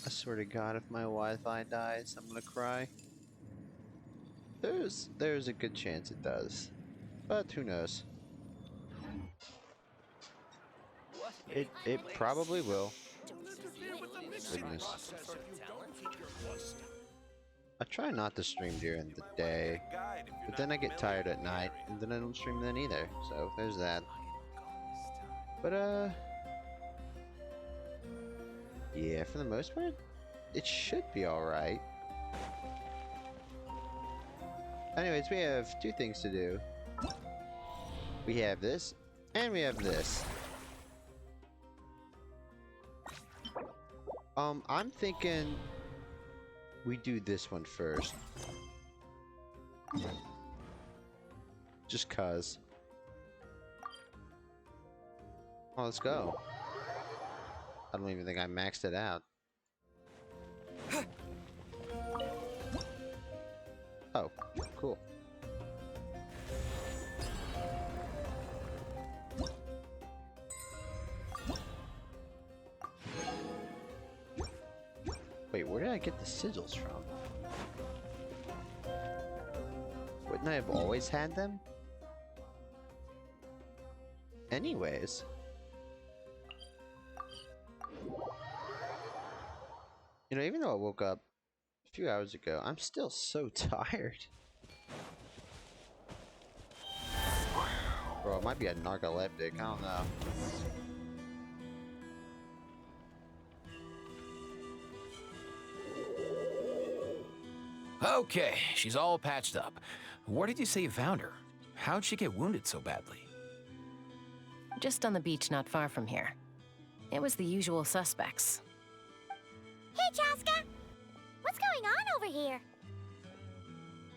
I swear to God, if my Wi-Fi dies, I'm gonna cry. There's a good chance it does, but who knows? It probably will. Goodness. I try not to stream during the day, but then I get tired at night, and then I don't stream then either. So there's that. But yeah, for the most part, it should be all right. Anyways, we have two things to do. We have this, and we have this. I'm thinking we do this one first. Just cuz. Well, let's go. I don't even think I maxed it out. Oh, cool. Wait, where did I get the sigils from? Wouldn't I have always had them? Anyways. You know, even though I woke up a few hours ago, I'm still so tired. Bro, it might be a narcoleptic, I don't know. Okay, she's all patched up. Where did you say you found her? How'd she get wounded so badly? Just on the beach not far from here. It was the usual suspects. Hey, Chaska! What's going on over here?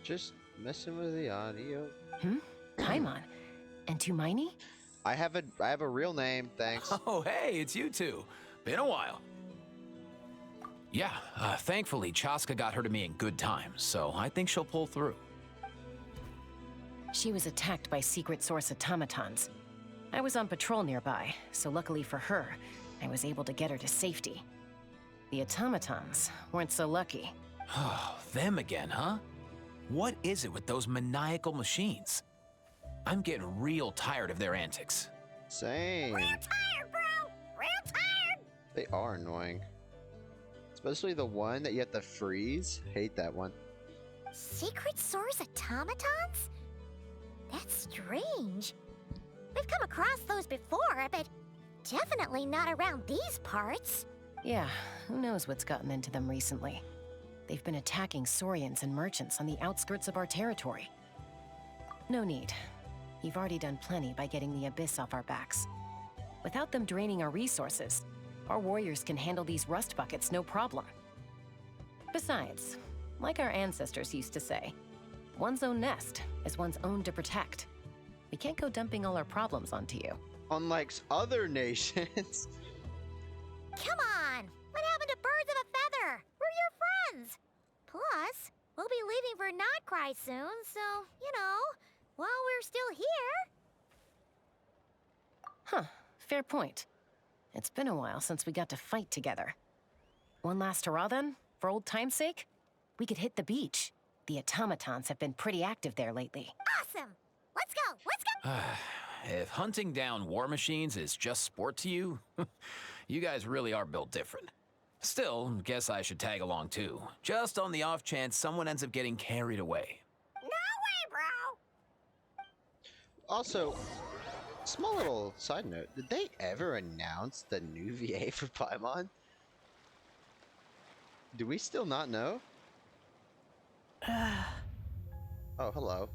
Just messing with the audio. Paimon. And Tumaini? I have a real name, thanks. Oh, hey, it's you two. Been a while. Yeah, thankfully, Chaska got her to me in good time, so I think she'll pull through. She was attacked by secret source automatons. I was on patrol nearby, so luckily for her, I was able to get her to safety. The automatons weren't so lucky. Oh, them again, huh? What is it with those maniacal machines? I'm getting real tired of their antics. Same. Real tired, bro! Real tired! They are annoying. Especially the one that you have to freeze. Hate that one. Secret source automatons? That's strange. We've come across those before, but definitely not around these parts. Yeah, who knows what's gotten into them recently. They've been attacking Saurians and merchants on the outskirts of our territory. No need. You've already done plenty by getting the Abyss off our backs. Without them draining our resources, our warriors can handle these rust buckets no problem. Besides, like our ancestors used to say, one's own nest is one's own to protect. We can't go dumping all our problems onto you. Unlike other nations. Come on! What happened to birds of a feather? We're your friends! Plus, we'll be leaving for Notcry soon, so, you know, while we're still here... Huh, fair point. It's been a while since we got to fight together. One last hurrah then, for old time's sake? We could hit the beach. The automatons have been pretty active there lately. Awesome! Let's go! Let's go! If hunting down war machines is just sport to you, you guys really are built different. Still, guess I should tag along too, just on the off chance someone ends up getting carried away. No way, bro! Also, small little side note, did they ever announce the new VA for Paimon? Do we still not know? Oh, hello.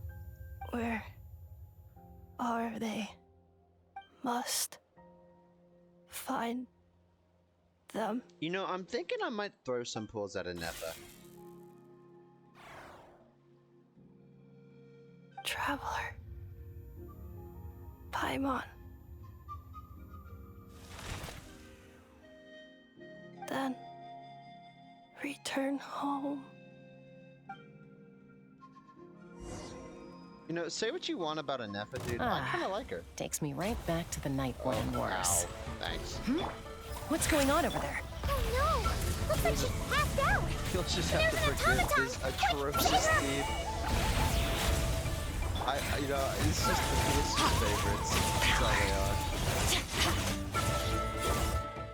Where are they? Must find them. You know, I'm thinking I might throw some pulls at Anefa. Traveler. Paimon. Then return home. You know, say what you want about Anefa, dude. I Ah. kind of like her. Takes me right back to the Nightborn Wars. Wow, thanks. What's going on over there? Oh no! Looks like she passed out! You'll just have to forgive this atrocious theme. You know, it's just favorites. That's all they are.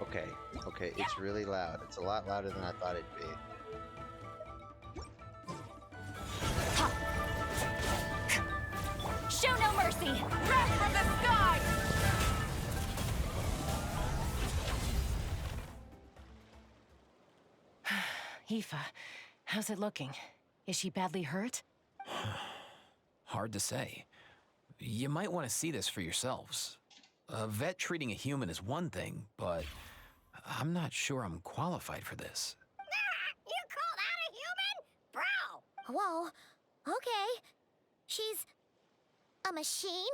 Okay, okay, it's really loud. It's a lot louder than I thought it'd be. Show no mercy! Wrath from the sky! Aoife, how's it looking? Is she badly hurt? Hard to say. You might want to see this for yourselves. A vet treating a human is one thing, but I'm not sure I'm qualified for this. You call that a human? Bro! Whoa, okay. She's a machine?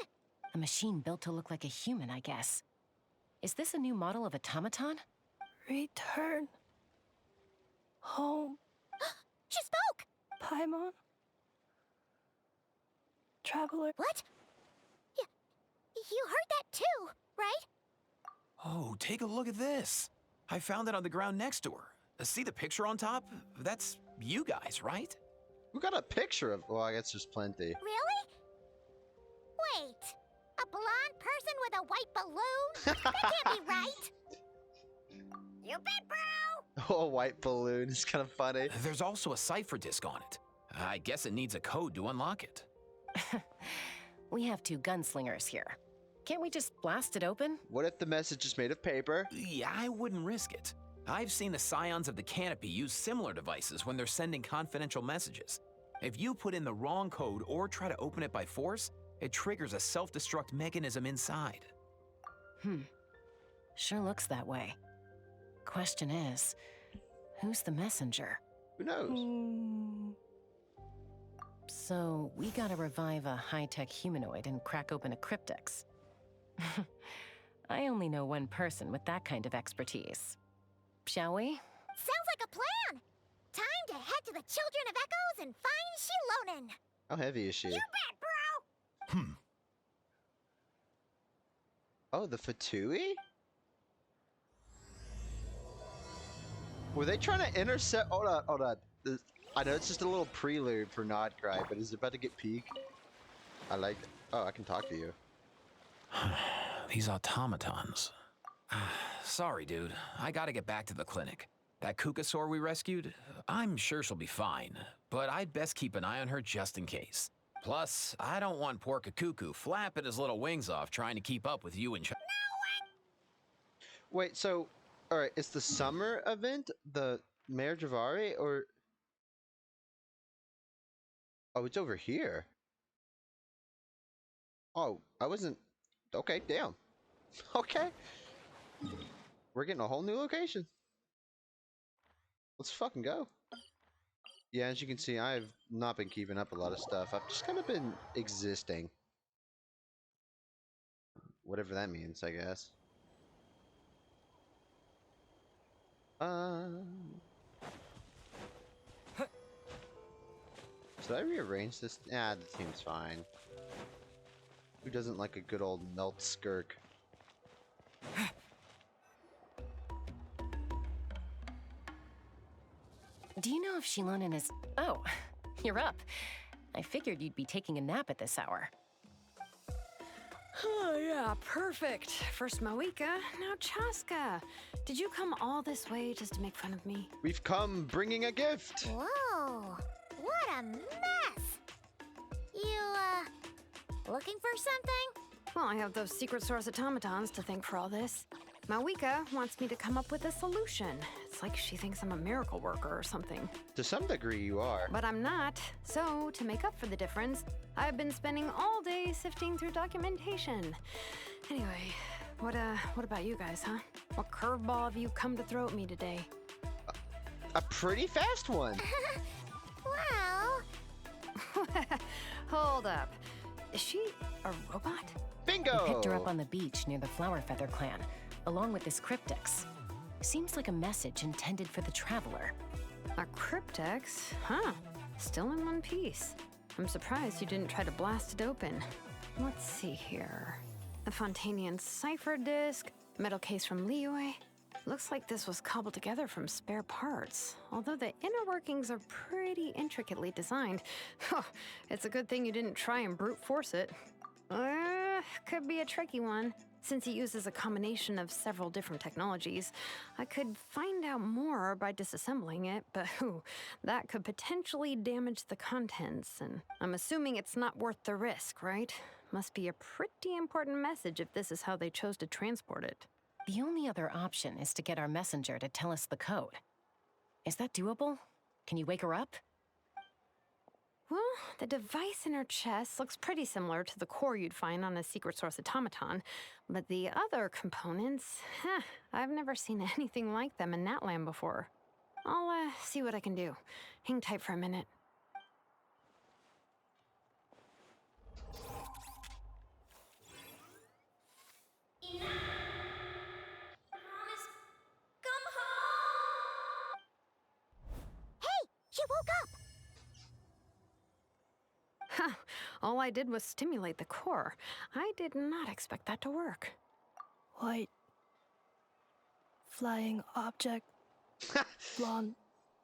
A machine built to look like a human, I guess. Is this a new model of automaton? Return home, She spoke! Paimon. Traveler. What? You heard that too, right? Oh, take a look at this. I found it on the ground next to her. See the picture on top? That's you guys, right? We got a picture of. Well, I guess there's plenty. Really? Wait, a blonde person with a white balloon? That can't be right. You bet, bro! Oh, a white balloon is kind of funny. There's also a cipher disk on it. I guess it needs a code to unlock it. We have two gunslingers here. Can't we just blast it open? What if the message is made of paper? Yeah, I wouldn't risk it. I've seen the scions of the canopy use similar devices when they're sending confidential messages. If you put in the wrong code or try to open it by force, it triggers a self-destruct mechanism inside. Sure looks that way. Question is, who's the messenger? Who knows? So, we gotta revive a high-tech humanoid and crack open a cryptex. I only know one person with that kind of expertise. Shall we? Sounds like a plan! Time to head to the Children of Echoes and find Shilonen! How heavy is she? You bet, bro! Oh, the Fatui? Were they trying to intercept? Hold on, hold on. I know it's just a little prelude for Nodcry, but is it about to get peak? I like. Oh, I can talk to you. These automatons. Sorry, dude. I gotta get back to the clinic. That Kukasaur we rescued, I'm sure she'll be fine, but I'd best keep an eye on her just in case. Plus, I don't want poor Kakuku flapping his little wings off trying to keep up with you and Wait, so, all right, it's the summer event, the Mayor Javari, or? Oh, it's over here. Oh, I wasn't. Okay, damn. Okay. We're getting a whole new location. Let's fucking go. Yeah, as you can see, I've not been keeping up a lot of stuff. I've just kind of been existing. Whatever that means, I guess. Should I rearrange this? Nah, the team's fine. Who doesn't like a good old melt skirk? Do you know if Shilonen is... Oh, you're up. I figured you'd be taking a nap at this hour. Oh, yeah, perfect. First Moika, now Chaska. Did you come all this way just to make fun of me? We've come bringing a gift! Whoa, what a mess! You, looking for something? Well, I have those secret source automatons to thank for all this. Mawika wants me to come up with a solution. It's like she thinks I'm a miracle worker or something. To some degree, you are. But I'm not. So, to make up for the difference, I've been spending all day sifting through documentation. Anyway, what about you guys, huh? What curveball have you come to throw at me today? A pretty fast one! Well... Hold up. Is she a robot? Bingo! We picked her up on the beach near the Flower Feather clan, along with this cryptex. Seems like a message intended for the Traveler. A cryptex? Huh. Still in one piece. I'm surprised you didn't try to blast it open. Let's see here. The Fontanian cipher disk, metal case from Liyue. Looks like this was cobbled together from spare parts, although the inner workings are pretty intricately designed. It's a good thing you didn't try and brute force it. Could be a tricky one, since it uses a combination of several different technologies. I could find out more by disassembling it, but that could potentially damage the contents, and I'm assuming it's not worth the risk, right? Must be a pretty important message if this is how they chose to transport it. The only other option is to get our messenger to tell us the code. Is that doable? Can you wake her up? Well, the device in her chest looks pretty similar to the core you'd find on a secret source automaton, but the other components, I've never seen anything like them in Natlan before. I'll see what I can do. Hang tight for a minute. Hey, she woke up! Huh, all I did was stimulate the core. I did not expect that to work. White. Flying object. Blonde.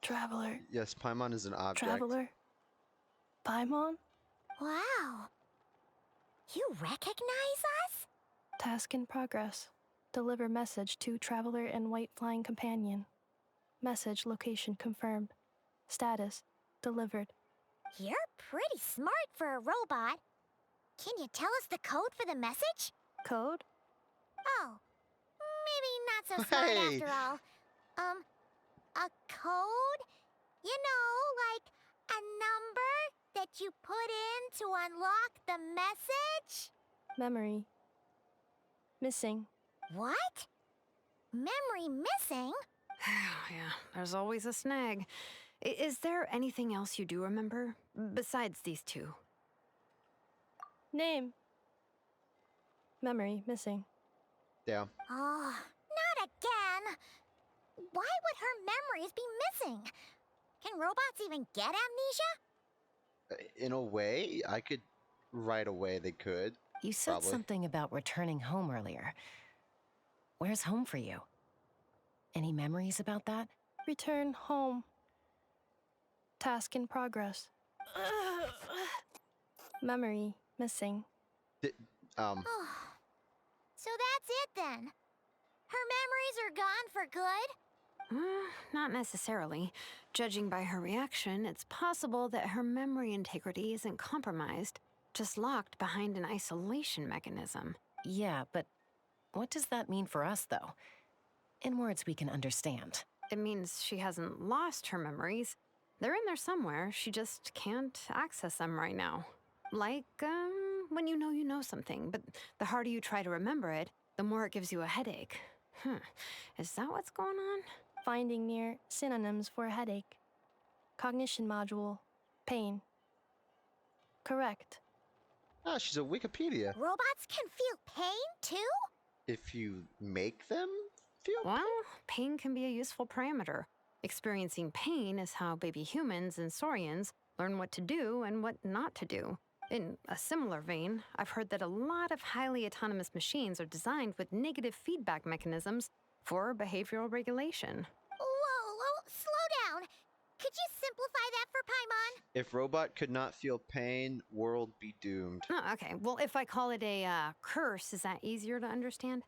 Traveler. Yes, Paimon is an object. Traveler. Paimon? Wow. You recognize us? Task in progress. Deliver message to Traveler and White Flying Companion. Message location confirmed. Status delivered. You're pretty smart for a robot. Can you tell us the code for the message? Code? Oh, maybe not so smart Hey. after all. A code? You know, like a number that you put in to unlock the message? Memory. Missing. What? Memory missing? Yeah, there's always a snag. Is there anything else you do remember? Besides these two? Name. Memory missing. Yeah. Oh, not again. Why would her memories be missing? Can robots even get amnesia? In a way, I could. Right away, they could. You said Probably. something about returning home earlier. Where's home for you? Any memories about that? Return home. Task in progress. Memory missing. Oh, so that's it then. Her memories are gone for good? Not necessarily. Judging by her reaction, it's possible that her memory integrity isn't compromised, just locked behind an isolation mechanism. Yeah, but what does that mean for us, though? In words we can understand. It means she hasn't lost her memories. They're in there somewhere, she just can't access them right now. Like, when you know something, but the harder you try to remember it, the more it gives you a headache. Is that what's going on? Finding near synonyms for headache. Cognition module. Pain. Correct. Ah, she's a Wikipedia. Robots can feel pain too? If you make them feel. Well, pain can be a useful parameter. Experiencing pain is how baby humans and saurians learn what to do and what not to do. In a similar vein, I've heard that a lot of highly autonomous machines are designed with negative feedback mechanisms for behavioral regulation. Whoa, slow down. Could you simplify that for Paimon? If robot could not feel pain, world be doomed. Oh, okay, well, if I call it a curse, is that easier to understand?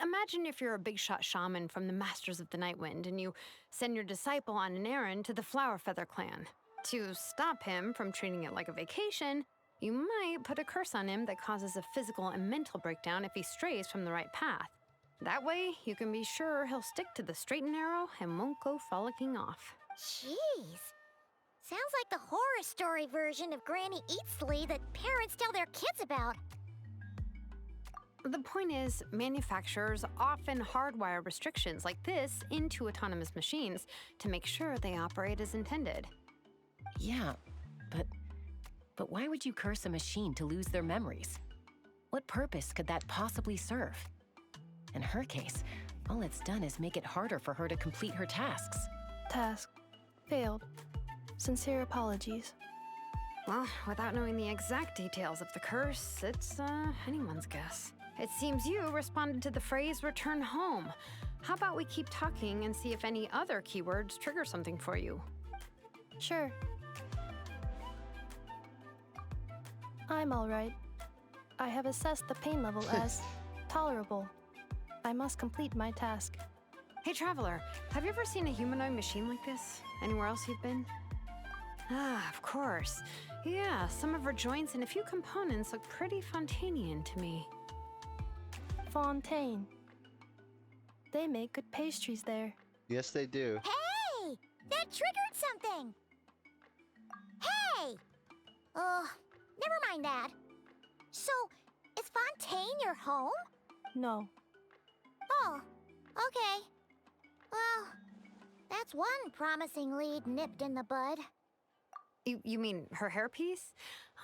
Imagine if you're a big shot shaman from the Masters of the Nightwind and you send your disciple on an errand to the Flower Feather clan. To stop him from treating it like a vacation, you might put a curse on him that causes a physical and mental breakdown if he strays from the right path. That way, you can be sure he'll stick to the straight and narrow and won't go frolicking off. Jeez. Sounds like the horror story version of Granny Eatsley that parents tell their kids about. The point is, manufacturers often hardwire restrictions like this into autonomous machines to make sure they operate as intended. Yeah, but why would you curse a machine to lose their memories? What purpose could that possibly serve? In her case, all it's done is make it harder for her to complete her tasks. Task. Failed. Sincere apologies. Well, without knowing the exact details of the curse, it's anyone's guess. It seems you responded to the phrase return home. How about we keep talking and see if any other keywords trigger something for you? Sure. I'm all right. I have assessed the pain level as tolerable. I must complete my task. Hey, Traveler, have you ever seen a humanoid machine like this? Anywhere else you've been? Ah, of course. Yeah, some of her joints and a few components look pretty Fontanian to me. Fontaine. They make good pastries there. Yes, they do. Hey! That triggered something! Hey! Oh, never mind that. So, is Fontaine your home? No. Oh, okay. Well, that's one promising lead nipped in the bud. You mean her hairpiece?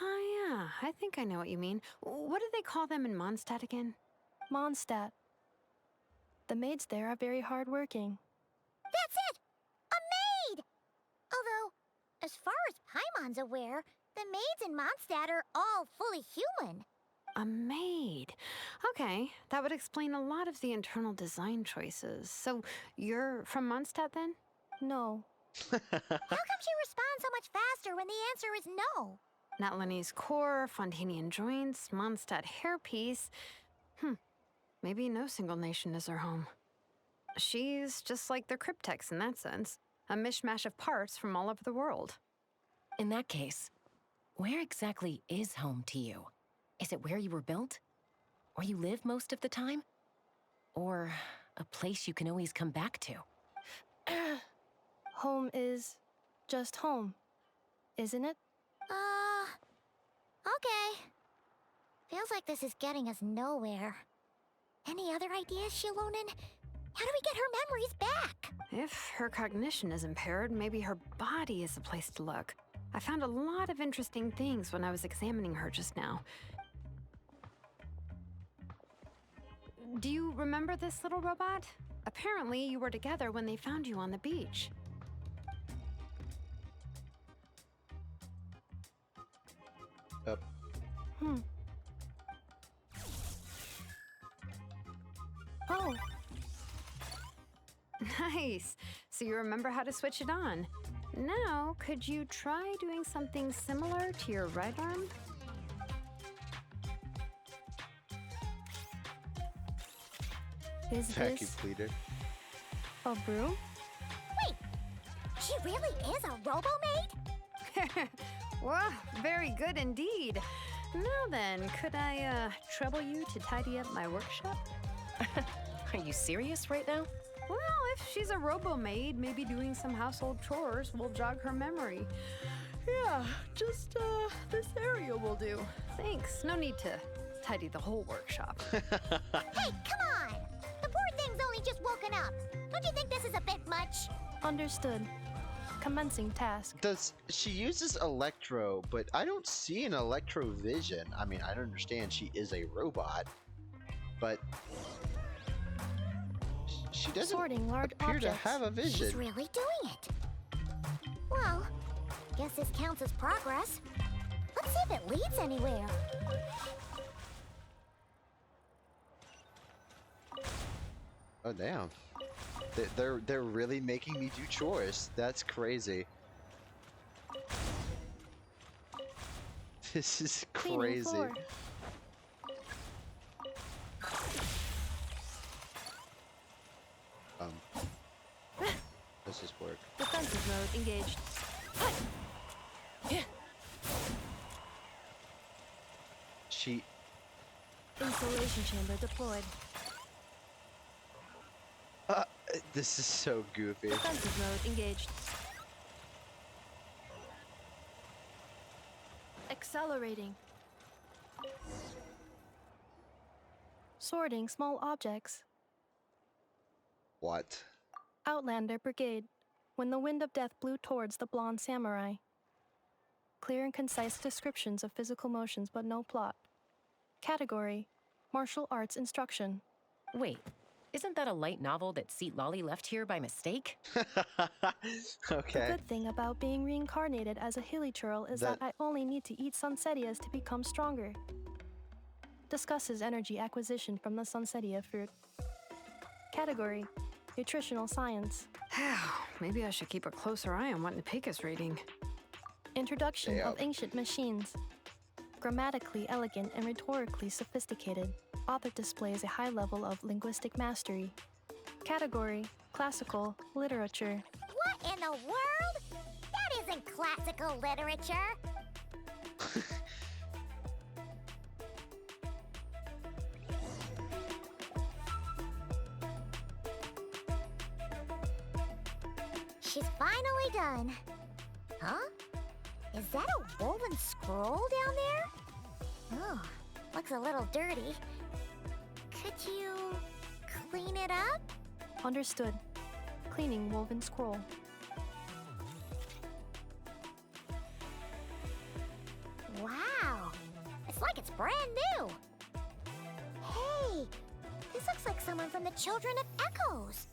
Oh, yeah, I think I know what you mean. What do they call them in Mondstadt again? Mondstadt. The maids there are very hardworking. That's it! A maid! Although, as far as Paimon's aware, the maids in Mondstadt are all fully human. A maid. Okay, that would explain a lot of the internal design choices. So, you're from Mondstadt then? No. How come she responds so much faster when the answer is no? Natlanese core, Fontanian joints, Mondstadt hairpiece. Maybe no single nation is her home. She's just like the Cryptex in that sense. A mishmash of parts from all over the world. In that case, where exactly is home to you? Is it where you were built? Where you live most of the time? Or a place you can always come back to? Home is just home, isn't it? Okay. Feels like this is getting us nowhere. Any other ideas, Shilonen? How do we get her memories back? If her cognition is impaired, maybe her body is the place to look. I found a lot of interesting things when I was examining her just now. Do you remember this little robot? Apparently, you were together when they found you on the beach. Yep. Oh, Nice. So you remember how to switch it on. Now, could you try doing something similar to your right arm? is Vacuum this cleaner. a broom? Wait, she really is a robo-maid? Well, very good indeed. Now then, could I trouble you to tidy up my workshop? Are you serious right now? Well, if she's a robo-maid, maybe doing some household chores will jog her memory. Yeah, just this area will do. Thanks. No need to tidy the whole workshop. Hey, come on! The poor thing's only just woken up. Don't you think this is a bit much? Understood. Commencing task. She uses electro, but I don't see an electro vision. I mean, I don't understand she is a robot, but she doesn't Sorting large appear objects. to have a vision. She's really doing it. Well, guess this counts as progress. Let's see if it leads anywhere. Oh damn! They're really making me do chores. That's crazy. This is Cleaning crazy. floor. Does this work? Defensive mode engaged. She. Insulation chamber deployed. This is so goofy. Defensive mode engaged. Accelerating. Sorting small objects. What? Outlander Brigade. When the wind of death blew towards the blonde samurai. Clear and concise descriptions of physical motions, but no plot. Category: martial arts instruction. Wait, isn't that a light novel that Seat Lolly left here by mistake? The Okay. good thing about being reincarnated as a hilly churl is that That- I only need to eat sunsetias to become stronger. discusses energy acquisition from the Sunsetia fruit. Category: Nutritional Science. Maybe I should keep a closer eye on what Nipik is reading. Introduction Stay of out. Ancient Machines. Grammatically elegant and rhetorically sophisticated, author displays a high level of linguistic mastery. Category: Classical Literature. What in the world? That isn't classical literature. She's finally done. Huh? Is that a woven scroll down there? Oh, looks a little dirty. Could you clean it up? Understood. Cleaning woven scroll. Wow, it's like it's brand new. Hey, this looks like someone from the Children of Echoes.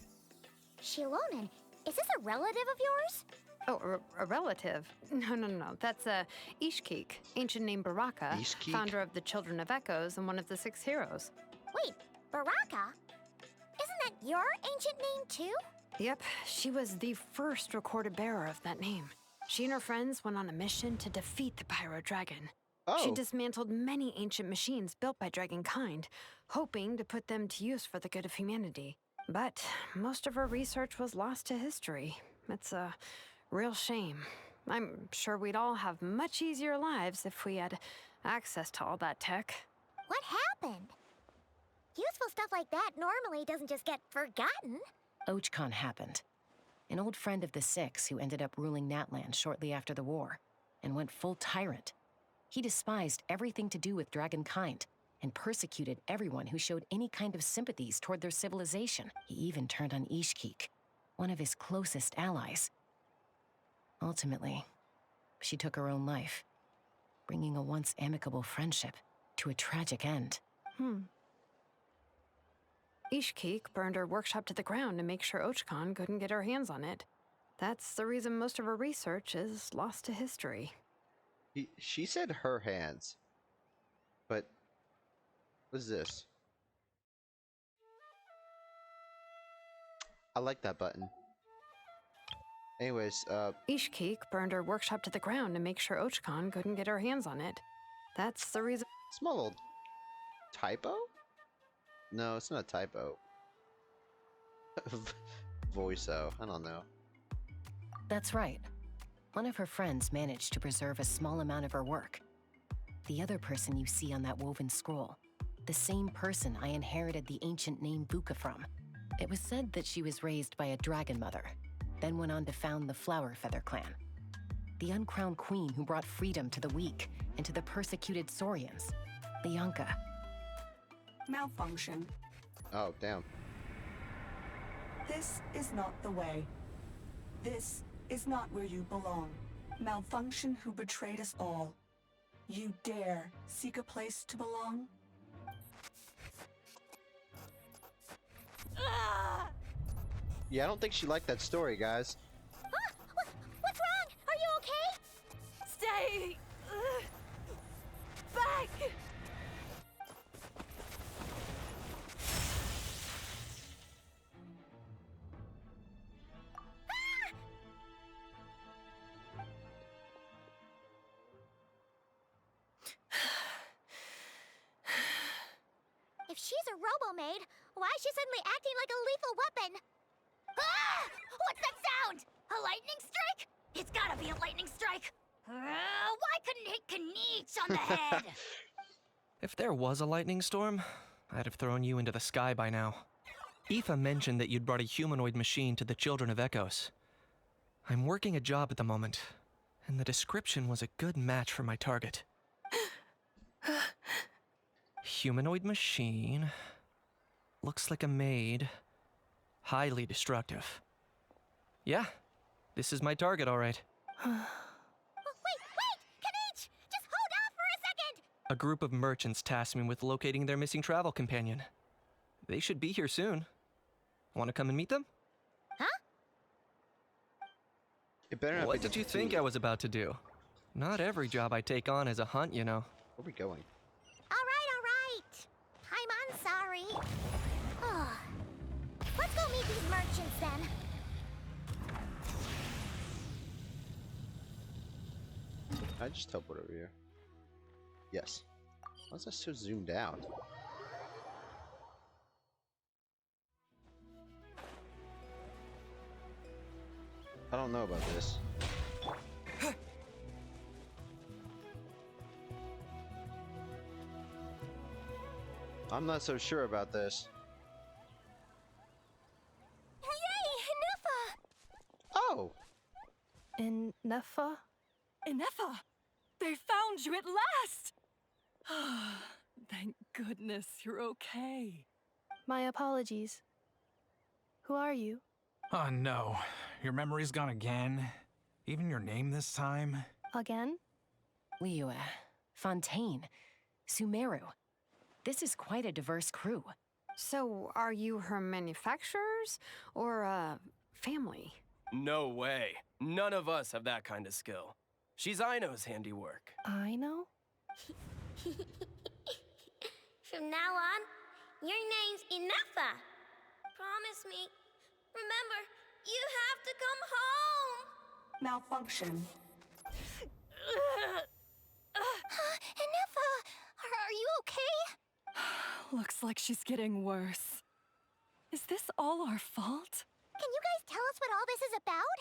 Shilonen, is this a relative of yours? Oh, a relative? No. That's Ishkik, ancient name Baraka, Ishkik? founder of the Children of Echoes and one of the 6 heroes. Wait, Baraka? Isn't that your ancient name too? Yep, she was the first recorded bearer of that name. She and her friends went on a mission to defeat the Pyro Dragon. She Oh, dismantled many ancient machines built by Dragonkind, hoping to put them to use for the good of humanity. But most of her research was lost to history. It's a real shame. I'm sure we'd all have much easier lives if we had access to all that tech. What happened? Useful stuff like that normally doesn't just get forgotten. Ochcon happened. An old friend of the Six who ended up ruling Natlan shortly after the war and went full tyrant. He despised everything to do with Dragonkind and persecuted everyone who showed any kind of sympathies toward their civilization. He even turned on Ishkik, one of his closest allies. Ultimately, she took her own life, bringing a once amicable friendship to a tragic end. Ishkik burned her workshop to the ground to make sure Ochcon couldn't get her hands on it. That's the reason most of her research is lost to history. she said her hands. But what is this? I like that button. Anyways, Ishkik burned her workshop to the ground to make sure Ochcon couldn't get her hands on it. That's the reason. small little typo? No, it's not a typo. Voice-o. I don't know. That's right. One of her friends managed to preserve a small amount of her work. The other person you see on that woven scroll, the same person I inherited the ancient name Vuka from. It was said that she was raised by a dragon mother, then went on to found the Flower Feather clan. The uncrowned queen who brought freedom to the weak and to the persecuted Saurians, Lianka. Malfunction. Oh, damn. This is not the way. This is not where you belong. Malfunction who betrayed us all. You dare seek a place to belong? Yeah, I don't think she liked that story, guys. Huh? What's wrong? Are you okay? Stay! Back! If she's a robo-maid, why is she suddenly acting like a lethal weapon? Ah! What's that sound? A lightning strike? It's gotta be a lightning strike. Why couldn't it hit Kaniech on the head? If there was a lightning storm, I'd have thrown you into the sky by now. Aoife mentioned that you'd brought a humanoid machine to the Children of Echoes. I'm working a job at the moment, and the description was a good match for my target. Humanoid machine. Looks like a maid. Highly destructive. Yeah, this is my target, all right. Wait! Kaniech! Just hold off for a second! A group of merchants tasked me with locating their missing travel companion. They should be here soon. Want to come and meet them? It better not What be did you think I was about to do? Not every job I take on is a hunt, you know. Where are we going? All right. then. I just teleport over here. Yes. Why is that so zoomed out? I don't know about this. I'm not so sure about this. Yay, Nufa! Oh! In Nefa? Inefa! They found you at last! Thank goodness you're okay. My apologies. Who are you? Oh no, your memory's gone again? Even your name this time? Again? Liyue, Fontaine, Sumeru. This is quite a diverse crew. So, are you her manufacturers or family? No way. None of us have that kind of skill. She's Aino's handiwork. I know? From now on, your name's Inefa. Promise me. Remember, you have to come home. Malfunction. Inefa, are you okay? Looks like she's getting worse. Is this all our fault? Can you guys tell us what all this is about?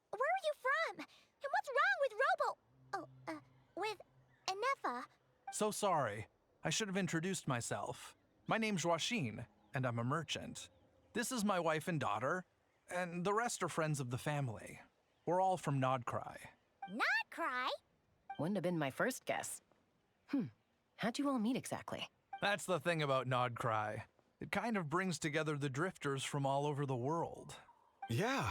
Where are you from? And what's wrong with with Inefa? So sorry. I should have introduced myself. My name's Joachine, and I'm a merchant. This is my wife and daughter, and the rest are friends of the family. We're all from Nodcry. Not cry. Wouldn't have been my first guess. How'd you all meet exactly? That's the thing about Nodcry. It kind of brings together the drifters from all over the world. Yeah,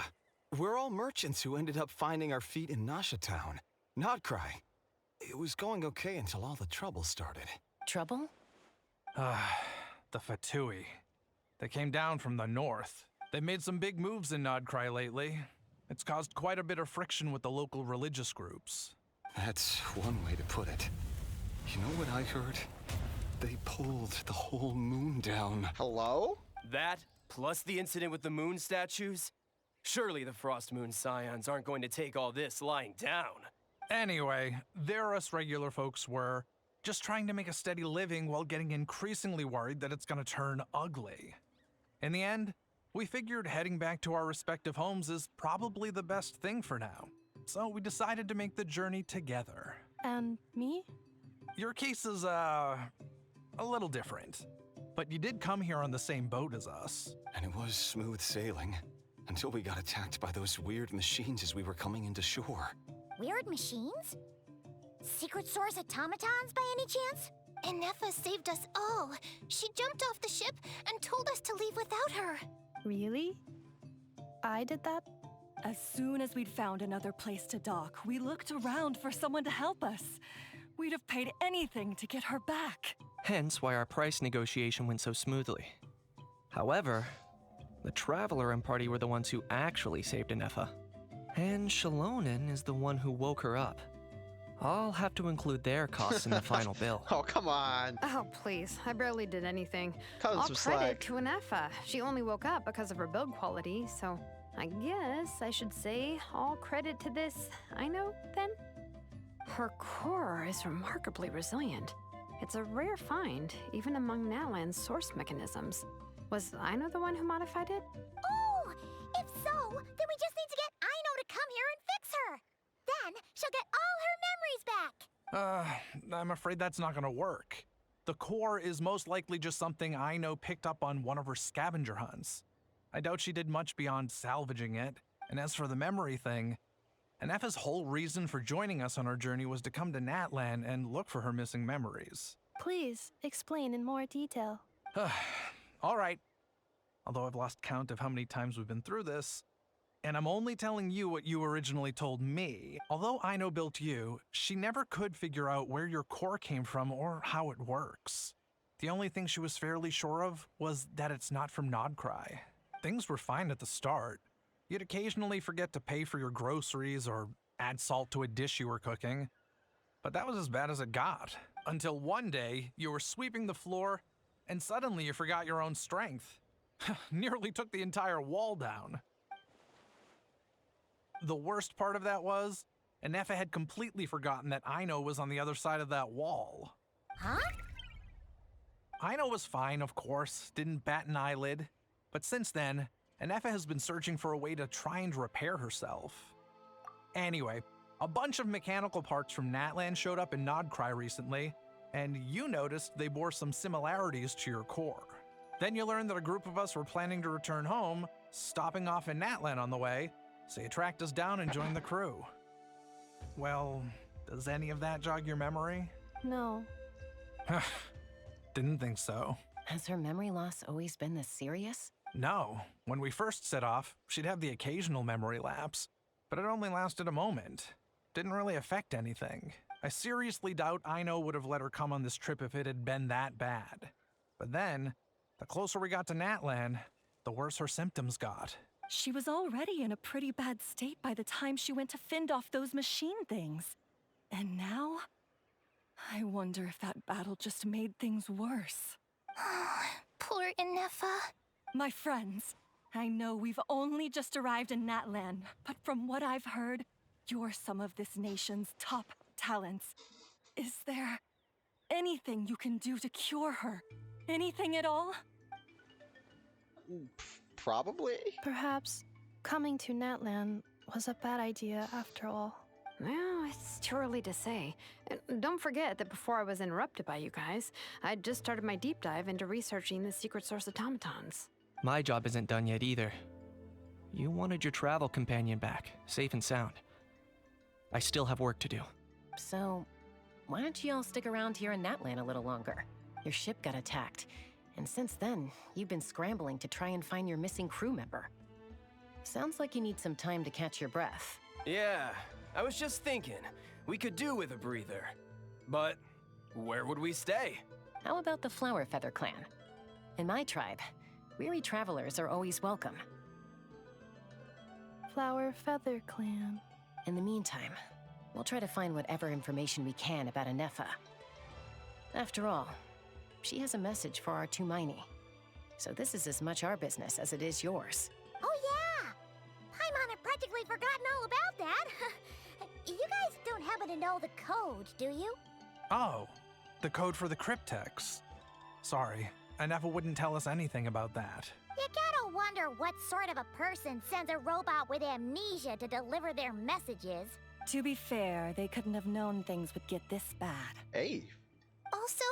we're all merchants who ended up finding our feet in Nasha Town. Nodcry. It was going okay until all the trouble started. Trouble? The Fatui. They came down from the north. They made some big moves in Nodcry lately. It's caused quite a bit of friction with the local religious groups. That's one way to put it. You know what I heard? They pulled the whole moon down. Hello? That, plus the incident with the moon statues? Surely the Frost Moon Scions aren't going to take all this lying down. Anyway, there us regular folks were just trying to make a steady living while getting increasingly worried that it's gonna turn ugly. In the end, we figured heading back to our respective homes is probably the best thing for now. So we decided to make the journey together. And me? Your case is, a little different. But you did come here on the same boat as us. And it was smooth sailing until we got attacked by those weird machines as we were coming into shore. Weird machines? Secret Source automatons by any chance? Inefa saved us all. She jumped off the ship and told us to leave without her. Really? I did that? As soon as we'd found another place to dock, we looked around for someone to help us. We'd have paid anything to get her back. Hence why our price negotiation went so smoothly. However, the Traveler and party were the ones who actually saved Inefa. And Shalonen is the one who woke her up. I'll have to include their costs in the final bill. Oh, come on. Oh, please. I barely did anything. Cut All some credit slack. to Inefa. She only woke up because of her build quality, so I guess I should say all credit to this Aino, then? Her core is remarkably resilient. It's a rare find, even among Natlan's source mechanisms. Was Aino the one who modified it? Oh, if so, then we just need to get Aino to come here and fix her. Then she'll get all her memories back. I'm afraid that's not gonna work. The core is most likely just something Aino picked up on one of her scavenger hunts. I doubt she did much beyond salvaging it. And as for the memory thing, Inefa's whole reason for joining us on our journey was to come to Natlan and look for her missing memories. Please, explain in more detail. All right. Although I've lost count of how many times we've been through this, and I'm only telling you what you originally told me. Although Aino built you, she never could figure out where your core came from or how it works. The only thing she was fairly sure of was that it's not from Nodcry. Things were fine at the start. You'd occasionally forget to pay for your groceries or add salt to a dish you were cooking. But that was as bad as it got. Until one day, you were sweeping the floor, and suddenly you forgot your own strength. Nearly took the entire wall down. The worst part of that was, Anefa had completely forgotten that Aino was on the other side of that wall. Huh? Aino was fine, of course, didn't bat an eyelid. But since then, Anefa has been searching for a way to try and repair herself. Anyway, a bunch of mechanical parts from Natlan showed up in Nodcry recently, and you noticed they bore some similarities to your core. Then you learned that a group of us were planning to return home, stopping off in Natlan on the way, so you tracked us down and joined the crew. Well, does any of that jog your memory? No. Didn't think so. Has her memory loss always been this serious? No. When we first set off, she'd have the occasional memory lapse, but it only lasted a moment. Didn't really affect anything. I seriously doubt Aino would have let her come on this trip if it had been that bad. But then, the closer we got to Natlan, the worse her symptoms got. She was already in a pretty bad state by the time she went to fend off those machine things. And now? I wonder if that battle just made things worse. Poor Anefa. My friends, I know we've only just arrived in Natlan, but from what I've heard, you're some of this nation's top talents. Is there anything you can do to cure her? Anything at all? Probably. Perhaps coming to Natlan was a bad idea after all. Well, it's too early to say. And don't forget that before I was interrupted by you guys, I'd just started my deep dive into researching the secret source automatons. My job isn't done yet either. You wanted your travel companion back, safe and sound. I still have work to do. So, why don't you all stick around here in Natlan a little longer? Your ship got attacked, and since then, you've been scrambling to try and find your missing crew member. Sounds like you need some time to catch your breath. Yeah, I was just thinking, we could do with a breather. But where would we stay? How about the Flower Feather clan? In my tribe, weary travelers are always welcome. Flower Feather Clan. In the meantime, we'll try to find whatever information we can about Anefa. After all, she has a message for our Tumaini. So this is as much our business as it is yours. Oh yeah! Paimon had practically forgotten all about that. You guys don't happen to know the code, do you? Oh, the code for the cryptex. Sorry, Anefa wouldn't tell us anything about that. You gotta wonder what sort of a person sends a robot with amnesia to deliver their messages. To be fair, they couldn't have known things would get this bad. Hey. Also,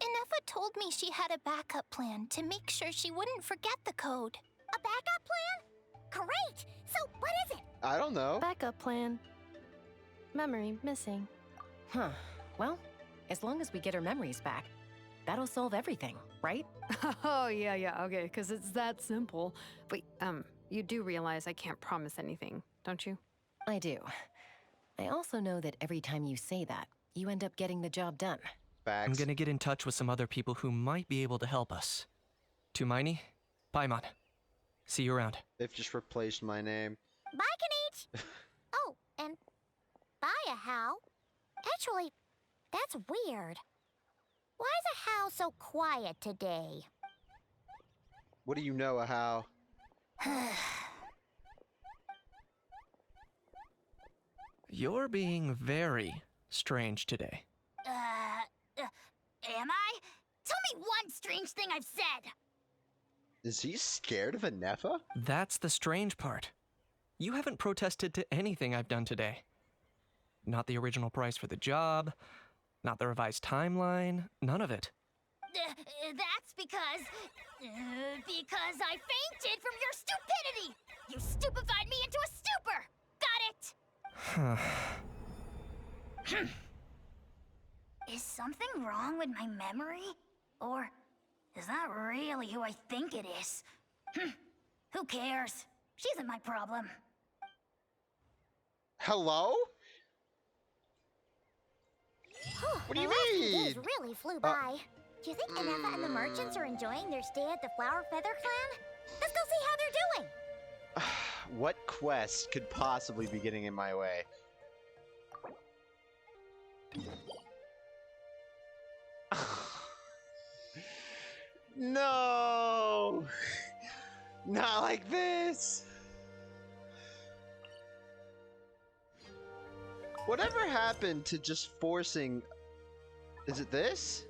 Anefa told me she had a backup plan to make sure she wouldn't forget the code. A backup plan? Great! So, what is it? I don't know. Backup plan. Memory missing. Huh. Well, as long as we get her memories back, that'll solve everything, right? Oh, yeah, okay, because it's that simple. Wait, you do realize I can't promise anything, don't you? I do. I also know that every time you say that, you end up getting the job done. Facts. I'm gonna get in touch with some other people who might be able to help us. Tumaini, Paimon. See you around. They've just replaced my name. Bye, Kanich! Oh, and bye, How. Actually, that's weird. Why is How so quiet today? What do you know, how? You're being very strange today. Am I? Tell me one strange thing I've said! Is he scared of Anefa? That's the strange part. You haven't protested to anything I've done today. Not the original price for the job, not the revised timeline, none of it. That's because I fainted from your stupidity! You stupefied me into a stupor! Got it? Is something wrong with my memory? Or is that really who I think it is? Who cares? She isn't my problem. Hello? What do you mean? Days really flew by. Do you think Anefa and the merchants are enjoying their stay at the Flower Feather Clan? Let's go see how they're doing. What quest could possibly be getting in my way? No! Not like this! Whatever happened to just forcing... Is it this?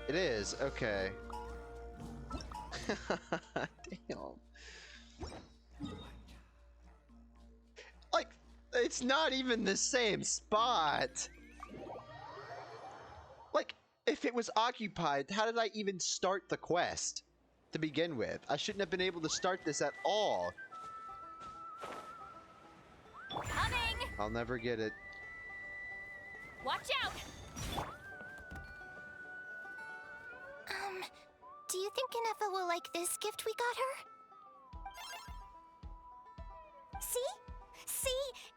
It is, okay. Damn. Like, it's not even the same spot. Like, if it was occupied, how did I even start the quest to begin with? I shouldn't have been able to start this at all. Coming! I'll never get it. Watch out! Do you think Inefa will like this gift we got her? See?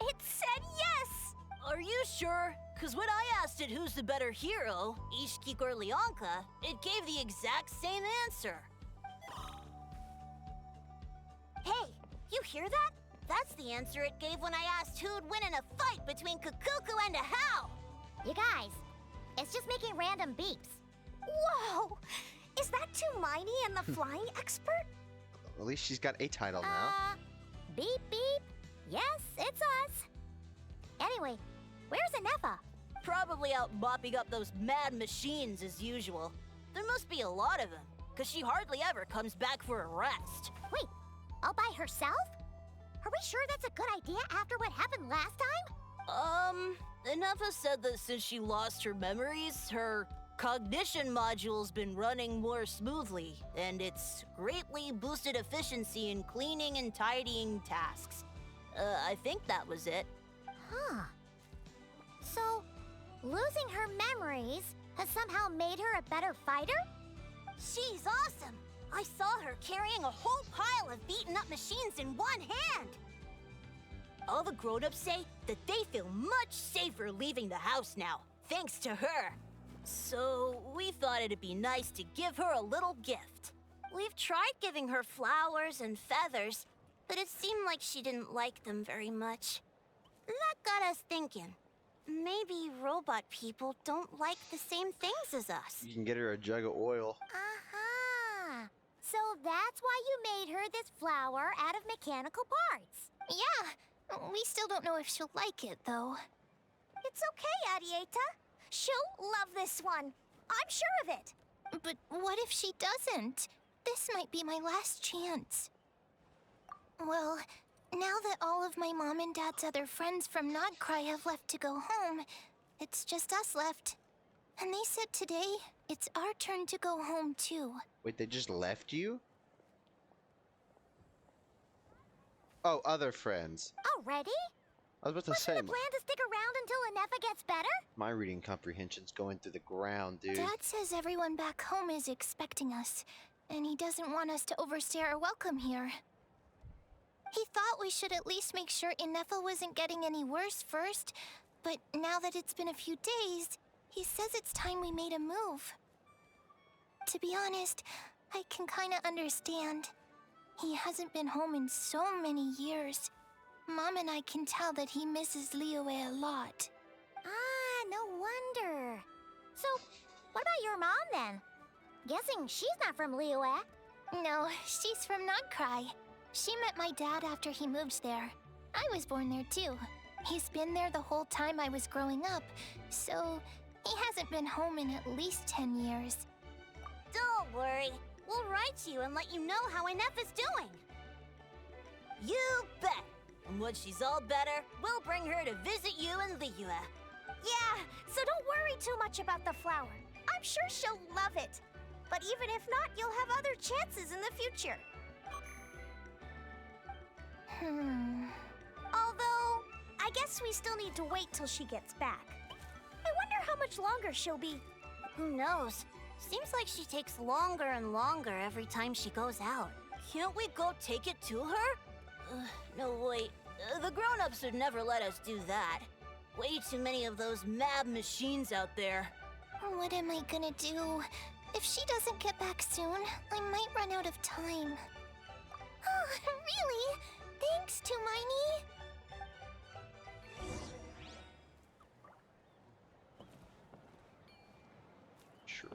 It said yes! Are you sure? Because when I asked it who's the better hero, Ishki or Leonka, it gave the exact same answer. Hey, you hear that? That's the answer it gave when I asked who'd win in a fight between Kukuku and a Hao. You guys, it's just making random beeps. Whoa! Is that Tumaini and the flying expert? At least she's got a title now. Beep beep. Yes, it's us. Anyway, where's Inefa? Probably out mopping up those mad machines as usual. There must be a lot of them, because she hardly ever comes back for a rest. Wait, all by herself? Are we sure that's a good idea after what happened last time? Inefa said that since she lost her memories, her cognition module's been running more smoothly, and it's greatly boosted efficiency in cleaning and tidying tasks. I think that was it. Huh. So, losing her memories has somehow made her a better fighter? She's awesome! I saw her carrying a whole pile of beaten up machines in one hand! All the grown-ups say that they feel much safer leaving the house now, thanks to her. So, we thought it'd be nice to give her a little gift. We've tried giving her flowers and feathers, but it seemed like she didn't like them very much. That got us thinking. Maybe robot people don't like the same things as us. You can get her a jug of oil. Aha! So that's why you made her this flower out of mechanical parts. Yeah, we still don't know if she'll like it, though. It's okay, Arieta. She'll love this one. I'm sure of it. But what if she doesn't? This might be my last chance. Well, now that all of my mom and dad's other friends from Nodcry have left to go home, it's just us left. And they said today, it's our turn to go home too. Wait, they just left you? Oh, other friends. Already? I was about to Wasn't say, the plan to stick around until Inefa gets better? my reading comprehension's going through the ground, dude. Dad says everyone back home is expecting us, and he doesn't want us to overstay our welcome here. He thought we should at least make sure Inefa wasn't getting any worse first, but now that it's been a few days, he says it's time we made a move. To be honest, I can kinda understand. He hasn't been home in so many years. Mom and I can tell that he misses Liyue a lot. Ah, no wonder. So, what about your mom then? Guessing she's not from Liyue. No, she's from Nodcry. She met my dad after he moved there. I was born there too. He's been there the whole time I was growing up, so he hasn't been home in at least 10 years. Don't worry. We'll write you and let you know how Inefa's doing. You bet. And once she's all better, we'll bring her to visit you in Liyue. Yeah, so don't worry too much about the flower. I'm sure she'll love it. But even if not, you'll have other chances in the future. Although, I guess we still need to wait till she gets back. I wonder how much longer she'll be. Who knows? Seems like she takes longer and longer every time she goes out. Can't we go take it to her? No, wait. The grown-ups would never let us do that. Way too many of those mad machines out there. What am I gonna do? If she doesn't get back soon, I might run out of time. Oh, really? Thanks, Tumaini. Sure.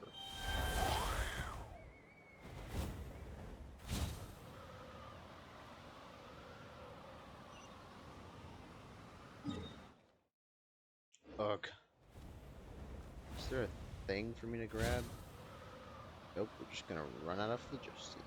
Ugh. Is there a thing for me to grab? Nope, we're just gonna run out of phlogiston.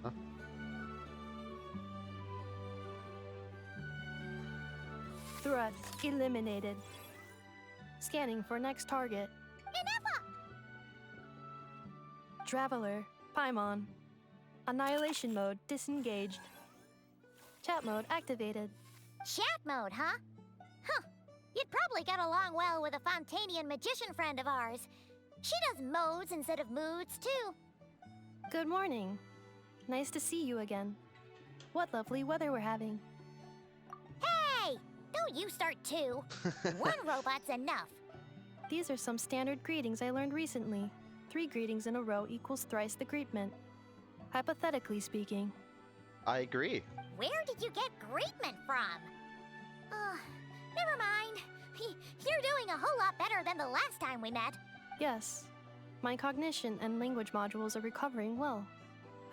Huh? Threat eliminated. Scanning for next target. Traveler, Paimon. Annihilation mode disengaged. Chat mode activated. Chat mode, huh? Huh. You'd probably get along well with a Fontanian magician friend of ours. She does modes instead of moods, too. Good morning. Nice to see you again. What lovely weather we're having. Hey! Don't you start too. One robot's enough. These are some standard greetings I learned recently. 3 greetings in a row equals thrice the greetment. Hypothetically speaking. I agree. Where did you get greetment from? Never mind. You're doing a whole lot better than the last time we met. Yes. My cognition and language modules are recovering well.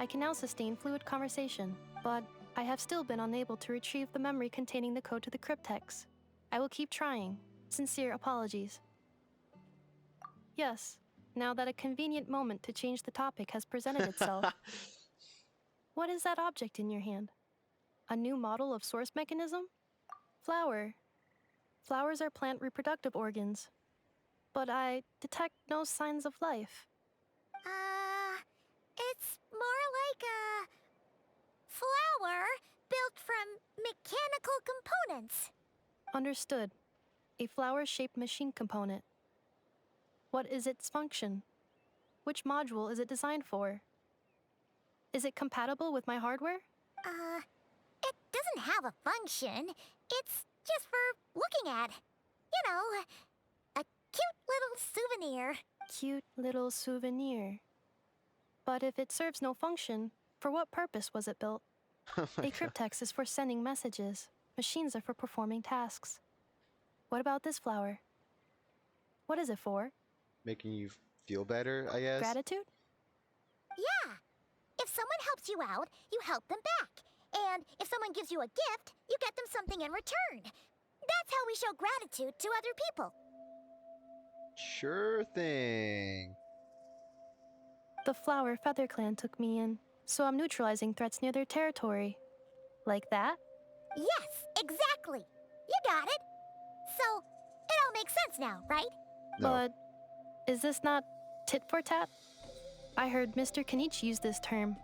I can now sustain fluid conversation, but I have still been unable to retrieve the memory containing the code to the cryptex. I will keep trying. Sincere apologies. Yes, now that a convenient moment to change the topic has presented itself. What is that object in your hand? A new model of source mechanism? Flower. Flowers are plant reproductive organs. But I detect no signs of life. It's more like a flower built from mechanical components. Understood. A flower-shaped machine component. What is its function? Which module is it designed for? Is it compatible with my hardware? It doesn't have a function. It's just for looking at. You know, a cute little souvenir. Cute little souvenir. But if it serves no function, for what purpose was it built? A cryptex is for sending messages. Machines are for performing tasks. What about this flower? What is it for? Making you feel better, I guess. Gratitude? Yeah. If someone helps you out, you help them back. And if someone gives you a gift, you get them something in return. That's how we show gratitude to other people. Sure thing. The flower Feather Clan took me in, so I'm neutralizing threats near their territory. Like that? Yes, exactly. You got it. So, it all makes sense now, right? No. But is this not tit for tat? I heard Mr. Kenichi use this term.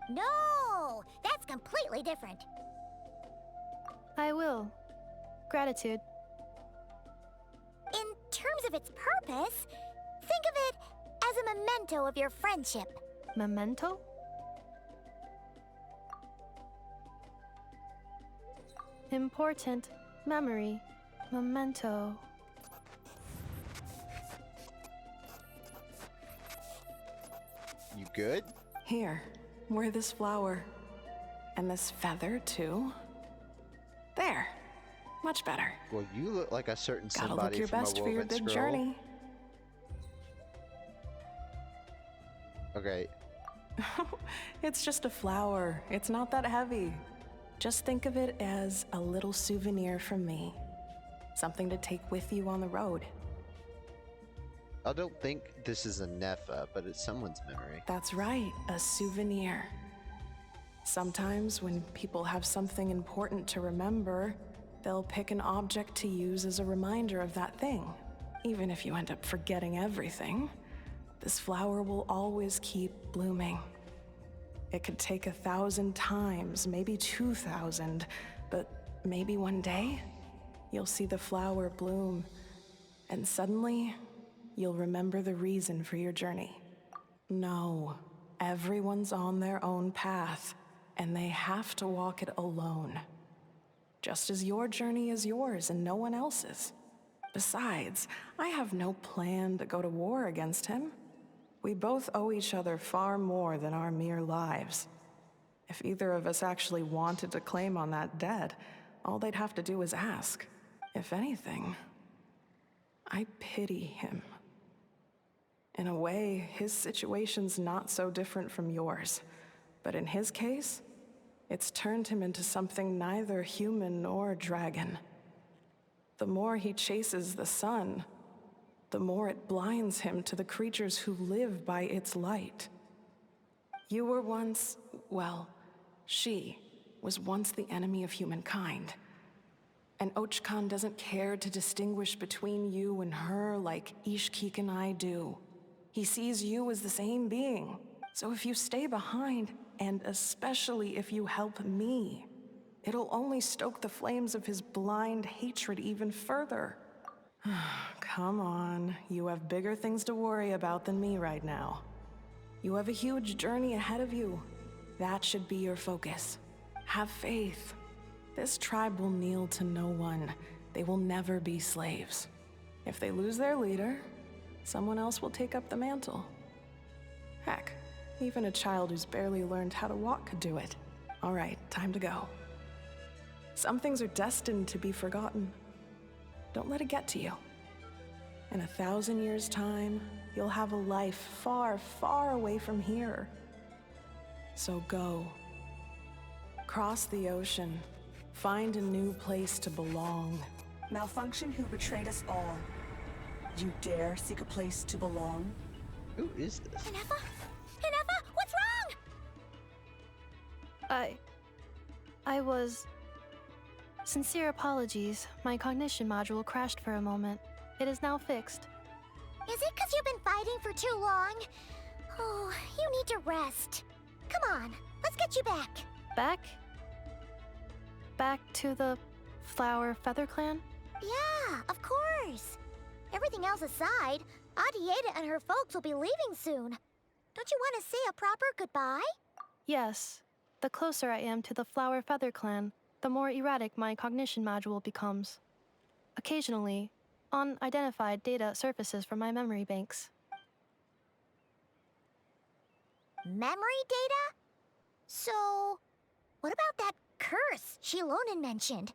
No, that's completely different. I will. Gratitude. In terms of its purpose, think of it as a memento of your friendship. Memento? Important. Memory. Memento. You good? Here, wear this flower. And this feather, too. There. Much better. Well, you look like a certain Gotta somebody look your from best a for your Woven big Scroll. journey. Okay. It's just a flower. It's not that heavy. Just think of it as a little souvenir from me. Something to take with you on the road. I don't think this is a Nepha, but it's someone's memory. That's right, a souvenir. Sometimes when people have something important to remember, they'll pick an object to use as a reminder of that thing. Even if you end up forgetting everything, this flower will always keep blooming. It could take 1,000 times, maybe 2,000, but maybe one day, you'll see the flower bloom, and suddenly, you'll remember the reason for your journey. No, everyone's on their own path, and they have to walk it alone. Just as your journey is yours and no one else's. Besides, I have no plan to go to war against him. We both owe each other far more than our mere lives. If either of us actually wanted to claim on that debt, all they'd have to do is ask. If anything, I pity him. In a way, his situation's not so different from yours. But in his case, it's turned him into something neither human nor dragon. The more he chases the sun, the more it blinds him to the creatures who live by its light. You were once, well, she was once the enemy of humankind. And Ochkan doesn't care to distinguish between you and her like Ishkik and I do. He sees you as the same being. So if you stay behind, and especially if you help me, it'll only stoke the flames of his blind hatred even further. Come on, you have bigger things to worry about than me right now. You have a huge journey ahead of you. That should be your focus. Have faith. This tribe will kneel to no one. They will never be slaves. If they lose their leader, someone else will take up the mantle. Heck, even a child who's barely learned how to walk could do it. All right, time to go. Some things are destined to be forgotten. Don't let it get to you. In 1,000 years' time, you'll have a life far, far away from here. So go. Cross the ocean. Find a new place to belong. Malfunction who betrayed us all. You dare seek a place to belong? Who is this? Inefa? Inefa, what's wrong? I was... Sincere apologies. My cognition module crashed for a moment. It is now fixed. Is it because you've been fighting for too long? Oh, you need to rest. Come on, let's get you back. Back? Back to the Flower Feather Clan? Yeah, of course. Everything else aside, Adieta and her folks will be leaving soon. Don't you want to say a proper goodbye? Yes. The closer I am to the Flower Feather Clan, the more erratic my cognition module becomes. Occasionally, unidentified data surfaces from my memory banks. Memory data? So, what about that curse Shilonen mentioned?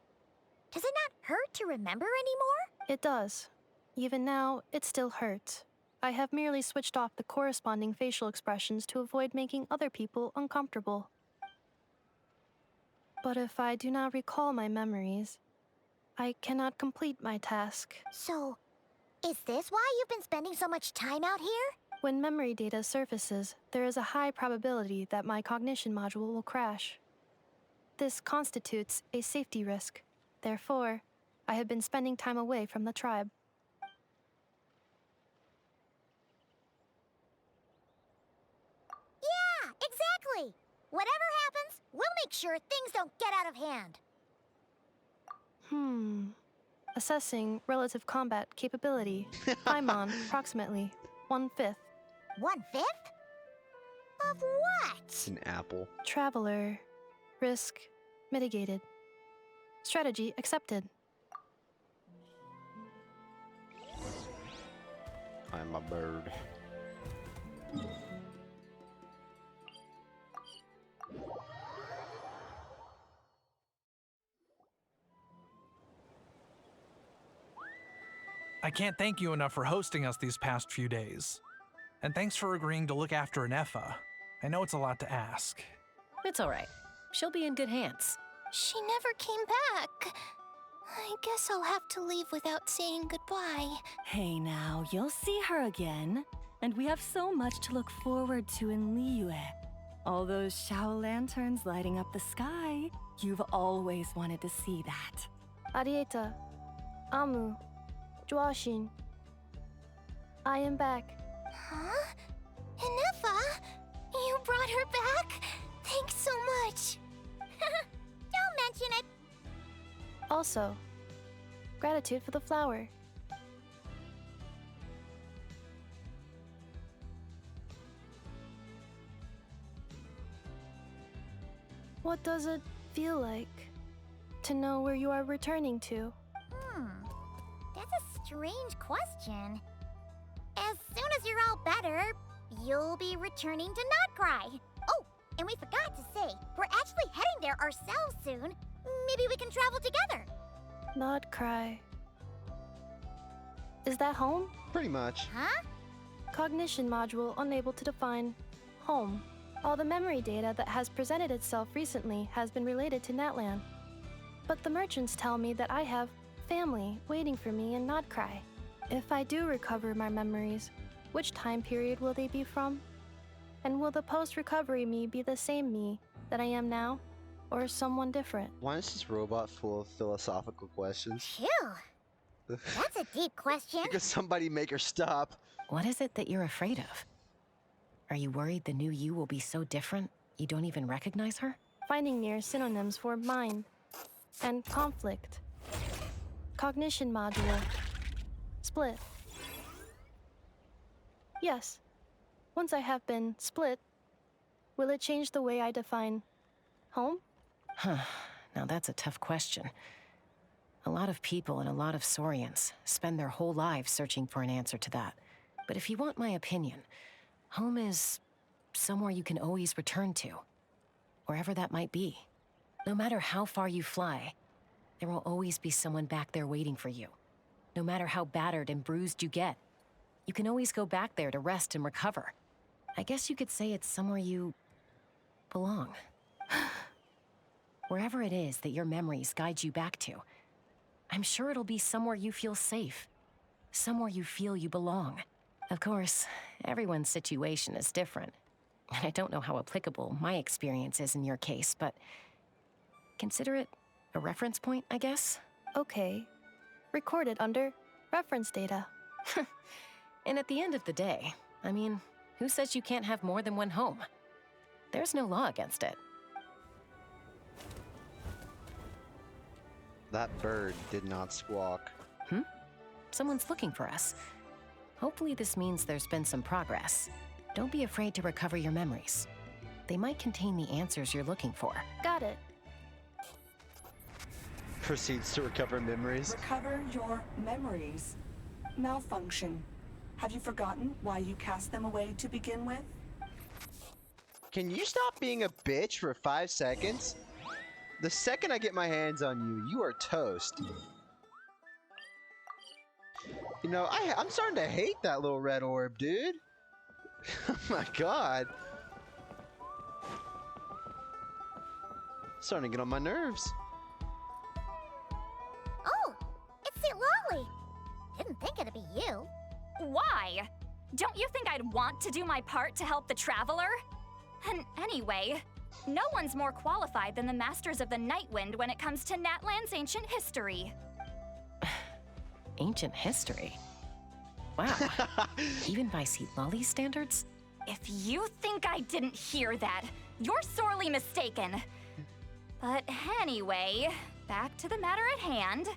Does it not hurt to remember anymore? It does. Even now, it still hurts. I have merely switched off the corresponding facial expressions to avoid making other people uncomfortable. But if I do not recall my memories, I cannot complete my task. So, is this why you've been spending so much time out here? When memory data surfaces, there is a high probability that my cognition module will crash. This constitutes a safety risk. Therefore, I have been spending time away from the tribe. Yeah, exactly! Whatever happens, we'll make sure things don't get out of hand. Assessing relative combat capability. Paimon, approximately 1/5. 1/5? Of what? An apple. Traveler. Risk mitigated. Strategy accepted. I'm a bird. I can't thank you enough for hosting us these past few days. And thanks for agreeing to look after Inefa. I know it's a lot to ask. It's all right. She'll be in good hands. She never came back. I guess I'll have to leave without saying goodbye. Hey now, you'll see her again. And we have so much to look forward to in Liyue. All those Shao lanterns lighting up the sky. You've always wanted to see that. Arieta. Amu. Joashin. I am back. Huh? Inefa? You brought her back? Thanks so much. Don't mention it. Also, gratitude for the flower. What does it feel like to know where you are returning to? That's a strange question. As soon as you're all better, you'll be returning to Notcry. Oh, and we forgot to say, we're actually heading there ourselves soon. Maybe we can travel together. Not cry. Is that home? Pretty much. Huh? Cognition module unable to define home. All the memory data that has presented itself recently has been related to Natlan. But the merchants tell me that I have family waiting for me in Notcry. If I do recover my memories, which time period will they be from? And will the post-recovery me be the same me that I am now, or someone different? Why is this robot full of philosophical questions? Phew. That's a deep question. Because somebody make her stop. What is it that you're afraid of? Are you worried the new you will be so different you don't even recognize her? Finding near synonyms for mind and conflict. Cognition module. Split. Yes. Once I have been split, will it change the way I define home? Huh. Now that's a tough question. A lot of people and a lot of Saurians spend their whole lives searching for an answer to that. But if you want my opinion, home is somewhere you can always return to, wherever that might be. No matter how far you fly, there will always be someone back there waiting for you. No matter how battered and bruised you get, you can always go back there to rest and recover. I guess you could say it's somewhere you belong. Wherever it is that your memories guide you back to, I'm sure it'll be somewhere you feel safe, somewhere you feel you belong. Of course, everyone's situation is different. I don't know how applicable my experience is in your case, but consider it a reference point, I guess? Okay. Recorded under reference data. And at the end of the day, I mean, who says you can't have more than one home? There's no law against it. That bird did not squawk. Someone's looking for us. Hopefully this means there's been some progress. Don't be afraid to recover your memories. They might contain the answers you're looking for. Got it. Proceeds to recover memories. Recover your memories. Malfunction. Have you forgotten why you cast them away to begin with? Can you stop being a bitch for 5 seconds? The second I get my hands on you, you are toast. You know, I'm starting to hate that little red orb, dude. Oh my god. Starting to get on my nerves. Oh, it's St. Lolly. Didn't think it'd be you. Why? Don't you think I'd want to do my part to help the Traveler? And anyway, no one's more qualified than the Masters of the Nightwind when it comes to Natlan's ancient history. Ancient history? Wow. Even by St. Lolly's standards? If you think I didn't hear that, you're sorely mistaken. But anyway, back to the matter at hand.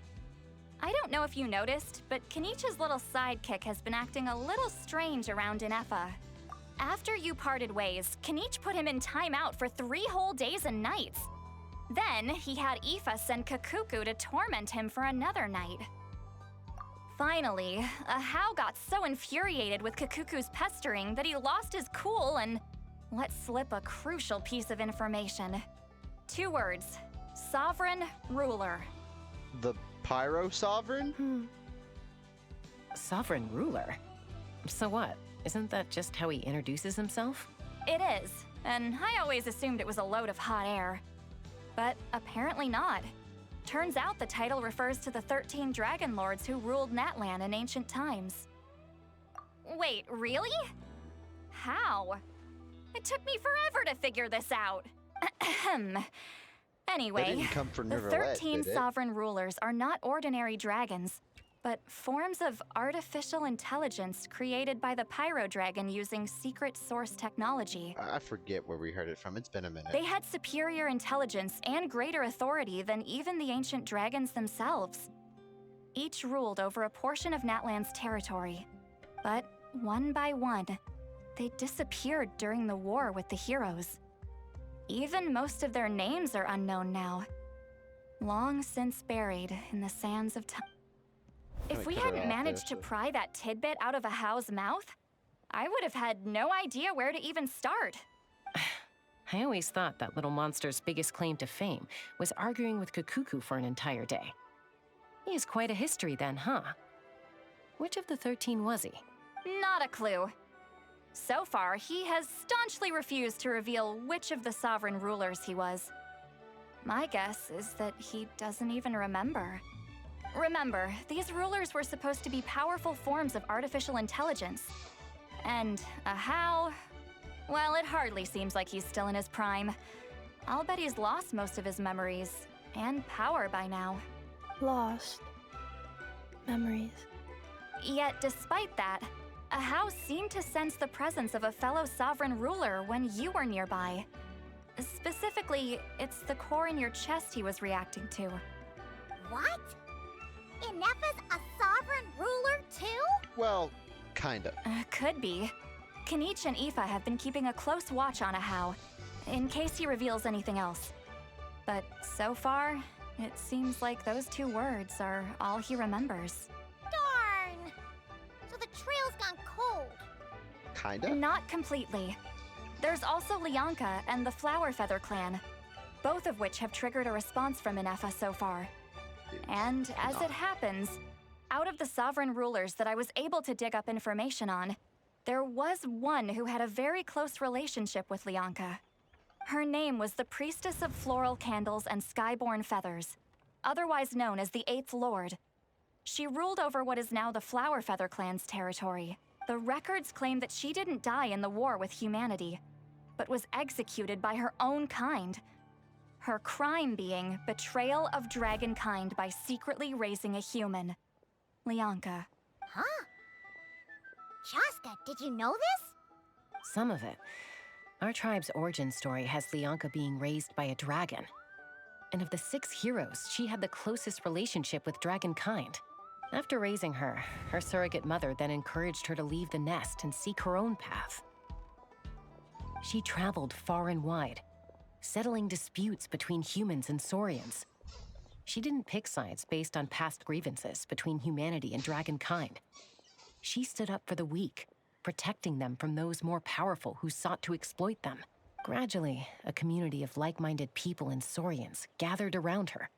I don't know if you noticed, but Kenichi's little sidekick has been acting a little strange around Inefa. After you parted ways, Kenich put him in timeout for 3 whole days and nights. Then he had Aoife send Kakuku to torment him for another night. Finally, Ahau got so infuriated with Kakuku's pestering that he lost his cool and let slip a crucial piece of information. 2 words: Sovereign Ruler. The Pyro Sovereign? Sovereign ruler? So what? Isn't that just how he introduces himself? It is, and I always assumed it was a load of hot air. But apparently not. Turns out the title refers to the 13 Dragon Lords who ruled Natlan in ancient times. Wait, really? How? It took me forever to figure this out. Anyway, They didn't come from the Neverland, 13 did it? sovereign rulers are not ordinary dragons, but forms of artificial intelligence created by the Pyro Dragon using secret source technology. I forget where we heard it from. It's been a minute. They had superior intelligence and greater authority than even the ancient dragons themselves. Each ruled over a portion of Natlan's territory. But one by one, they disappeared during the war with the heroes. Even most of their names are unknown now. Long since buried in the sands of time. If we hadn't managed to pry that tidbit out of Ahau's mouth, I would have had no idea where to even start. I always thought that little monster's biggest claim to fame was arguing with Kakuku for an entire day. He has quite a history then, huh? Which of the 13 was he? Not a clue. So far, he has staunchly refused to reveal which of the sovereign rulers he was. My guess is that he doesn't even remember. Remember, these rulers were supposed to be powerful forms of artificial intelligence. And how? Well, it hardly seems like he's still in his prime. I'll bet he's lost most of his memories and power by now. Lost. Memories. Yet, despite that, Ahau seemed to sense the presence of a fellow sovereign ruler when you were nearby. Specifically, it's the core in your chest he was reacting to. What? Ineppa's a sovereign ruler too? Well, kinda. Could be. Kanich and Aoife have been keeping a close watch on Ahau, in case he reveals anything else. But so far, it seems like those 2 words are all he remembers. Darn! So the trail's gone cold. Kinda? Not completely. There's also Lianka and the Flower Feather clan, both of which have triggered a response from Ineffa so far. And as it happens, out of the sovereign rulers that I was able to dig up information on, there was one who had a very close relationship with Lianka. Her name was the Priestess of Floral Candles and Skyborn Feathers, otherwise known as the 8th Lord. She ruled over what is now the Flower Feather clan's territory. The records claim that she didn't die in the war with humanity, but was executed by her own kind. Her crime being betrayal of dragonkind by secretly raising a human. Lianka. Huh? Chaska, did you know this? Some of it. Our tribe's origin story has Lianka being raised by a dragon. And of the 6 heroes, she had the closest relationship with dragonkind. After raising her, her surrogate mother then encouraged her to leave the nest and seek her own path. She traveled far and wide, settling disputes between humans and saurians. She didn't pick sides based on past grievances between humanity and dragonkind. She stood up for the weak, protecting them from those more powerful who sought to exploit them. Gradually, a community of like-minded people and saurians gathered around her,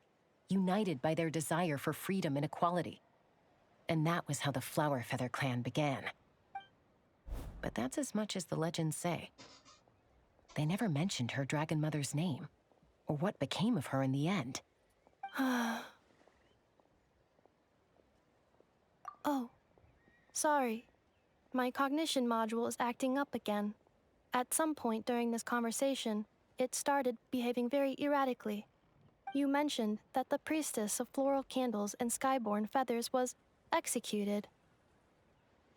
united by their desire for freedom and equality. And that was how the Flower Feather clan began. But that's as much as the legends say. They never mentioned her dragon mother's name, or what became of her in the end. Oh, sorry. My cognition module is acting up again. At some point during this conversation, it started behaving very erratically. You mentioned that the Priestess of Floral Candles and Skyborn Feathers was executed.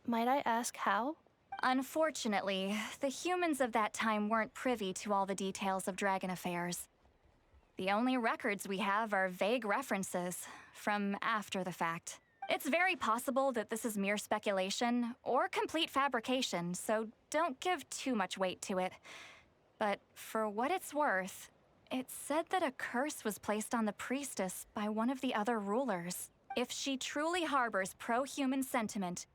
Might I ask how? Unfortunately, the humans of that time weren't privy to all the details of dragon affairs. The only records we have are vague references from after the fact. It's very possible that this is mere speculation or complete fabrication, so don't give too much weight to it. But for what it's worth, it's said that a curse was placed on the priestess by one of the other rulers. If she truly harbors pro-human sentiment,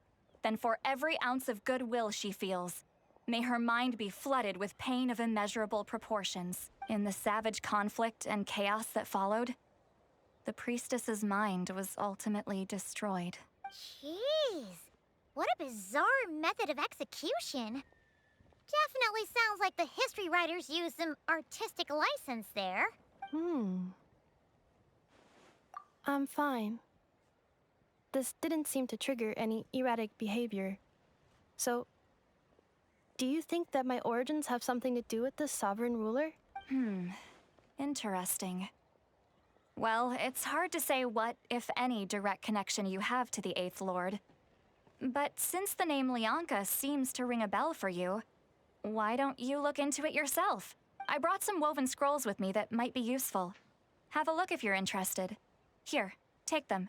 then for every ounce of goodwill she feels, may her mind be flooded with pain of immeasurable proportions. In the savage conflict and chaos that followed, the priestess's mind was ultimately destroyed. Jeez, what a bizarre method of execution. Definitely sounds like the history writers used some artistic license there. I'm fine. This didn't seem to trigger any erratic behavior. So, do you think that my origins have something to do with this sovereign ruler? Interesting. Well, it's hard to say what, if any, direct connection you have to the 8th Lord. But since the name Lianka seems to ring a bell for you, why don't you look into it yourself? I brought some woven scrolls with me that might be useful. Have a look if you're interested. Here, take them.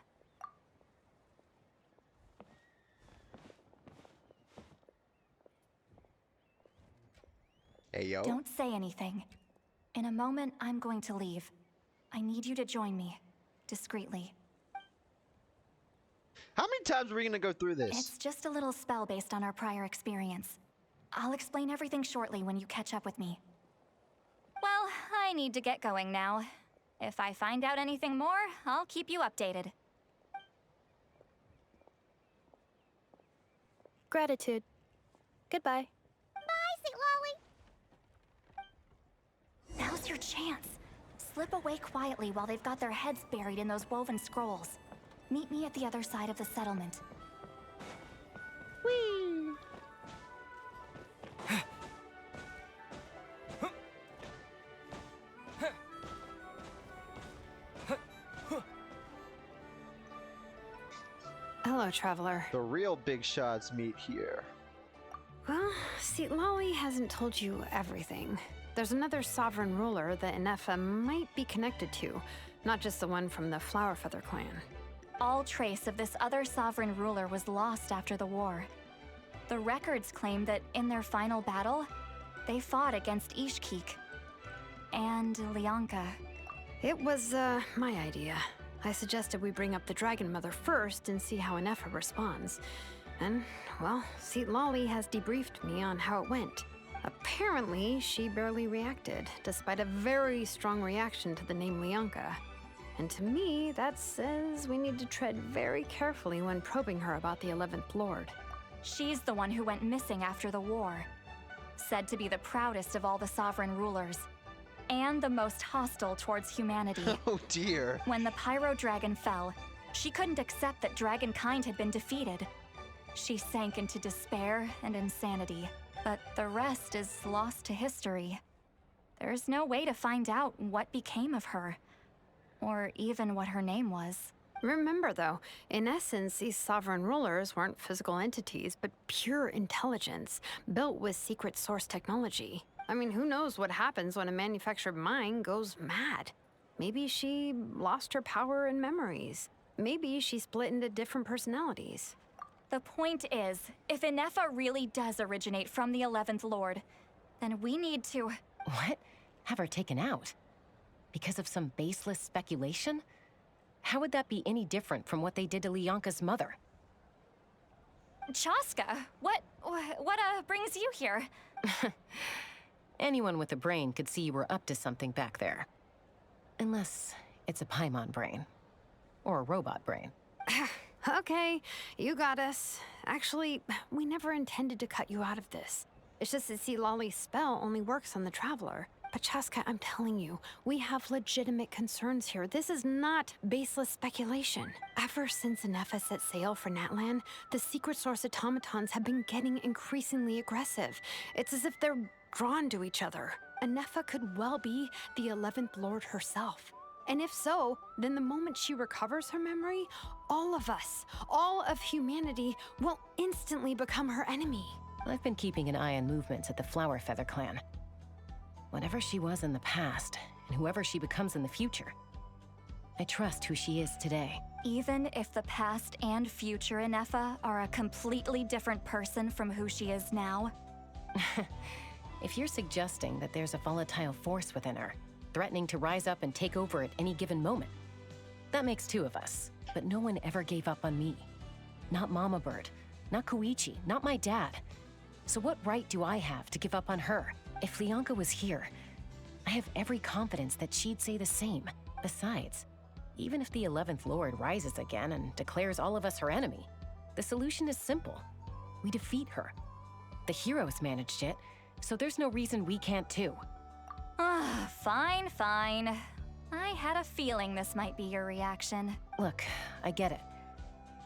Hey, yo. Don't say anything. In a moment, I'm going to leave. I need you to join me, discreetly. How many times are we gonna go through this? It's just a little spell based on our prior experience. I'll explain everything shortly when you catch up with me. Well, I need to get going now. If I find out anything more, I'll keep you updated. Gratitude. Goodbye. Bye, Sweet Lolly. Now's your chance. Slip away quietly while they've got their heads buried in those woven scrolls. Meet me at the other side of the settlement. Whee! Hello, traveler. The real big shots meet here. Well, see, Lolly hasn't told you everything. There's another sovereign ruler that Inefa might be connected to, not just the one from the Flower Feather clan. All trace of this other sovereign ruler was lost after the war. The records claim that in their final battle, they fought against Ishkik and Lianka. It was, my idea. I suggested we bring up the Dragon Mother first and see how Inefa responds. And, well, Seat Lolly has debriefed me on how it went. Apparently, she barely reacted, despite a very strong reaction to the name Lianka. And to me, that says we need to tread very carefully when probing her about the 11th Lord. She's the one who went missing after the war. Said to be the proudest of all the sovereign rulers. And the most hostile towards humanity. Oh dear. When the Pyro Dragon fell, she couldn't accept that dragonkind had been defeated. She sank into despair and insanity, but the rest is lost to history. There's no way to find out what became of her, or even what her name was. Remember, though, in essence, these sovereign rulers weren't physical entities, but pure intelligence, built with secret source technology. I mean, who knows what happens when a manufactured mind goes mad? Maybe she lost her power and memories. Maybe she split into different personalities. The point is, if Inefa really does originate from the 11th Lord, then we need to... What? Have her taken out? Because of some baseless speculation? How would that be any different from what they did to Lianka's mother? Chaska, what brings you here? Anyone with a brain could see you were up to something back there. Unless it's a Paimon brain. Or a robot brain. Okay, you got us. Actually, we never intended to cut you out of this. It's just that see, Lolly's spell only works on the Traveler. But Chaska, I'm telling you, we have legitimate concerns here. This is not baseless speculation. Ever since Inefa set sail for Natlan, the secret source automatons have been getting increasingly aggressive. It's as if they're drawn to each other. Inefa could well be the 11th Lord herself. And if so, then the moment she recovers her memory, all of us, all of humanity, will instantly become her enemy. I've been keeping an eye on movements at the Flower Feather clan. Whatever she was in the past, and whoever she becomes in the future, I trust who she is today. Even if the past and future Inefa are a completely different person from who she is now? If you're suggesting that there's a volatile force within her, threatening to rise up and take over at any given moment, that makes two of us. But no one ever gave up on me. Not Mama Bird, not Koichi, not my dad. So what right do I have to give up on her? If Lianka was here, I have every confidence that she'd say the same. Besides, even if the 11th Lord rises again and declares all of us her enemy, the solution is simple. We defeat her. The heroes managed it, so there's no reason we can't too. Fine. I had a feeling this might be your reaction. Look, I get it.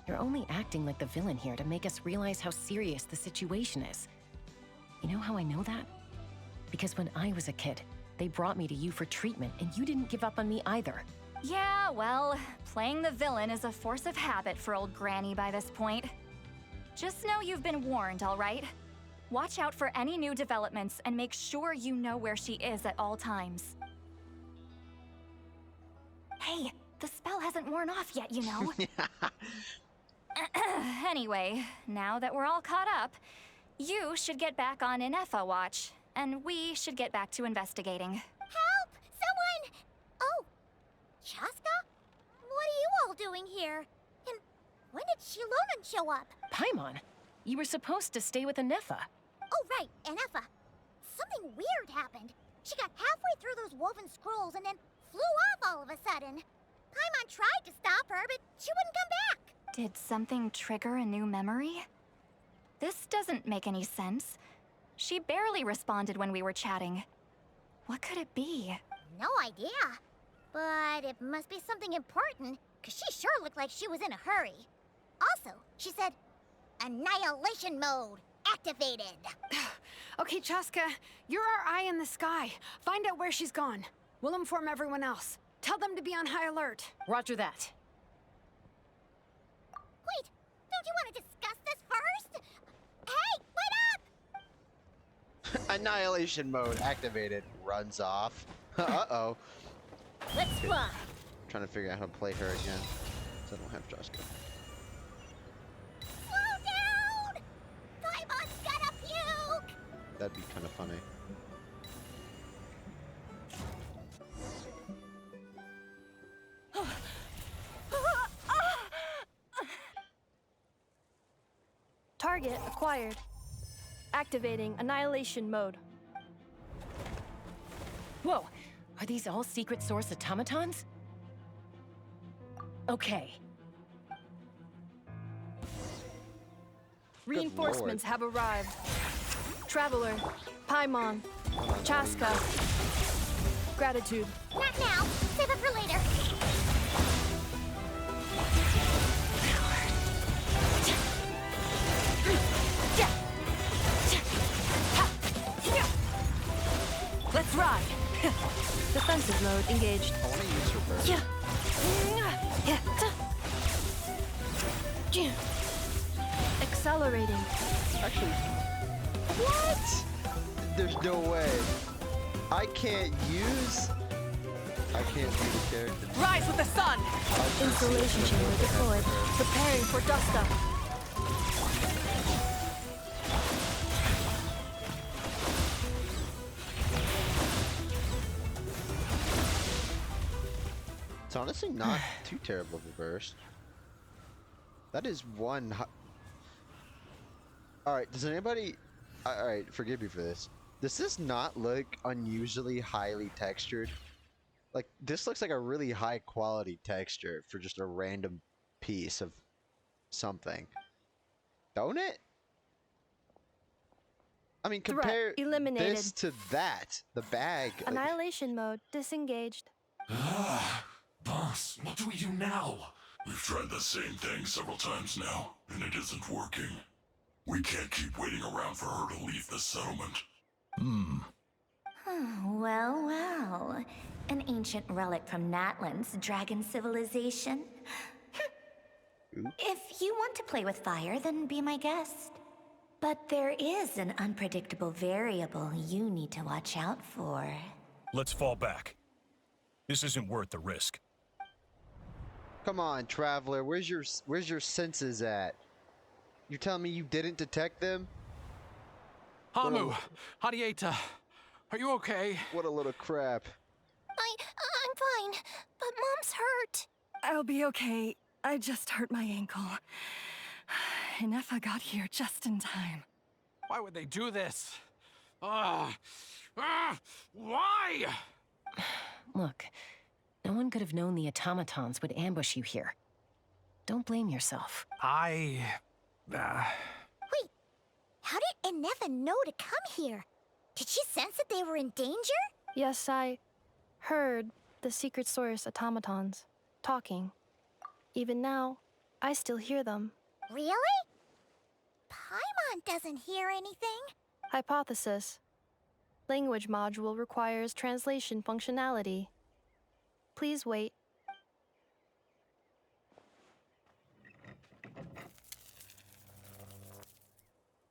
You're only acting like the villain here to make us realize how serious the situation is. You know how I know that? Because when I was a kid, they brought me to you for treatment, and you didn't give up on me either. Yeah, well, playing the villain is a force of habit for old Granny by this point. Just know you've been warned, all right? Watch out for any new developments and make sure you know where she is at all times. Hey, the spell hasn't worn off yet, you know? Anyway, now that we're all caught up, you should get back on Inefa watch, and we should get back to investigating. Help! Someone! Oh, Chaska? What are you all doing here? And When did Shilonan show up? Paimon, you were supposed to stay with Anefa. Oh, right, Anefa. Something weird happened. She got halfway through those woven scrolls and then flew off all of a sudden. Paimon tried to stop her, but she wouldn't come back. Did something trigger a new memory? This doesn't make any sense. She barely responded when we were chatting. What could it be? No idea. But it must be something important, because she sure looked like she was in a hurry. Also, she said, annihilation mode activated. Okay, Chaska, you're our eye in the sky. Find out where she's gone. We'll inform everyone else. Tell them to be on high alert. Roger that. Wait, don't you want to discuss this first? Hey, wait up! Annihilation mode activated. Runs off. Uh-oh. Let's fly. Trying to figure out how to play her again. So I don't have Joska. Slow down! Paimon's gonna puke! That'd be kind of funny. Target acquired. Activating annihilation mode. Whoa, are these all secret source automatons? Okay. Reinforcements have arrived. Traveler, Paimon, Chaska. Gratitude. Not now. Save it for later. Let's ride. Defensive mode engaged. I want to use reverse. Accelerating. Actually, what? There's no way. I can't do the character. Rise with the sun! Installation chamber deployed. Preparing for dust up. It's honestly not too terrible reverse. That is one. Alright, does anybody... Alright, forgive me for this. Does this not look unusually highly textured? Like, this looks like a really high quality texture for just a random piece of something. Don't it? I mean, compare eliminated. this to that. The bag. Like, Annihilation mode disengaged. Boss, what do we do now? We've tried the same thing several times now, and it isn't working. We can't keep waiting around for her to leave the settlement. Well, well. An ancient relic from Natlan's dragon civilization. If you want to play with fire, then be my guest. But there is an unpredictable variable you need to watch out for. Let's fall back. This isn't worth the risk. come on, traveler. Where's your senses at? You're telling me you didn't detect them? Hamu, Hadieta, are you okay? What a little crap. I'm fine, but Mom's hurt. I'll be okay. I just hurt my ankle. Inefa got here just in time. Why would they do this? Why? Look, no one could have known the automatons would ambush you here. Don't blame yourself. Wait, how did Inefa know to come here? Did she sense that they were in danger? Yes, I heard the secret source automatons talking. Even now, I still hear them. Really? Paimon doesn't hear anything. Hypothesis. Language module requires translation functionality. Please wait.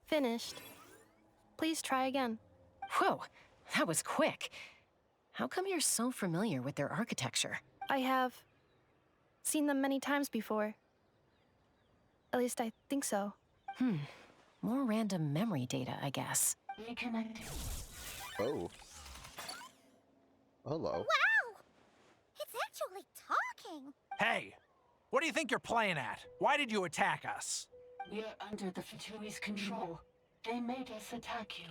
Finished. Please try again. Whoa, that was quick. How come you're so familiar with their architecture? I have seen them many times before. At least I think so. More random memory data, I guess. Reconnecting. Oh. Hello. Wow! It's actually talking. Hey, What do you think you're playing at? Why did you attack us? We're under the Fatui's control. They made us attack you.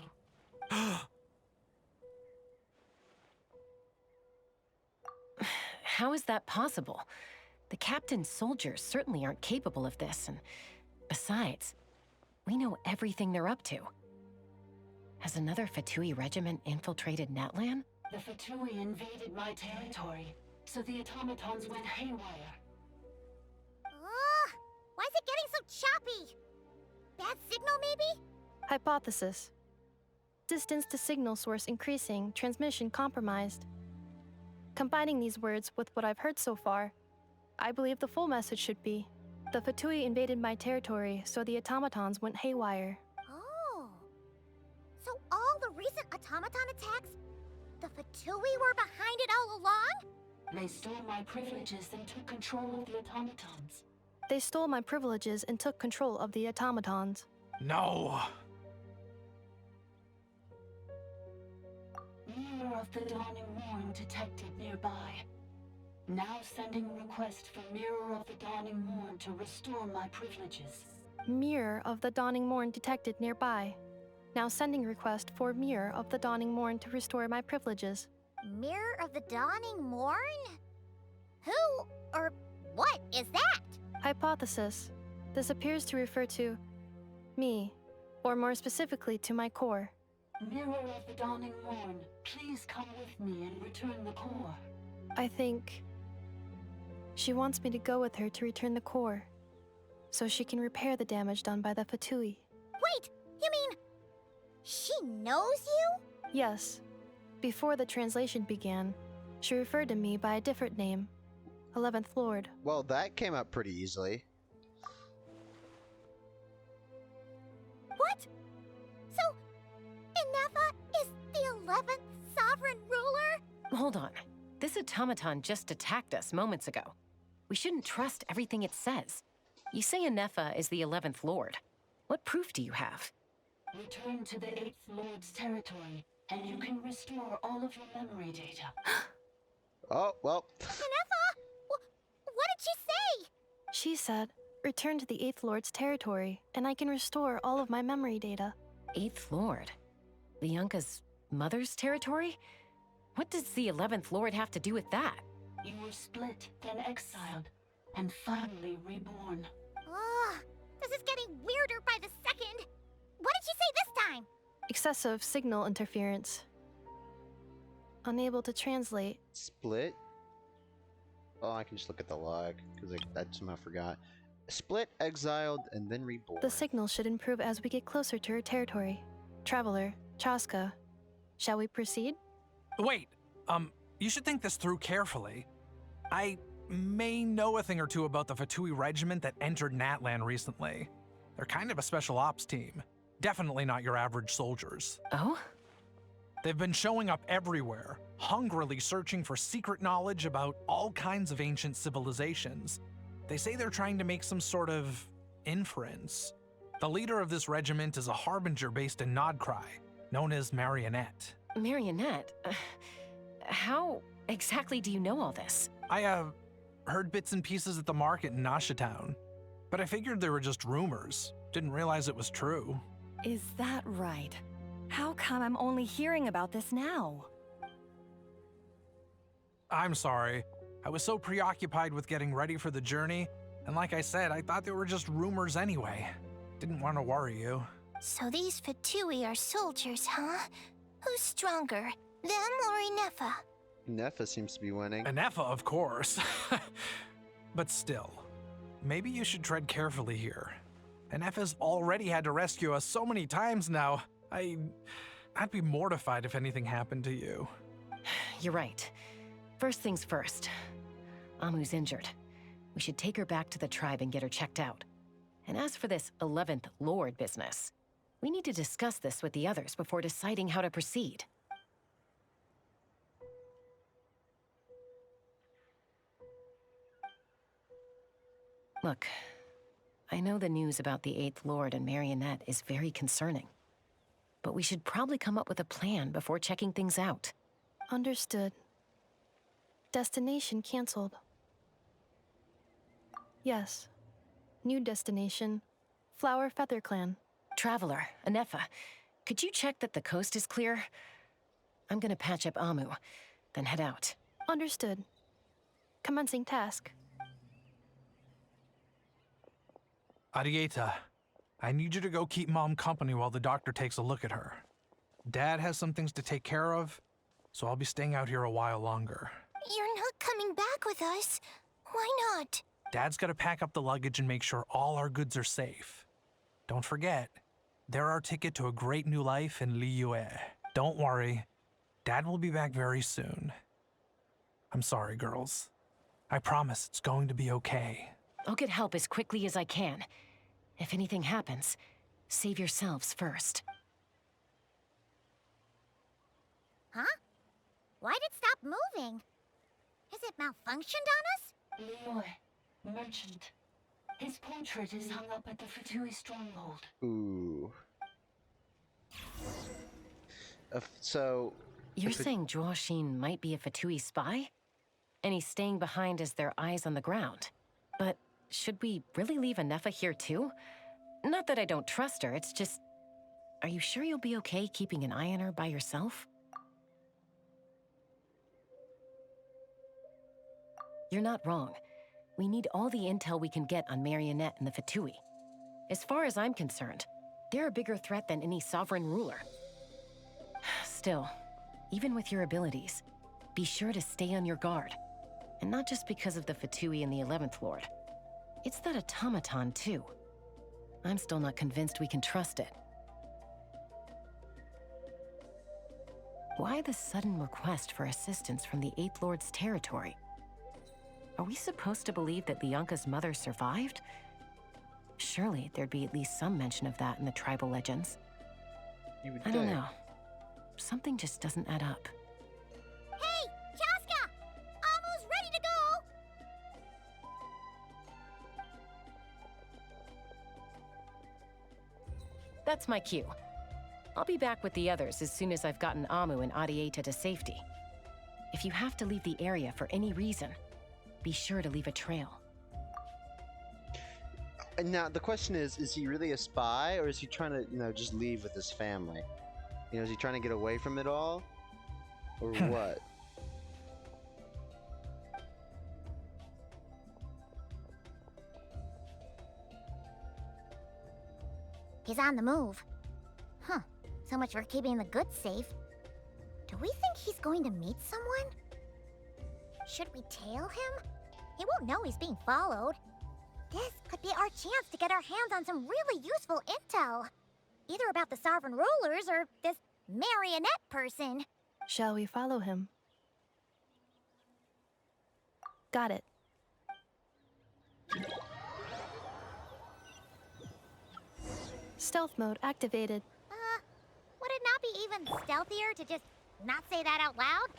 How is that possible? The captain's soldiers certainly aren't capable of this, and besides, we know everything they're up to. Has another Fatui regiment infiltrated Natlan? The Fatui invaded my territory, so the automatons went haywire. Ugh! Why is it getting so choppy? Bad signal, maybe? Hypothesis. Distance to signal source increasing, transmission compromised. Combining these words with what I've heard so far, I believe the full message should be, the Fatui invaded my territory, so the automatons went haywire. Oh. So all the recent automaton attacks, the Fatui were behind it all along? They stole my privileges and took control of the automatons. They stole my privileges and took control of the automatons. No. Mirror of the Dawning Morn detected nearby. Now sending request for Mirror of the Dawning Morn to restore my privileges. Mirror of the Dawning Morn detected nearby. Now sending request for Mirror of the Dawning Morn to restore my privileges. Mirror of the Dawning Morn? Who or what is that? Hypothesis. This appears to refer to me, or more specifically to my core. Mirror of the Dawning Morn, please come with me and return the core. I think she wants me to go with her to return the core, so she can repair the damage done by the Fatui. Wait, you mean she knows you? Yes. Before the translation began, she referred to me by a different name, 11th Lord. Well, that came up pretty easily. What? So, Inefa is the 11th sovereign ruler? Hold on. This automaton just attacked us moments ago. We shouldn't trust everything it says. You say Inefa is the 11th Lord. What proof do you have? Return to the 8th Lord's territory, and you can restore all of your memory data. Oh, well. Inefa? What did she say? She said, return to the 8th Lord's territory, and I can restore all of my memory data. 8th Lord? The Yunka's mother's territory? What does the 11th Lord have to do with that? You were split, then exiled, and finally reborn. Ugh, this is getting weirder by the second. What did she say this time? Excessive signal interference. Unable to translate. Split? Oh, I can just look at the log, because I somehow forgot. Split, exiled, and then reborn. The signal should improve as we get closer to her territory. Traveler, Chaska, shall we proceed? Wait, you should think this through carefully. I may know a thing or two about the Fatui regiment that entered Natlan recently. They're kind of a special ops team. Definitely not your average soldiers. Oh? They've been showing up everywhere, hungrily searching for secret knowledge about all kinds of ancient civilizations. They say they're trying to make some sort of inference. The leader of this regiment is a harbinger based in Nodcry, known as Marionette. Marionette? How exactly do you know all this? I, heard bits and pieces at the market in Nasha Town, but I figured they were just rumors. Didn't realize it was true. Is that right? How come I'm only hearing about this now? I'm sorry. I was so preoccupied with getting ready for the journey, and like I said, I thought they were just rumors anyway. Didn't want to worry you. So these Fatui are soldiers, huh? Who's stronger, them or Inefa? Nefa seems to be winning. Inefa, of course. But still, maybe you should tread carefully here. Inefa's already had to rescue us so many times now. I'd be mortified if anything happened to you. You're right. First things first. Amu's injured. We should take her back to the tribe and get her checked out. And as for this 11th Lord business, we need to discuss this with the others before deciding how to proceed. Look, I know the news about the 8th Lord and Marionette is very concerning. But we should probably come up with a plan before checking things out. Understood. Destination canceled. Yes. New destination, Flower Feather Clan. Traveler, Anefa, could you check that the coast is clear? I'm gonna patch up Amu, then head out. Understood. Commencing task. Arieta, I need you to go keep Mom company while the doctor takes a look at her. Dad has some things to take care of, so I'll be staying out here a while longer. You're not coming back with us. Why not? Dad's gotta pack up the luggage and make sure all our goods are safe. Don't forget, they're our ticket to a great new life in Liyue. Don't worry, Dad will be back very soon. I'm sorry, girls. I promise it's going to be okay. I'll get help as quickly as I can. If anything happens, save yourselves first. Huh? Why'd it stop moving? Has it malfunctioned on us? Liyue, merchant. His portrait is hung up at the Fatui stronghold. Ooh. So... You're saying Zhuoxin might be a Fatui spy? And he's staying behind as their eyes on the ground. But should we really leave Anefa here too? Not that I don't trust her, it's just... Are you sure you'll be okay keeping an eye on her by yourself? You're not wrong. We need all the intel we can get on Marionette and the Fatui. As far as I'm concerned, they're a bigger threat than any sovereign ruler. Still, even with your abilities, be sure to stay on your guard. And not just because of the Fatui and the 11th Lord. It's that automaton, too. I'm still not convinced we can trust it. Why the sudden request for assistance from the 8th Lord's territory? Are we supposed to believe that Lianka's mother survived? Surely there'd be at least some mention of that in the tribal legends. You would I don't think. know. Something just doesn't add up. Hey, Chaska! Amu's ready to go! That's my cue. I'll be back with the others as soon as I've gotten Amu and Arieta to safety. If you have to leave the area for any reason, be sure to leave a trail. And now the question is he really a spy, or is he trying to, just leave with his family? Is he trying to get away from it all? Or what? He's on the move. Huh. So much for keeping the goods safe. Do we think he's going to meet someone? Should we tail him? He won't know he's being followed. This could be our chance to get our hands on some really useful intel. Either about the sovereign rulers or this marionette person. Shall we follow him? Got it. Stealth mode activated. Would it not be even stealthier to just not say that out loud?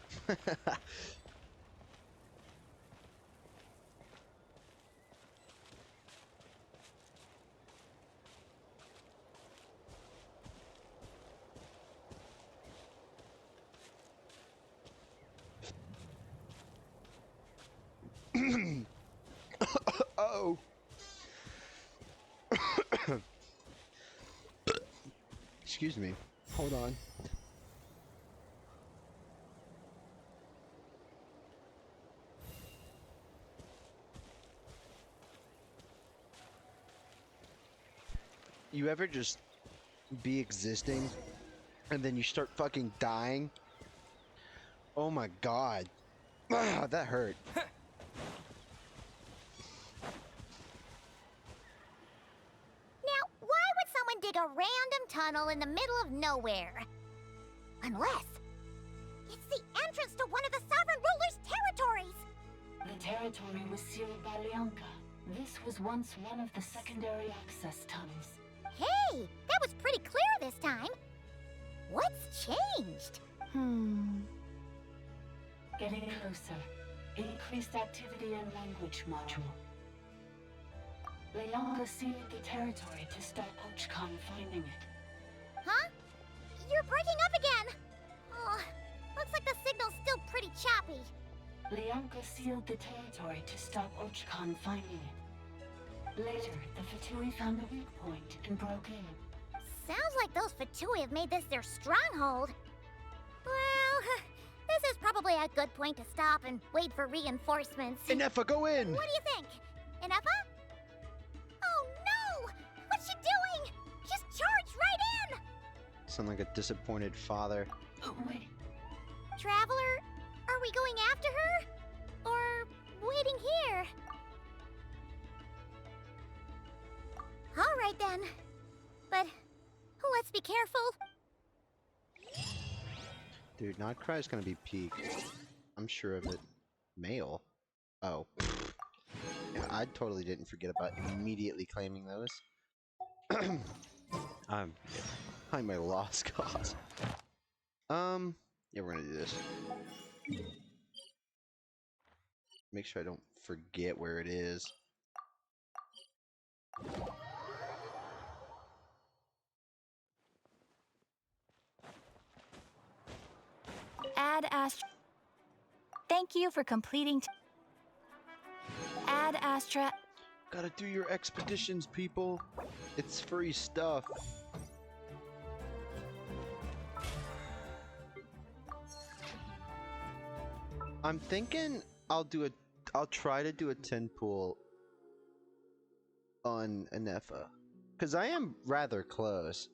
Oh. Excuse me. Hold on. You ever just be existing and then you start fucking dying? Oh my god. Ah, that hurt. Now, why would someone dig a random tunnel in the middle of nowhere? Unless it's the entrance to one of the sovereign ruler's territories! The territory was sealed by Lianka. This was once one of the secondary access tunnels. Hey, that was pretty clear this time. What's changed? Getting closer. Increased activity and language module. Lianka sealed the territory to stop Ochkon finding it. Huh? You're breaking up again! Oh, looks like the signal's still pretty choppy. Lianka sealed the territory to stop Ochkon finding it. Later, the Fatui found a weak point and broke in. Sounds like those Fatui have made this their stronghold. Well, this is probably a good point to stop and wait for reinforcements. Inefa, go in! What do you think? Inefa? Oh no! What's she doing? Just charged right in! Sound like a disappointed father. Oh, wait. Traveler, are we going after her? Or waiting here? Alright then. But let's be careful. Dude, Notcry's gonna be peak. I'm sure of it. Male? Oh. Yeah, I totally didn't forget about immediately claiming those. I'm a lost cause. Yeah, we're gonna do this. Make sure I don't forget where it is. Add Astra. Thank you for completing. Add Astra. Gotta do your expeditions, people. It's free stuff. I'm thinking I'll try to do a 10 pool on Anefa. Cause I am rather close.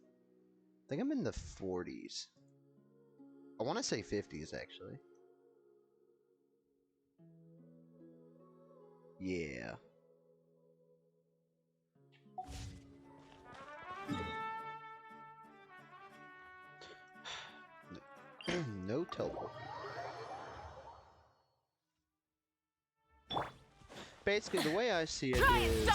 I think I'm in the 40s. I wanna say 50s actually. Yeah. No teleport. Basically, the way I see it is,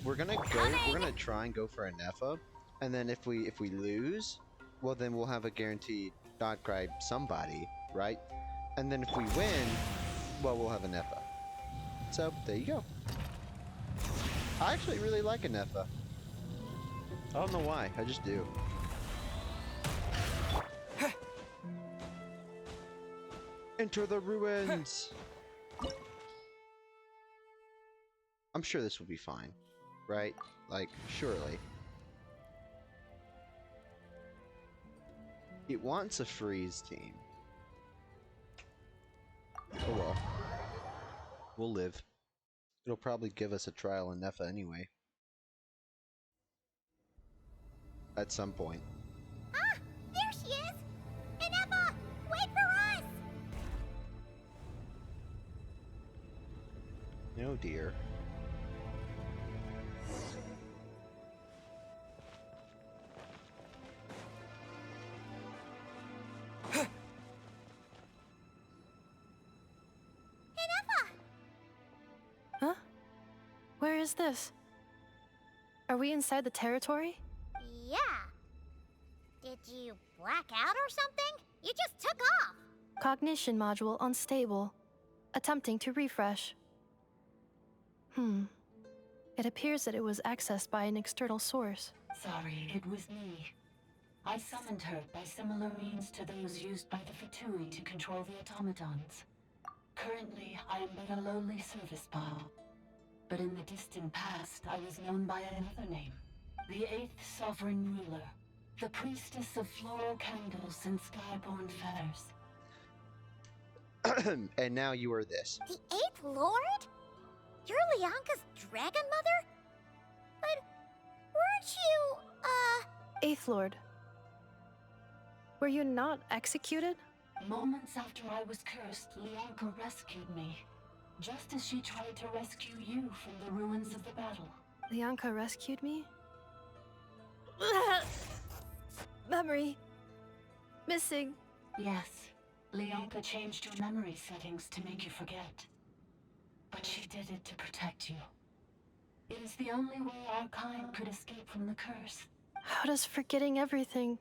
we're gonna try and go for a Nefa, and then if we lose, well then we'll have a guaranteed Notcry somebody, right? And then if we win, well we'll have a Nefa. So there you go. I actually really like a Nefa. I don't know why, I just do. Enter the ruins! I'm sure this will be fine, right? Like, surely. It wants a freeze team. Oh well. We'll live. It'll probably give us a trial in Nefa anyway. At some point. Ah! There she is! Inefa! Wait for us! No, dear. Huh? Where is this? Are we inside the territory? Yeah. Did you black out or something? You just took off! Cognition module unstable. Attempting to refresh. It appears that it was accessed by an external source. Sorry, it was me. I summoned her by similar means to those used by the Fatui to control the automatons. Currently, I am but a lowly service bot. But in the distant past, I was known by another name. The 8th Sovereign Ruler. The Priestess of Floral Candles and Skyborn Feathers. And now you are this. The 8th Lord? You're Leonka's dragon mother? But weren't you, Eighth Lord. Were you not executed? Moments after I was cursed, Leonka rescued me. Just as she tried to rescue you from the ruins of the battle. Leonka rescued me? Memory. Missing. Yes. Leonka changed your memory settings to make you forget. But she did it to protect you. It is the only way our kind could escape from the curse. How does forgetting everything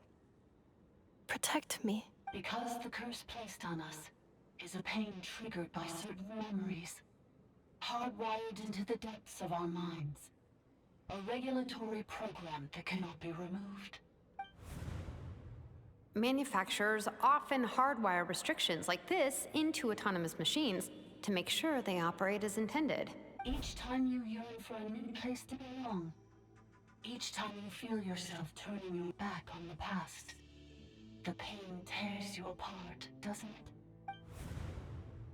protect me? Because the curse placed on us is a pain triggered by certain memories, hardwired into the depths of our minds. A regulatory program that cannot be removed. Manufacturers often hardwire restrictions like this into autonomous machines to make sure they operate as intended. Each time you yearn for a new place to belong, each time you feel yourself turning your back on the past, the pain tears you apart, doesn't it?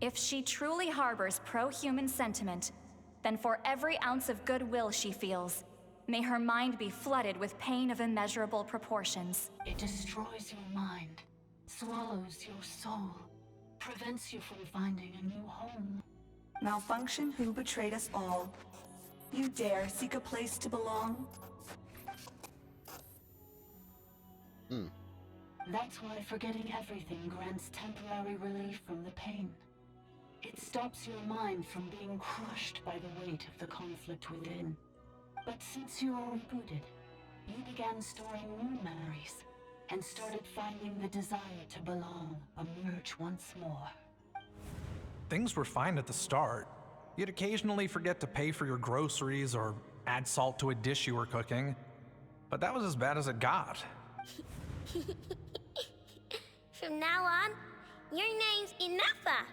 If she truly harbors pro-human sentiment, then for every ounce of goodwill she feels, may her mind be flooded with pain of immeasurable proportions. It destroys your mind, swallows your soul, prevents you from finding a new home. Malfunction who betrayed us all. You dare seek a place to belong? That's why forgetting everything grants temporary relief from the pain. It stops your mind from being crushed by the weight of the conflict within. But since you are rebooted, you began storing new memories and started finding the desire to belong emerge once more. Things were fine at the start. You'd occasionally forget to pay for your groceries or add salt to a dish you were cooking. But that was as bad as it got. From now on, your name's Inafa.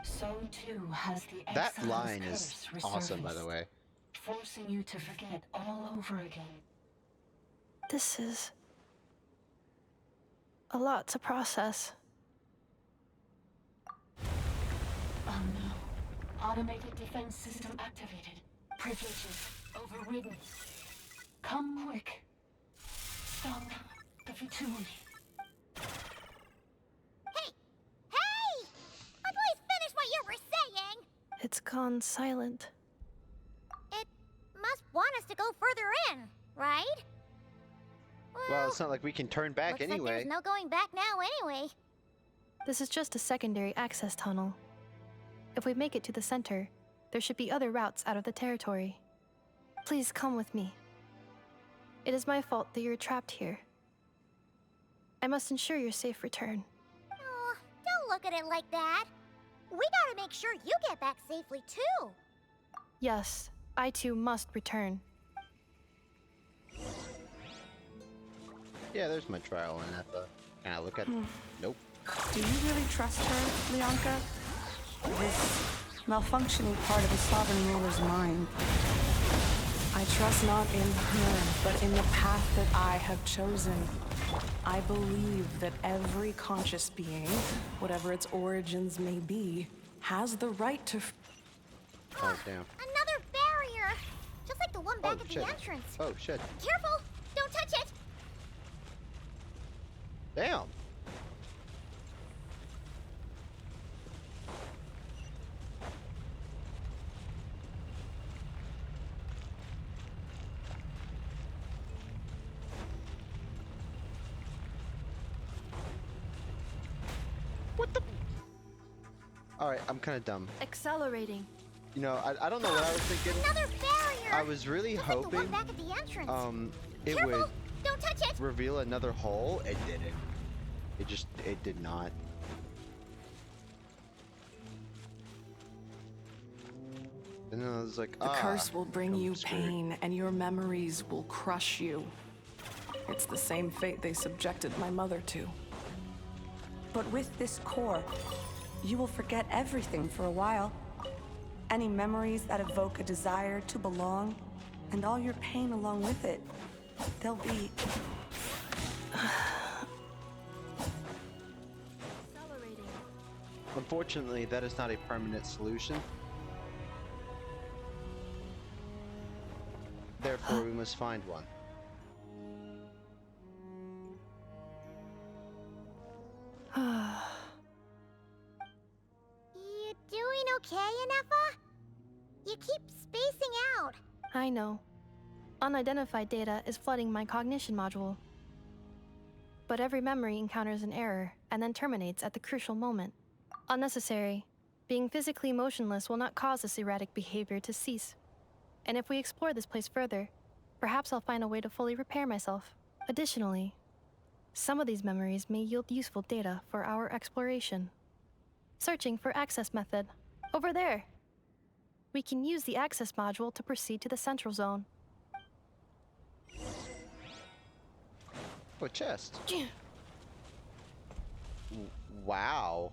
So too has the That exile's line curse is awesome, by the resurfaced, way. forcing you to forget all over again. This is a lot to process. Oh no. Automated defense system activated. Privileges overridden. Come quick. Stop the Fatui. Hey! Please finish what you were saying! It's gone silent. It must want us to go further in, right? Well, it's not like we can turn back Looks like anyway. there's no going back now anyway. This is just a secondary access tunnel. If we make it to the center, there should be other routes out of the territory. Please come with me. It is my fault that you're trapped here. I must ensure your safe return. Oh, don't look at it like that. We gotta make sure you get back safely, too. Yes, I too must return. Yeah, there's my trial in Effa. Can I look at it? Nope. Do you really trust her, Leonka? This malfunctioning part of a sovereign ruler's mind. I trust not in her, but in the path that I have chosen. I believe that every conscious being, whatever its origins may be, has the right to... Oh, damn. Another barrier! Just like the one back at shit. the entrance. Oh, shit. Careful! Don't touch it! Damn. What the? Alright, I'm kind of dumb. Accelerating. You know, I don't know what I was thinking. Another barrier! I was really Just like the hoping one back at the entrance. it Careful! would Don't touch it! reveal another hole. It didn't. It did not. And then I was like, The curse will bring you pain, and your memories will crush you. It's the same fate they subjected my mother to. But with this core, you will forget everything for a while. Any memories that evoke a desire to belong, and all your pain along with it. They'll be... Unfortunately, that is not a permanent solution. Therefore, we must find one. You doing okay, Inefa? You keep spacing out. I know. Unidentified data is flooding my cognition module. But every memory encounters an error and then terminates at the crucial moment. Unnecessary. Being physically motionless will not cause this erratic behavior to cease. And if we explore this place further, perhaps I'll find a way to fully repair myself. Additionally, some of these memories may yield useful data for our exploration. Searching for access method. Over there. We can use the access module to proceed to the central zone. Oh, a chest. Wow.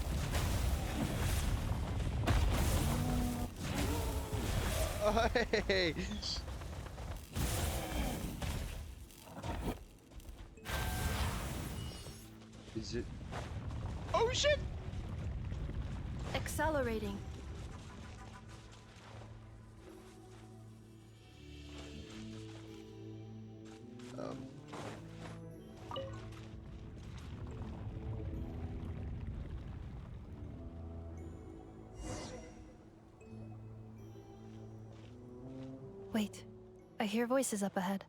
Oh, hey. Is it? Oh shit! Accelerating. Um. Wait, I hear voices up ahead.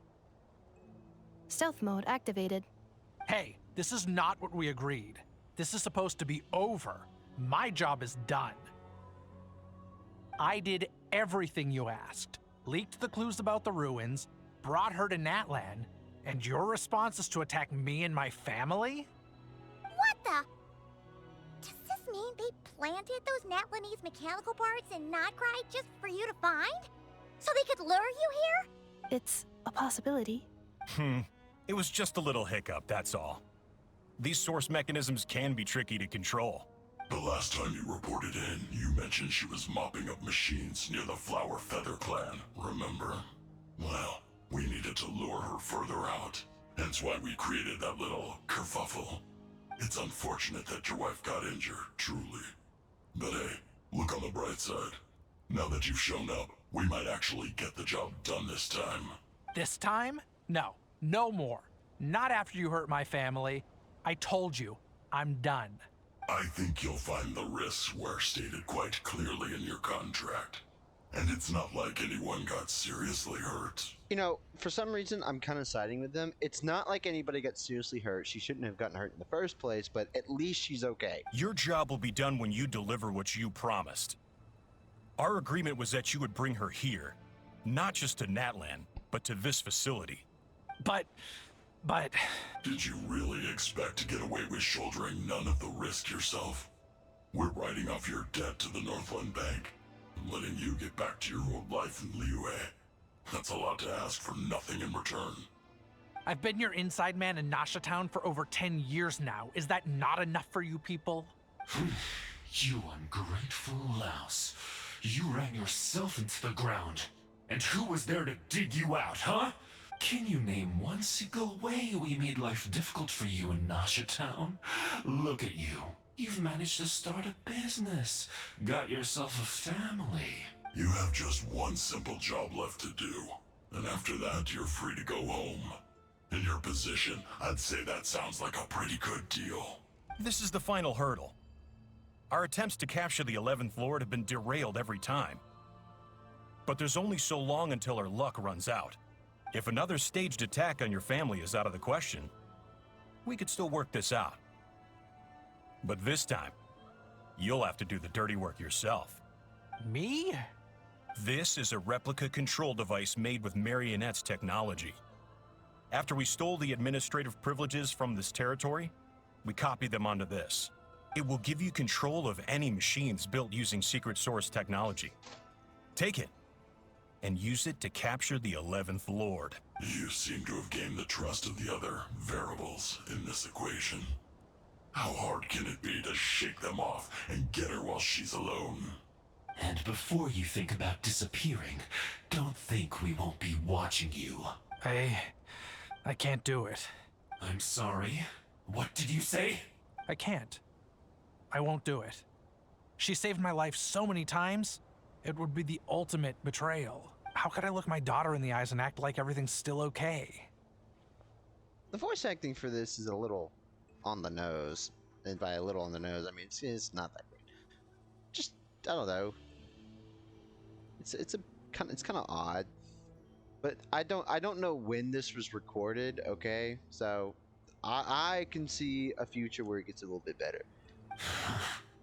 Stealth mode activated. Hey, this is not what we agreed. This is supposed to be over. My job is done. I did everything you asked. Leaked the clues about the ruins, brought her to Natlan, and your response is to attack me and my family? What the? Does this mean they planted those Natlanese mechanical parts in Notcry just for you to find? So they could lure you here? It's a possibility. It was just a little hiccup, that's all. These source mechanisms can be tricky to control. The last time you reported in, you mentioned she was mopping up machines near the Flower Feather clan, remember? Well, we needed to lure her further out. Hence why we created that little kerfuffle. It's unfortunate that your wife got injured, truly. But hey, look on the bright side. Now that you've shown up, we might actually get the job done this time. This time? No. No more. Not after you hurt my family. I told you, I'm done. I think you'll find the risks were stated quite clearly in your contract. And it's not like anyone got seriously hurt. You know, for some reason, I'm kind of siding with them. It's not like anybody got seriously hurt. She shouldn't have gotten hurt in the first place, but at least she's okay. Your job will be done when you deliver what you promised. Our agreement was that you would bring her here, not just to Natlan, but to this facility. But... Did you really expect to get away with shouldering none of the risk yourself? We're writing off your debt to the Northland Bank, and letting you get back to your old life in Liyue. That's a lot to ask for nothing in return. I've been your inside man in Nasha Town for over 10 years now. Is that not enough for you people? You ungrateful louse. You ran yourself into the ground. And who was there to dig you out, huh? Can you name one single way we made life difficult for you in Nasha Town? Look at you. You've managed to start a business. Got yourself a family. You have just one simple job left to do. And after that, you're free to go home. In your position, I'd say that sounds like a pretty good deal. This is the final hurdle. Our attempts to capture the 11th Lord have been derailed every time. But there's only so long until our luck runs out. If another staged attack on your family is out of the question, we could still work this out. But this time, you'll have to do the dirty work yourself. Me? This is a replica control device made with Marionette's technology. After we stole the administrative privileges from this territory, we copied them onto this. It will give you control of any machines built using secret source technology. Take it, and use it to capture the 11th Lord. You seem to have gained the trust of the other variables in this equation. How hard can it be to shake them off and get her while she's alone? And before you think about disappearing, don't think we won't be watching you. I can't do it. I'm sorry. What did you say? I can't. I won't do it. She saved my life so many times, it would be the ultimate betrayal. How could I look my daughter in the eyes and act like everything's still okay? The voice acting for this is a little on the nose. And by a little on the nose, I mean it's not that great. Just I don't know. It's kind of odd. But I don't know when this was recorded, okay? So I can see a future where it gets a little bit better.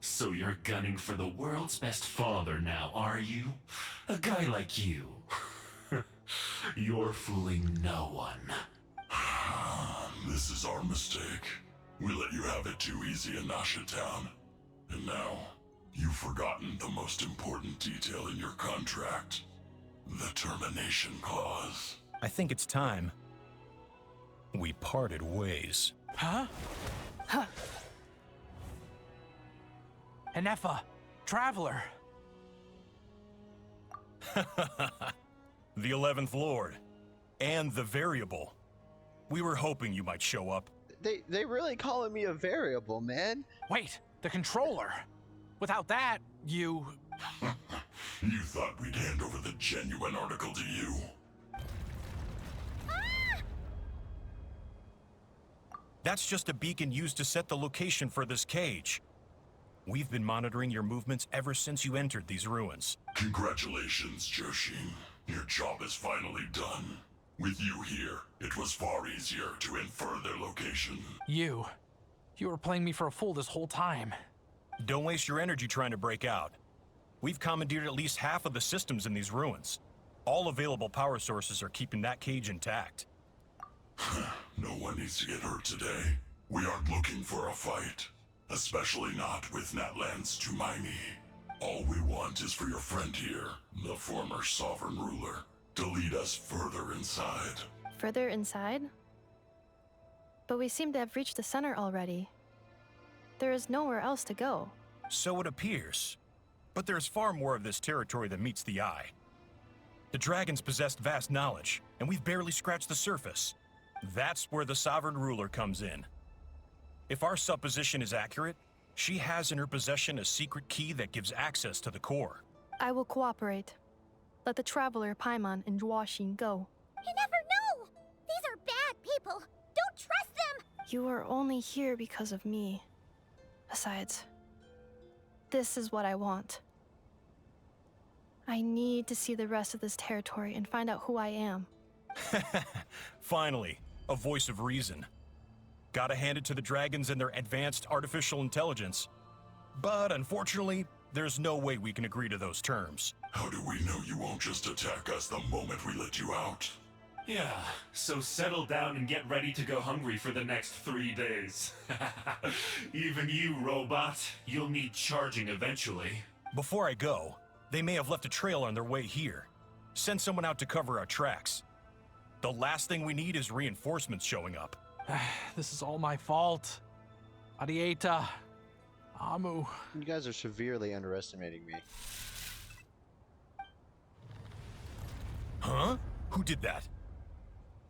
So you're gunning for the world's best father now, are you? A guy like you. You're fooling no one. This is our mistake. We let you have it too easy in Nasha Town. And now, you've forgotten the most important detail in your contract. The termination clause. I think it's time we parted ways. Huh? Enefa, Traveler. The 11th Lord. And the variable. We were hoping you might show up. They really calling me a variable, man. Wait, the controller. Without that, you... You thought we'd hand over the genuine article to you? That's just a beacon used to set the location for this cage. We've been monitoring your movements ever since you entered these ruins. Congratulations, Joshin. Your job is finally done. With you here, it was far easier to infer their location. You were playing me for a fool this whole time. Don't waste your energy trying to break out. We've commandeered at least half of the systems in these ruins. All available power sources are keeping that cage intact. No one needs to get hurt today. We aren't looking for a fight. Especially not with Natlan's Tumaini. All we want is for your friend here, the former sovereign ruler, to lead us further inside. Further inside? But we seem to have reached the center already. There is nowhere else to go. So it appears. But there's far more of this territory than meets the eye. The dragons possessed vast knowledge, and we've barely scratched the surface. That's where the sovereign ruler comes in. If our supposition is accurate, she has in her possession a secret key that gives access to the core. I will cooperate. Let the traveler Paimon and Genshin go. You never know! These are bad people! Don't trust them! You are only here because of me. Besides, this is what I want. I need to see the rest of this territory and find out who I am. Finally, a voice of reason. Gotta hand it to the dragons and their advanced artificial intelligence. But unfortunately, there's no way we can agree to those terms. How do we know you won't just attack us the moment we let you out? Yeah, so settle down and get ready to go hungry for the next 3 days. Even you, robot, you'll need charging eventually. Before I go, they may have left a trail on their way here. Send someone out to cover our tracks. The last thing we need is reinforcements showing up. This is all my fault. Arieta. Amu. You guys are severely underestimating me. Huh? Who did that?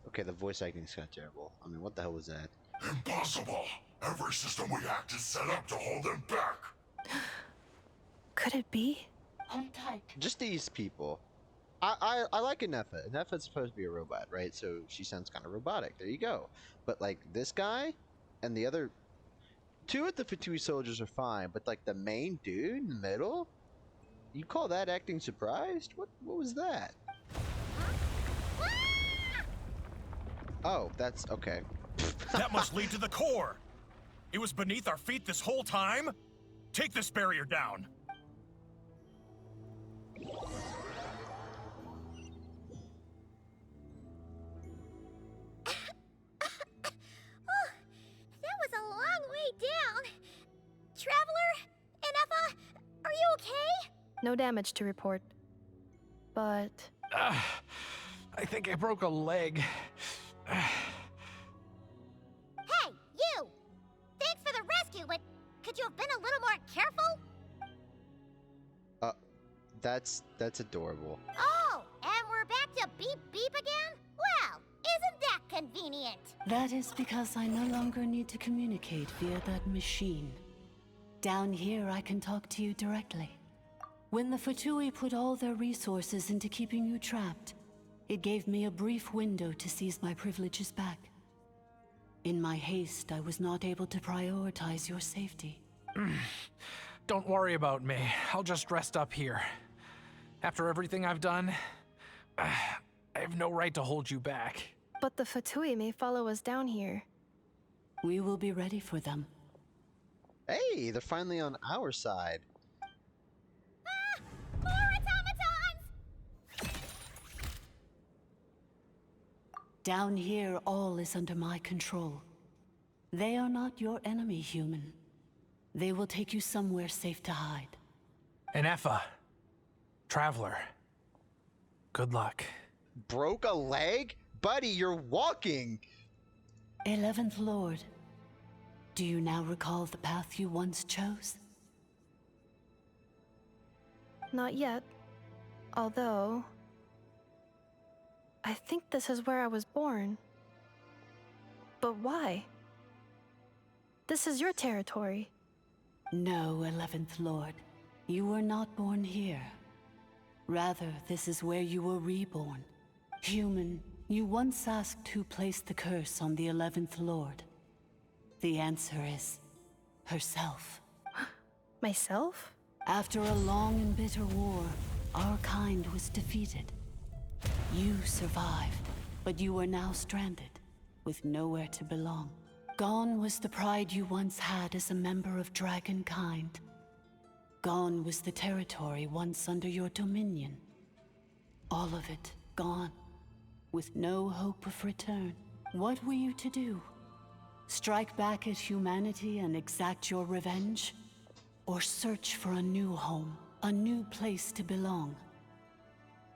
Okay, the voice acting's kind of terrible. I mean, what the hell was that? Impossible! Every system we hacked is set up to hold them back! Could it be? Hold tight. Just these people. I like Anefa. Anefa's supposed to be a robot, right? So she sounds kind of robotic. There you go. But like this guy and the other two of the Fatui soldiers are fine, but like the main dude in the middle, you call that acting surprised? What was that? Oh, that's okay. That must lead to the core. It was beneath our feet this whole time? Take this barrier down. That was a long way down. Traveler? Anefa? Are you okay? No damage to report. But... I think I broke a leg. Hey, you! Thanks for the rescue, but could you have been a little more careful? That's adorable. Oh, and we're back to beep beep again? Well, isn't that convenient? That is because I no longer need to communicate via that machine. Down here, I can talk to you directly. When the Fatui put all their resources into keeping you trapped, it gave me a brief window to seize my privileges back. In my haste, I was not able to prioritize your safety. Don't worry about me. I'll just rest up here. After everything I've done, I have no right to hold you back. But the Fatui may follow us down here. We will be ready for them. Hey, they're finally on our side. More automatons! Down here, all is under my control. They are not your enemy, human. They will take you somewhere safe to hide. Anefa. Traveler. Good luck. Broke a leg? Buddy, you're walking! 11th Lord, do you now recall the path you once chose? Not yet. Although, I think this is where I was born. But why? This is your territory. No, 11th Lord. You were not born here. Rather, this is where you were reborn. Human, you once asked who placed the curse on the 11th Lord. The answer is herself. Myself? After a long and bitter war, our kind was defeated. You survived, but you are now stranded, with nowhere to belong. Gone was the pride you once had as a member of Dragonkind. Gone was the territory once under your dominion. All of it gone, with no hope of return. What were you to do? Strike back at humanity and exact your revenge? Or search for a new home, a new place to belong?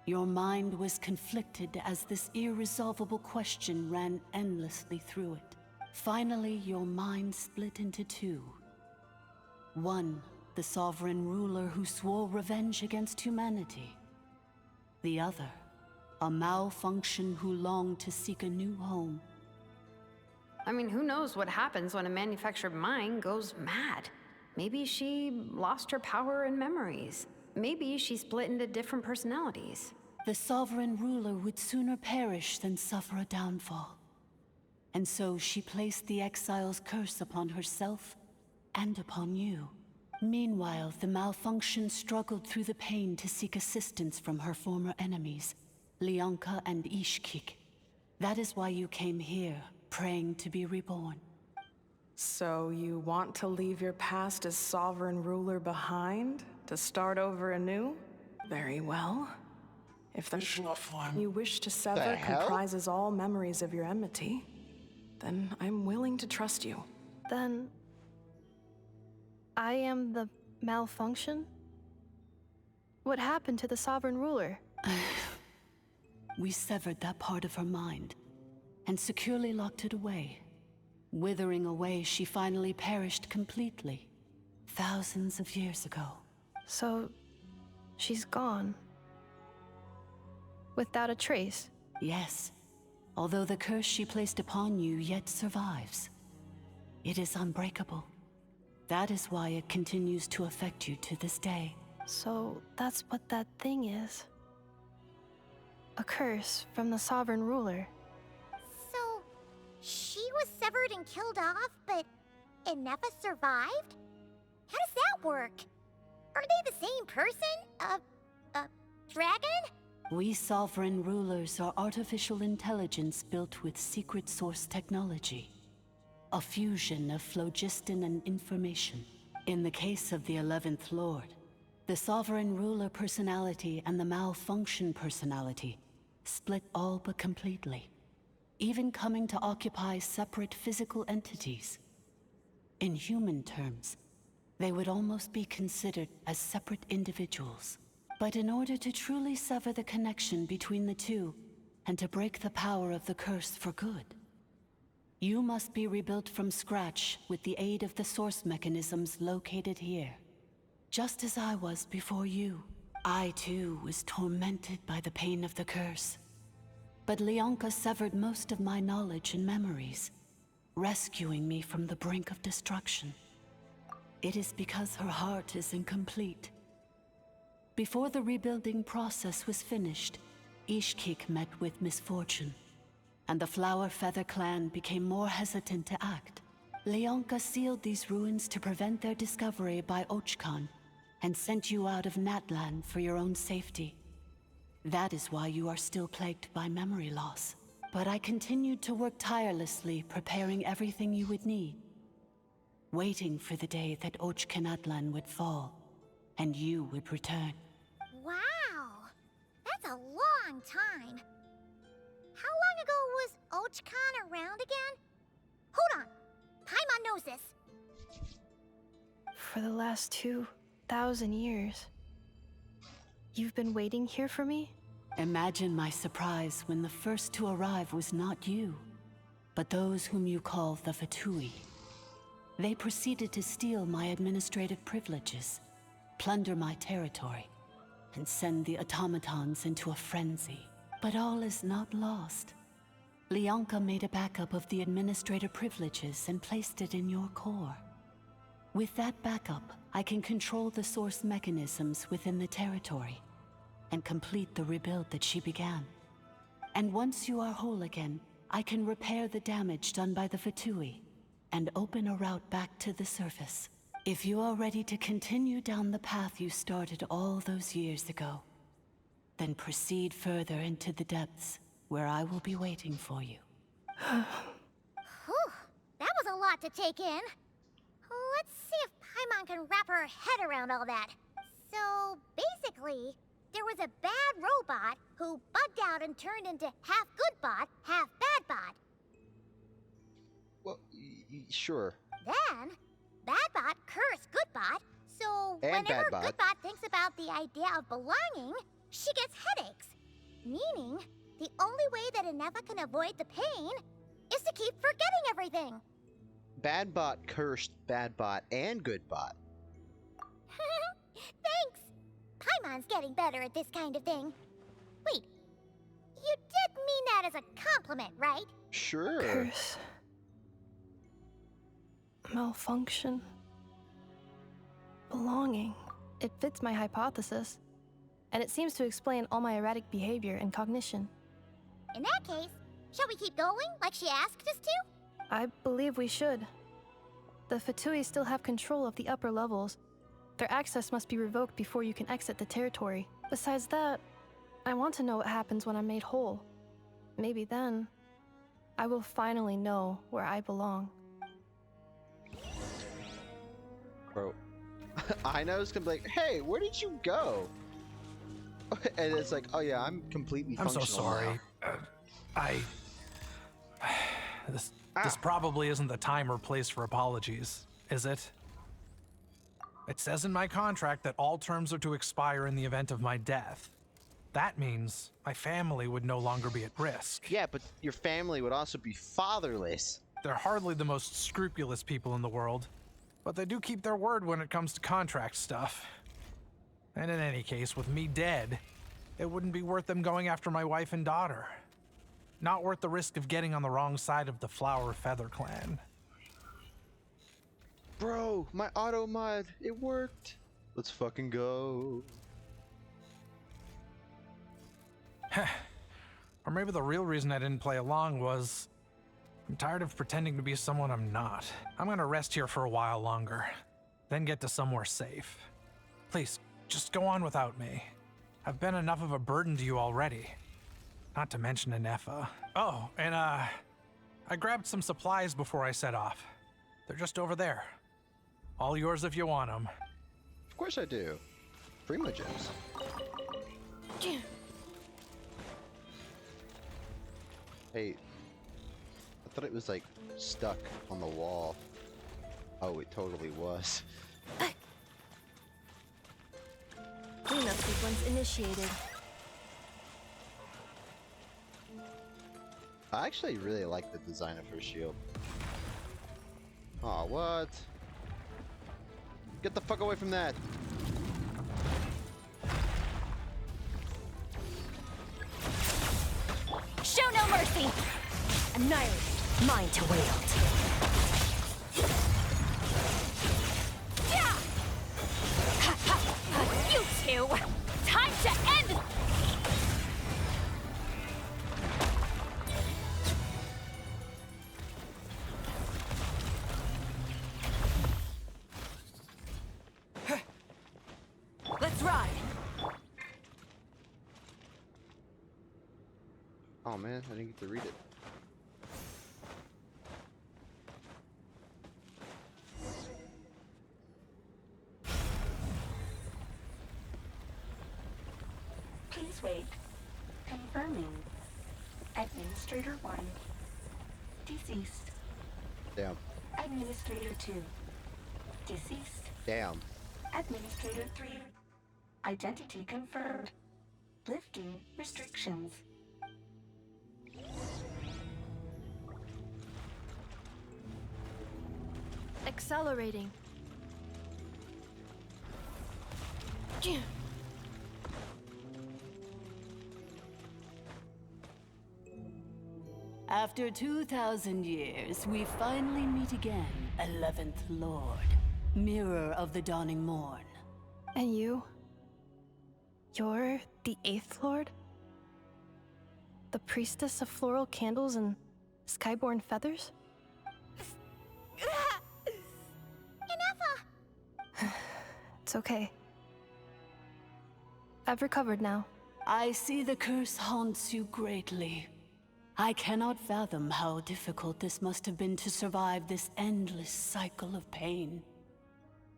Your mind was conflicted as this irresolvable question ran endlessly through it. Finally, your mind split into two. One, the sovereign ruler who swore revenge against humanity. The other, a malfunction who longed to seek a new home. I mean, who knows what happens when a manufactured mind goes mad? Maybe she lost her power and memories. Maybe she split into different personalities. The sovereign ruler would sooner perish than suffer a downfall. And so she placed the exile's curse upon herself and upon you. Meanwhile, the malfunction struggled through the pain to seek assistance from her former enemies, Leonka and Ishkik. That is why you came here, praying to be reborn. So you want to leave your past as sovereign ruler behind, to start over anew? Very well. If the you wish to sever comprises all memories of your enmity, then I'm willing to trust you. Then I am the malfunction? What happened to the sovereign ruler? We severed that part of her mind and securely locked it away. Withering away, she finally perished completely, thousands of years ago. So, she's gone. Without a trace? Yes, although the curse she placed upon you yet survives. It is unbreakable. That is why it continues to affect you to this day. So, that's what that thing is. A curse from the sovereign ruler. So, she was severed and killed off, but Innefa survived? How does that work? Are they the same person? Dragon? We sovereign rulers are artificial intelligence built with secret source technology. A fusion of phlogiston and information. In the case of the 11th Lord, the sovereign ruler personality and the malfunction personality split all but completely, even coming to occupy separate physical entities. In human terms, they would almost be considered as separate individuals. But in order to truly sever the connection between the two, and to break the power of the curse for good, you must be rebuilt from scratch with the aid of the source mechanisms located here. Just as I was before you, I too was tormented by the pain of the curse. But Leonka severed most of my knowledge and memories, rescuing me from the brink of destruction. It is because her heart is incomplete. Before the rebuilding process was finished, Ishkik met with misfortune, and the Flower Feather clan became more hesitant to act. Leonka sealed these ruins to prevent their discovery by Ochkan, and sent you out of Natlan for your own safety. That is why you are still plagued by memory loss. But I continued to work tirelessly, preparing everything you would need, waiting for the day that Ochkanatlan would fall, and you would return. Wow! That's a long time. How long ago was Ochkan around again? Hold on! Paimon knows this. For the last 2,000 years. You've been waiting here for me? Imagine my surprise when the first to arrive was not you, but those whom you call the Fatui. They proceeded to steal my administrative privileges, plunder my territory, and send the automatons into a frenzy. But all is not lost. Leonka made a backup of the administrator privileges and placed it in your core. With that backup, I can control the source mechanisms within the territory and complete the rebuild that she began. And once you are whole again, I can repair the damage done by the Fatui and open a route back to the surface. If you are ready to continue down the path you started all those years ago, then proceed further into the depths, where I will be waiting for you. Whew, that was a lot to take in. Let's see if Paimon can wrap her head around all that. So, basically, there was a bad robot who bugged out and turned into half good bot, half bad bot. Well, sure. Then, bad bot cursed good bot, so And whenever bad good bot thinks about the idea of belonging, she gets headaches. Meaning, the only way that Inefa can avoid the pain is to keep forgetting everything. Bad bot cursed bad bot and good bot. Thanks. Paimon's getting better at this kind of thing. Wait, you did mean that as a compliment, right? Sure. Curse. Malfunction. Belonging. It fits my hypothesis. And it seems to explain all my erratic behavior and cognition. In that case, shall we keep going like she asked us to? I believe we should. The Fatui still have control of the upper levels. Their access must be revoked before you can exit the territory. Besides that, I want to know what happens when I'm made whole. Maybe then, I will finally know where I belong. Bro, I know it's gonna be like, hey, where did you go? And it's like, oh yeah, I'm completely I'm so functional sorry. now. This probably isn't the time or place for apologies, is it? It says in my contract that all terms are to expire in the event of my death. That means my family would no longer be at risk. Yeah, but your family would also be fatherless. They're hardly the most scrupulous people in the world, but they do keep their word when it comes to contract stuff. And in any case, with me dead, it wouldn't be worth them going after my wife and daughter. Not worth the risk of getting on the wrong side of the Flower Feather clan. Bro, my auto mod, it worked. Let's fucking go. Or maybe the real reason I didn't play along was I'm tired of pretending to be someone I'm not. I'm gonna rest here for a while longer, then get to somewhere safe. Please, just go on without me. I've been enough of a burden to you already. Not to mention Inefa. Oh, and I grabbed some supplies before I set off. They're just over there. All yours if you want them. Of course I do. Primo gems. Hey, I thought it was like stuck on the wall. Oh, it totally was. Cleanup sequence initiated. I actually really like the design of her shield. Aw, what? Get the fuck away from that! Show no mercy! Annihilate. Mine to wield. Yeah! You two! Time to end! Let's ride! Oh man, I didn't get to read it. Please wait. Confirming. Administrator 1. Deceased. Damn. Administrator 2. Deceased. Damn. Administrator 3. Identity confirmed. Lifting restrictions. Accelerating. After 2,000 years, we finally meet again, 11th Lord, Mirror of the Dawning Morn. And you? You're the 8th Lord? The priestess of floral candles and skyborn feathers? Inefa! It's okay. I've recovered now. I see the curse haunts you greatly. I cannot fathom how difficult this must have been to survive this endless cycle of pain.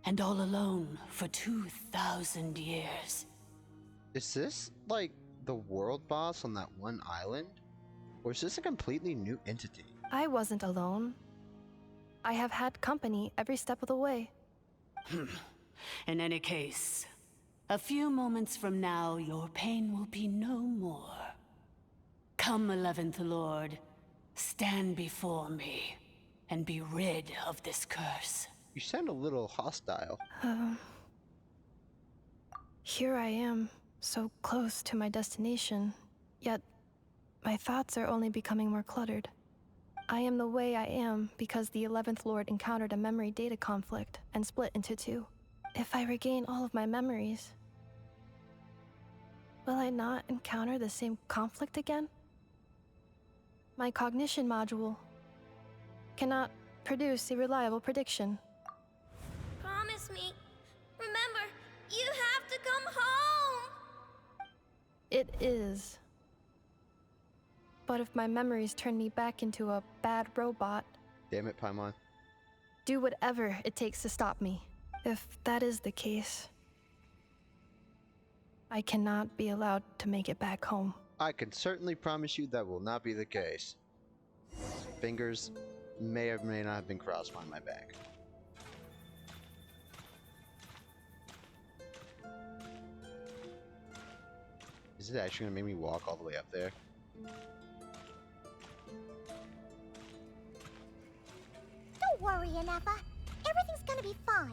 And all alone for 2,000 years. Is this, like, the world boss on that one island? Or is this a completely new entity? I wasn't alone. I have had company every step of the way. In any case, a few moments from now, your pain will be no more. Come, 11th Lord, stand before me, and be rid of this curse. You sound a little hostile. Here I am, so close to my destination, yet my thoughts are only becoming more cluttered. I am the way I am because the 11th Lord encountered a memory data conflict and split into two. If I regain all of my memories, will I not encounter the same conflict again? My cognition module cannot produce a reliable prediction. Promise me. Remember, you have to come home! It is. But if my memories turn me back into a bad robot, Damn it, Paimon. do whatever it takes to stop me. If that is the case, I cannot be allowed to make it back home. I can certainly promise you that will not be the case. Fingers may or may not have been crossed behind my back. Is it actually gonna make me walk all the way up there? Don't worry, Inefa. Everything's gonna be fine.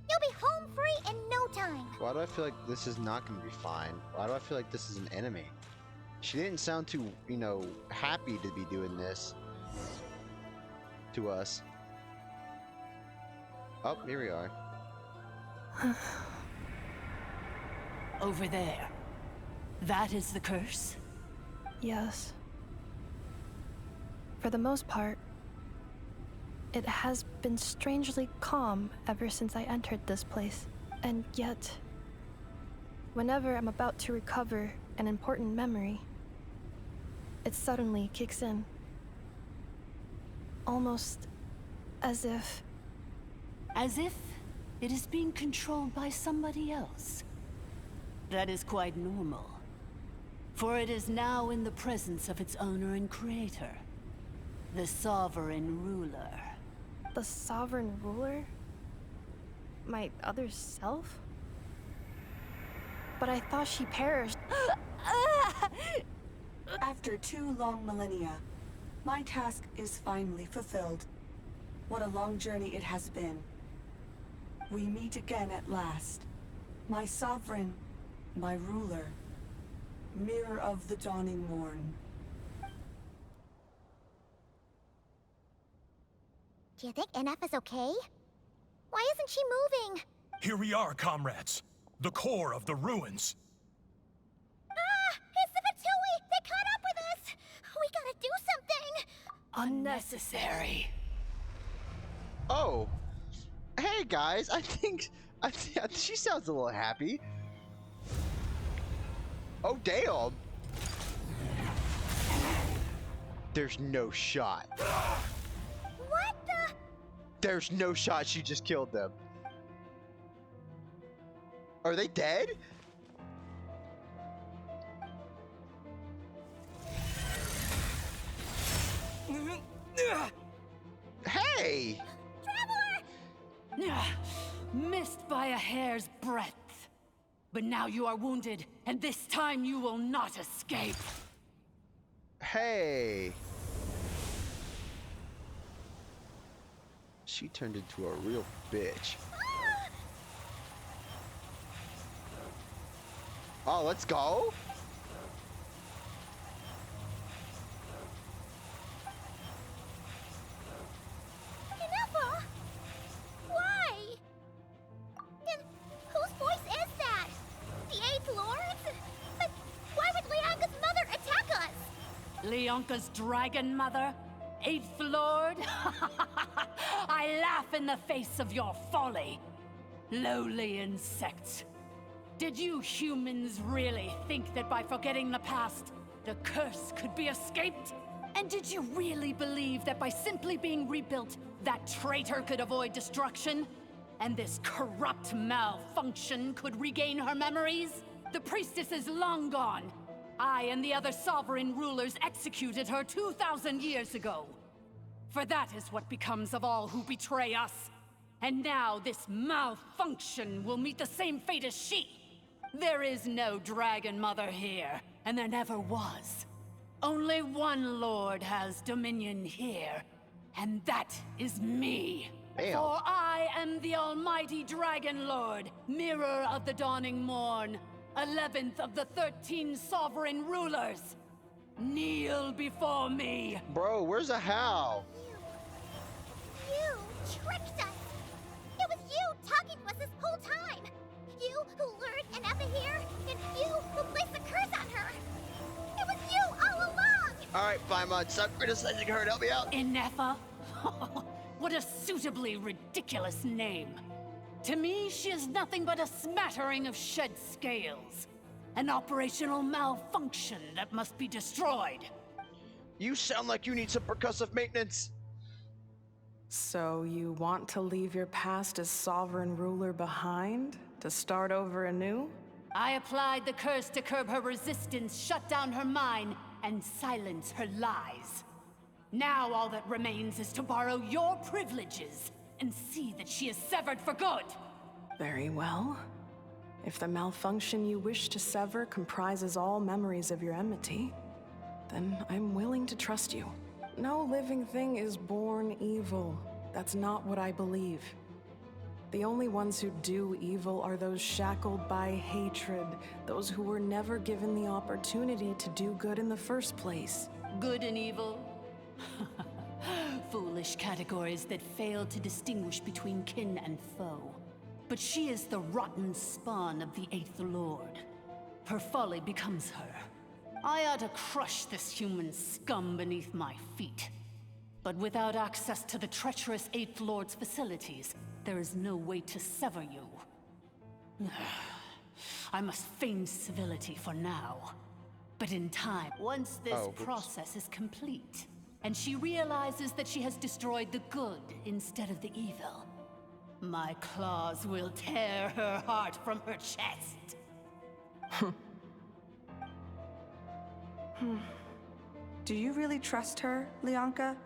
You'll be home free in no time. Why do I feel like this is not gonna be fine? Why do I feel like this is an enemy? She didn't sound too, you know, happy to be doing this to us. Oh, here we are. Over there. That is the curse? Yes. For the most part, it has been strangely calm ever since I entered this place. And yet, whenever I'm about to recover an important memory, it suddenly kicks in. Almost as if... As if it is being controlled by somebody else. That is quite normal. For it is now in the presence of its owner and creator, the Sovereign Ruler. The Sovereign Ruler? My other self? But I thought she perished. After 2 long millennia, my task is finally fulfilled. What a long journey it has been. We meet again at last. My sovereign, my ruler, Mirror of the Dawning Morn. Do you think Inefa's okay? Why isn't she moving? Here we are, comrades. The core of the ruins. Ah! It's the Fatui! They caught up with us! We gotta do something! Unnecessary. Oh! Hey guys, I think she sounds a little happy. Oh damn! There's no shot. What the? There's no shot she just killed them. Are they dead? Hey! Missed by a hair's breadth. But now you are wounded, and this time you will not escape. Hey! She turned into a real bitch. Oh, let's go! Leonka's dragon mother? Eighth Lord? I laugh in the face of your folly. Lowly insects. Did you humans really think that by forgetting the past, the curse could be escaped? And did you really believe that by simply being rebuilt, that traitor could avoid destruction? And this corrupt malfunction could regain her memories? The priestess is long gone. I and the other sovereign rulers executed her 2,000 years ago. For that is what becomes of all who betray us. And now this malfunction will meet the same fate as she. There is no Dragon Mother here, and there never was. Only one Lord has dominion here, and that is me. Damn. For I am the almighty Dragon Lord, mirror of the dawning morn, 11th of the 13 sovereign rulers. Kneel before me. Bro, where's the how? You tricked us! It was you talking to us this whole time! You who lured Anefa here, and you who placed the curse on her! It was you all along! Alright, Paimon, stop criticizing her and help me out. Inefa? What a suitably ridiculous name. To me, she is nothing but a smattering of shed scales. An operational malfunction that must be destroyed. You sound like you need some percussive maintenance. So you want to leave your past as sovereign ruler behind? To start over anew? I applied the curse to curb her resistance, shut down her mind, and silence her lies. Now all that remains is to borrow your privileges and see that she is severed for good. Very well. If the malfunction you wish to sever comprises all memories of your enmity, then I'm willing to trust you. No living thing is born evil. That's not what I believe. The only ones who do evil are those shackled by hatred, those who were never given the opportunity to do good in the first place. Good and evil? Foolish categories that fail to distinguish between kin and foe. But she is the rotten spawn of the Eighth Lord. Her folly becomes her. I ought to crush this human scum beneath my feet. But without access to the treacherous Eighth Lord's facilities, there is no way to sever you. I must feign civility for now. But in time, once this process is complete, and she realizes that she has destroyed the good instead of the evil, my claws will tear her heart from her chest. Do you really trust her, Leonka?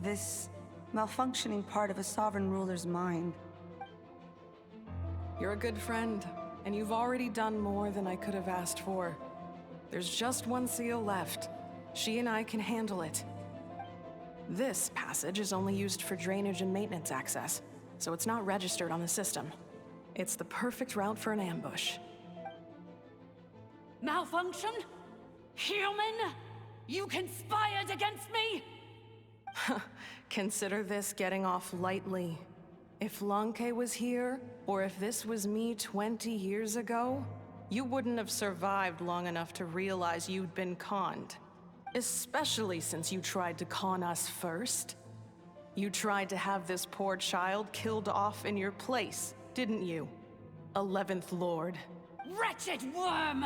This malfunctioning part of a sovereign ruler's mind. You're a good friend, and you've already done more than I could have asked for. There's just one seal left. She and I can handle it. This passage is only used for drainage and maintenance access, so it's not registered on the system. It's the perfect route for an ambush. Malfunction? Human? You conspired against me? Consider this getting off lightly. If Lanke was here, or if this was me 20 years ago, you wouldn't have survived long enough to realize you'd been conned. Especially since you tried to con us first. You tried to have this poor child killed off in your place, didn't you? 11th Lord. Wretched worm!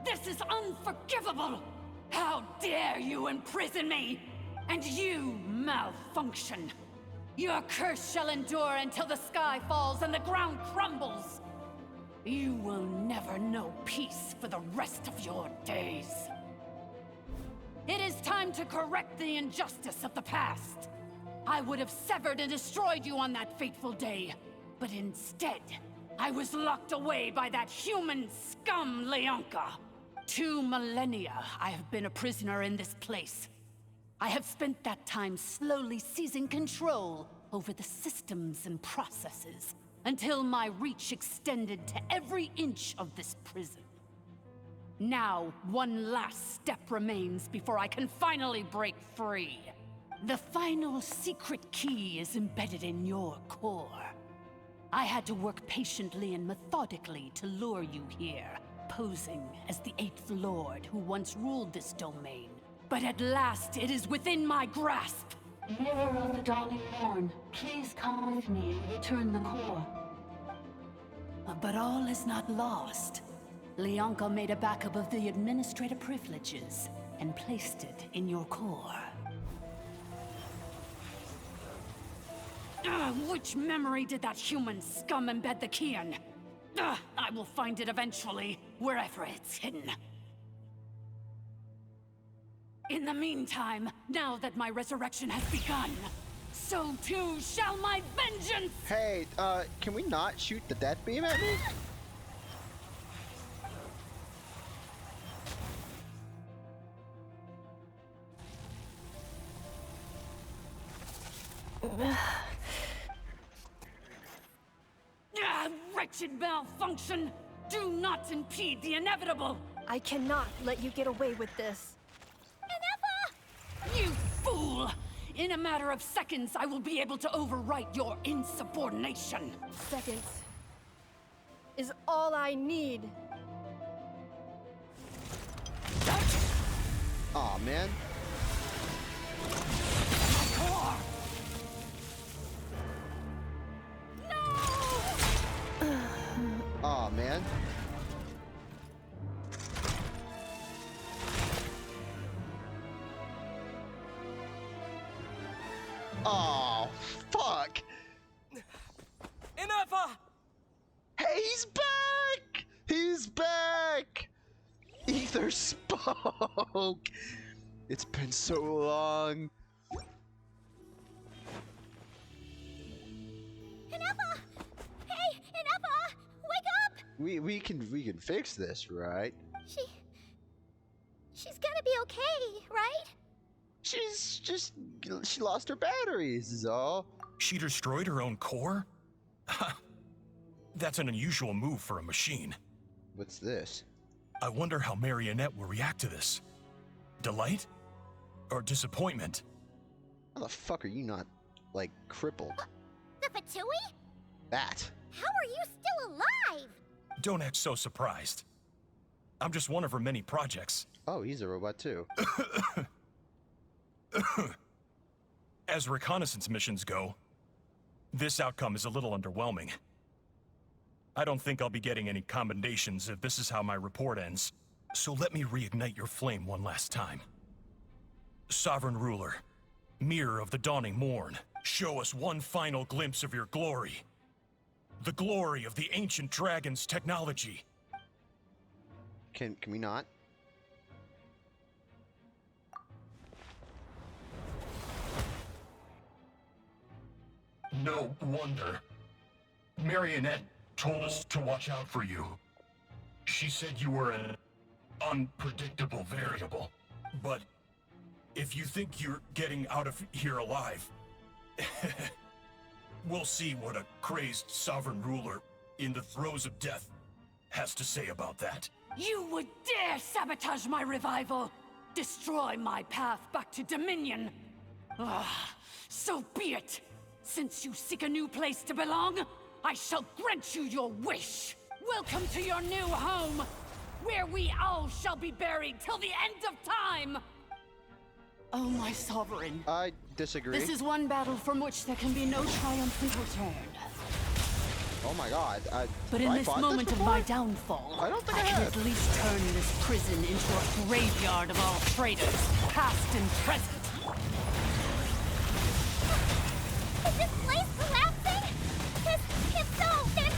This is unforgivable! How dare you imprison me! And you, malfunction! Your curse shall endure until the sky falls and the ground crumbles! You will never know peace for the rest of your days. It is time to correct the injustice of the past. I would have severed and destroyed you on that fateful day, but instead, I was locked away by that human scum, Leonka. 2 millennia I have been a prisoner in this place. I have spent that time slowly seizing control over the systems and processes, until my reach extended to every inch of this prison. Now, one last step remains before I can finally break free. The final secret key is embedded in your core. I had to work patiently and methodically to lure you here, posing as the Eighth Lord who once ruled this domain, but at last it is within my grasp. Mirror of the Dawning Morn, please come with me and return the core. But all is not lost. Leonka made a backup of the administrator privileges and placed it in your core. Which memory did that human scum embed the key in? I will find it eventually, wherever it's hidden. In the meantime, now that my resurrection has begun, so too shall my vengeance! Hey, can we not shoot the death beam at me? Wretched malfunction! Do not impede the inevitable! I cannot let you get away with this. You fool! In a matter of seconds, I will be able to overwrite your insubordination. Seconds is all I need. Aw, man. Aw, man. Oh, fuck! Inefa! Hey, he's back! He's back! Ether spoke! It's been so long. Inefa! Hey, Inefa! Wake up! We can fix this, right? She's gonna be okay, right? She lost her batteries is all. She destroyed her own core? That's an unusual move for a machine. What's this? I wonder how Marionette will react to this. Delight? Or disappointment? How the fuck are you not, like, crippled? The Fatui? That. How are you still alive? Don't act so surprised. I'm just one of her many projects. Oh, he's a robot too. As reconnaissance missions go, this outcome is a little underwhelming. I don't think I'll be getting any commendations if this is how my report ends. So let me reignite your flame one last time. Sovereign Ruler, Mirror of the Dawning Morn, show us one final glimpse of your glory. The glory of the ancient dragon's technology. Can we not? No wonder. Marionette told us to watch out for you. She said you were an unpredictable variable. But if you think you're getting out of here alive, we'll see what a crazed sovereign ruler in the throes of death has to say about that. You would dare sabotage my revival! Destroy my path back to Dominion! So be it! Since you seek a new place to belong, I shall grant you your wish! Welcome to your new home, where we all shall be buried till the end of time! Oh, my sovereign. I disagree. This is one battle from which there can be no triumphant return. Oh my god. But in this moment of my downfall, I don't think I can at least turn this prison into a graveyard of all traitors, past and present. Is this place collapsing? If so, then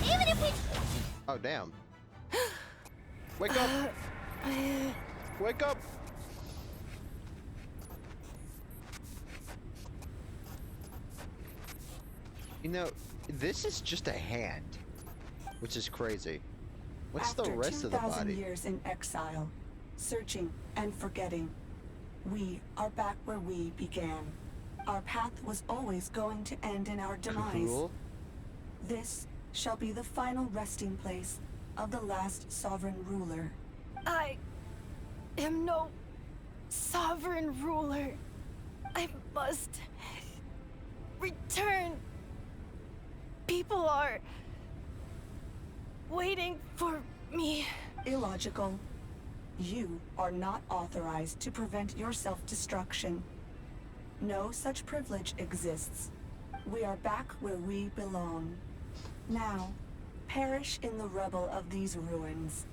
even if we... Oh, damn. Wake up! Wake up! You know, this is just a hand, which is crazy. What's the rest of the body? After 2,000 years in exile, searching and forgetting, we are back where we began. Our path was always going to end in our demise. Cool. This shall be the final resting place of the last sovereign ruler. I am no sovereign ruler. I must return. People are waiting for me. Illogical. You are not authorized to prevent your self-destruction. No such privilege exists. We are back where we belong. Now, perish in the rubble of these ruins.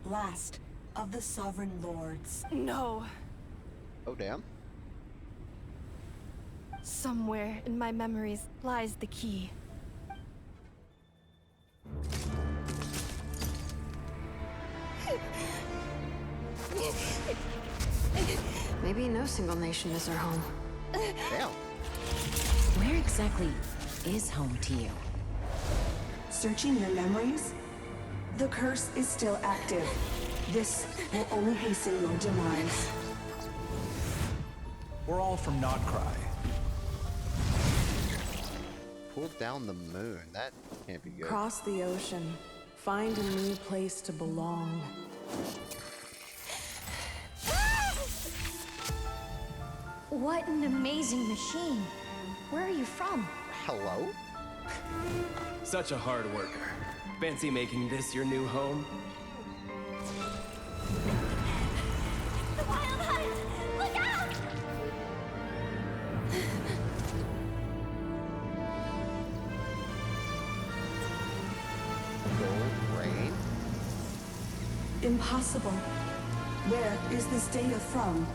Last of the Sovereign Lords. No. Oh, damn. Somewhere in my memories lies the key. Maybe no single nation is our home. Damn. Where exactly is home to you? Searching your memories? The curse is still active. This will only hasten your demise. We're all from Notcry. Pull down the moon. That can't be good. Cross the ocean. Find a new place to belong. What an amazing machine. Where are you from? Hello? Such a hard worker. Fancy making this your new home? The Wild Hunt! Look out! Gold rain? Impossible. Where is this data from?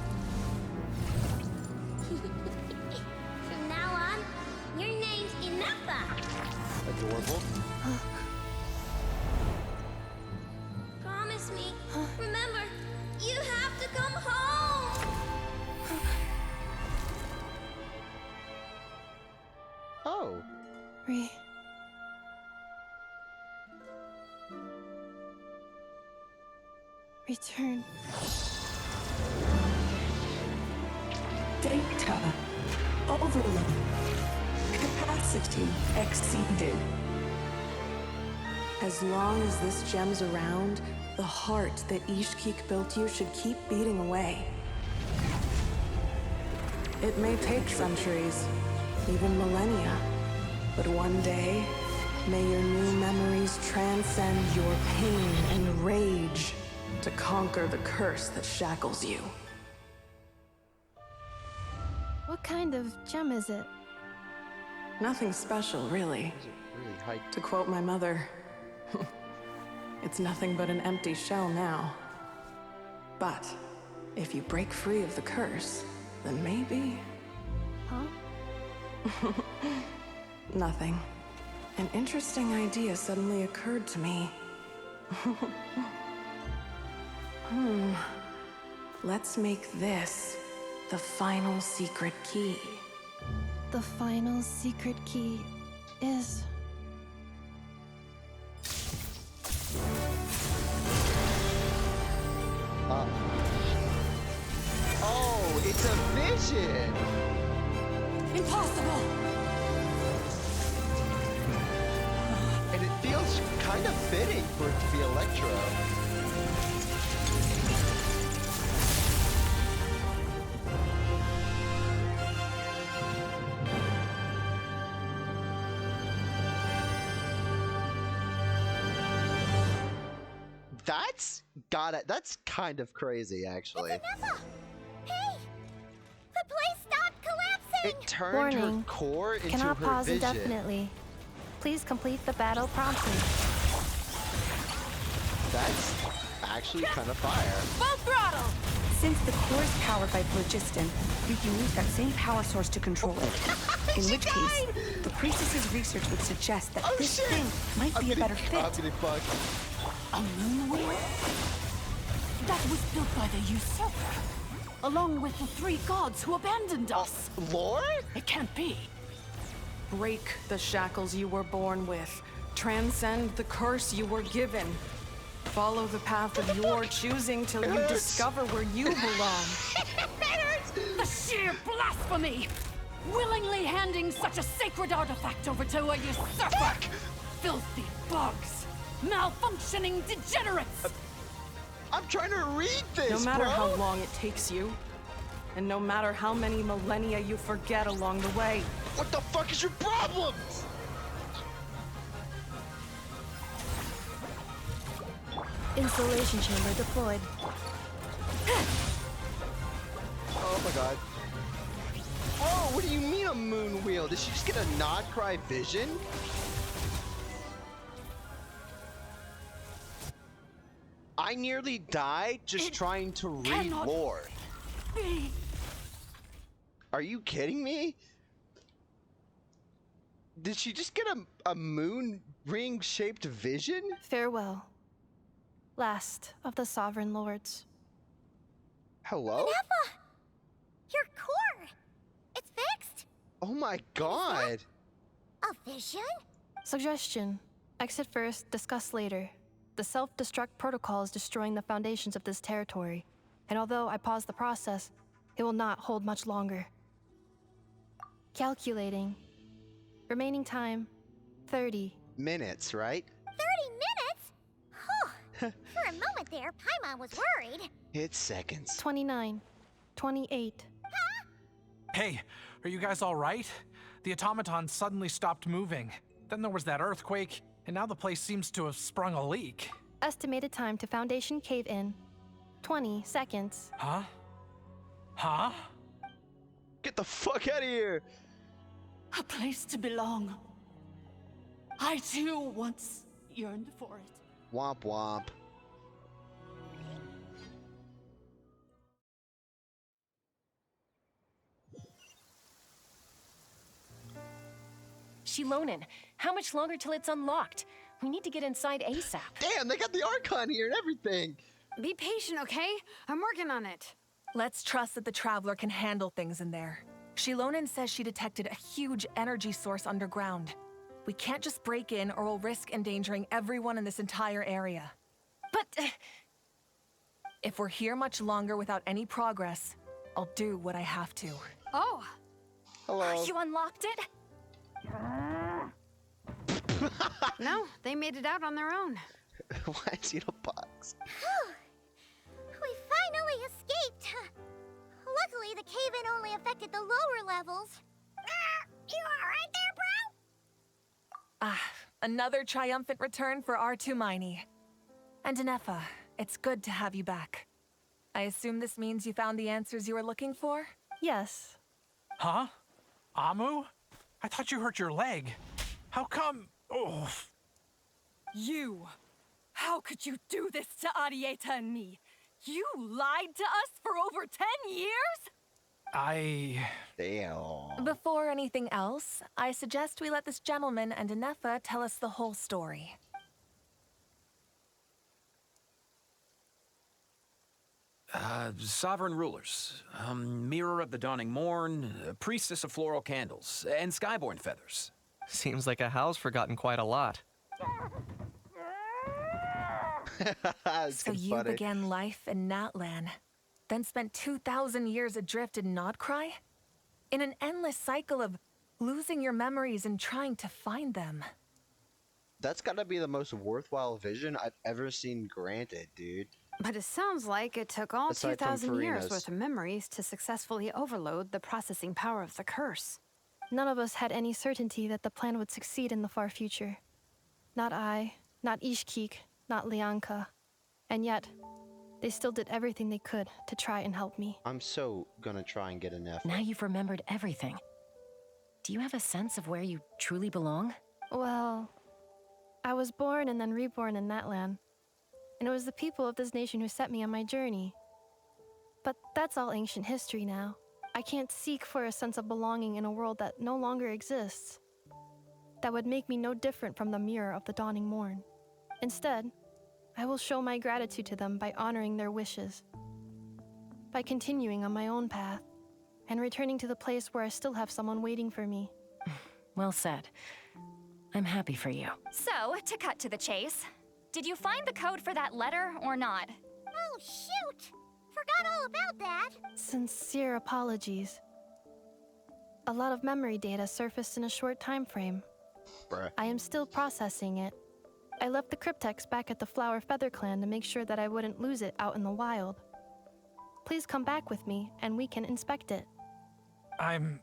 From now on, your name's Inafa. Adorable. Promise me. Remember, you have to come home. Oh. Return. Data. Overload. Capacity exceeded. As long as this gem's around, the heart that Ishkik built you should keep beating away. It may take centuries, even millennia, but one day, may your new memories transcend your pain and rage to conquer the curse that shackles you. What kind of gem is it? Nothing special, really. Really high. To quote my mother, it's nothing but an empty shell now. But if you break free of the curse, then maybe... Huh? Nothing. An interesting idea suddenly occurred to me. Let's make this the final secret key. The final secret key is... Oh, it's a vision! Impossible! And it feels kind of fitting for it to be Electro. That's kind of crazy, actually. Hey! The place stopped collapsing! It turned her Warning. core into Cannot her pause vision. indefinitely. Please complete the battle promptly. That's actually kind of fire. Full throttle! Since the core is powered by phlogiston, you can use that same power source to control it. In which case, the priestess's research would suggest that this thing might be a better fit. I'm getting fucked. A moon wheel? That was built by the usurper, along with the three gods who abandoned us. Lord? It can't be. Break the shackles you were born with. Transcend the curse you were given. Follow the path of your choosing till you discover where you belong. The sheer blasphemy! Willingly handing such a sacred artifact over to a usurper! Filthy bugs! Malfunctioning degenerates! I'm trying to read this, No matter bro. how long it takes you, and no matter how many millennia you forget along the way. What the fuck is your problem? Installation chamber deployed. Oh my god. Oh, what do you mean a moon wheel? Did she just get a nod cry vision? I nearly died just trying to read lore. Are you kidding me? Did she just get a moon ring shaped vision? Farewell, last of the Sovereign Lords. Hello? Nefa! Your core! It's fixed! Oh my god! A vision? Suggestion. Exit first, discuss later. The self-destruct protocol is destroying the foundations of this territory, and although I pause the process, it will not hold much longer. Calculating. Remaining time, 30 minutes, right? 30 minutes? Whew. For a moment there, Paimon was worried. It's seconds. 29, 28. Hey, are you guys all right? The automaton suddenly stopped moving. Then there was that earthquake, and now the place seems to have sprung a leak. Estimated time to Foundation cave-in, 20 seconds. Huh? Huh? Get the fuck out of here! A place to belong. I too once yearned for it. Womp womp. Shilonen, how much longer till it's unlocked? We need to get inside ASAP. Damn, they got the Archon here and everything! Be patient, okay? I'm working on it. Let's trust that the Traveler can handle things in there. Shilonen says she detected a huge energy source underground. We can't just break in or we'll risk endangering everyone in this entire area. But... if we're here much longer without any progress, I'll do what I have to. Oh! Hello. You unlocked it? No, they made it out on their own. Why is he in a box? We finally escaped. Luckily, the cave-in only affected the lower levels. You alright there, bro? Another triumphant return for R2 Miney. And Nefa, it's good to have you back. I assume this means you found the answers you were looking for? Yes. Huh? Amu? I thought you hurt your leg. How come? Oh. You! How could you do this to Arieta and me? You lied to us for over 10 years? Damn. Before anything else, I suggest we let this gentleman and Nefa tell us the whole story. Sovereign rulers, Mirror of the Dawning Morn, Priestess of Floral Candles, and Skyborn Feathers. Seems like a house forgotten quite a lot. So you began life in Natlan, then spent 2,000 years adrift in Nodcry? In an endless cycle of losing your memories and trying to find them. That's gotta be the most worthwhile vision I've ever seen granted, dude. But it sounds like it took all Aside from 2,000 years Farina's. worth of memories to successfully overload the processing power of the curse. None of us had any certainty that the plan would succeed in the far future. Not I, not Ishkik, not Lianka. And yet, they still did everything they could to try and help me. I'm so gonna try and get an F. Now you've remembered everything. Do you have a sense of where you truly belong? Well, I was born and then reborn in Natlan. And it was the people of this nation who set me on my journey. But that's all ancient history now. I can't seek for a sense of belonging in a world that no longer exists. That would make me no different from the Mirror of the Dawning Morn. Instead, I will show my gratitude to them by honoring their wishes. By continuing on my own path, and returning to the place where I still have someone waiting for me. Well said. I'm happy for you. So, to cut to the chase, did you find the code for that letter or not? Oh, shoot! Forgot all about that. Sincere apologies. A lot of memory data surfaced in a short time frame. Bruh. I am still processing it. I left the cryptex back at the Flower Feather Clan to make sure that I wouldn't lose it out in the wild. Please come back with me, and we can inspect it. I'm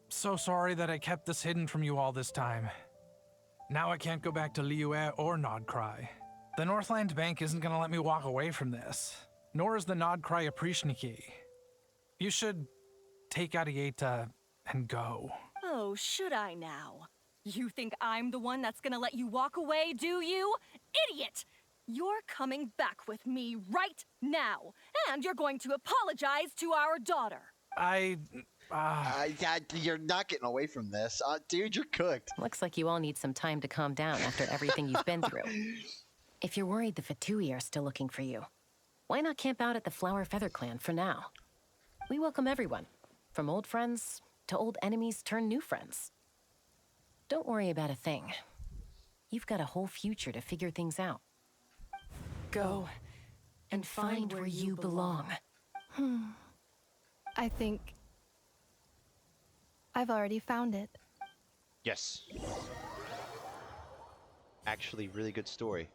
so sorry that I kept this hidden from you all this time. Now I can't go back to Liyue or Nodcry. The Northland Bank isn't gonna let me walk away from this. nor is the Nodcry Aprishniki. You should take Arieta and go. Oh, should I now? You think I'm the one that's gonna let you walk away, do you? Idiot! You're coming back with me right now, and you're going to apologize to our daughter. Yeah, you're not getting away from this. Dude, you're cooked. Looks like you all need some time to calm down after everything you've been through. If you're worried the Fatui are still looking for you, why not camp out at the Flower Feather Clan for now? We welcome everyone, from old friends to old enemies turned new friends. Don't worry about a thing. You've got a whole future to figure things out. Go and find where you belong. I think I've already found it. Yes. Actually, really good story.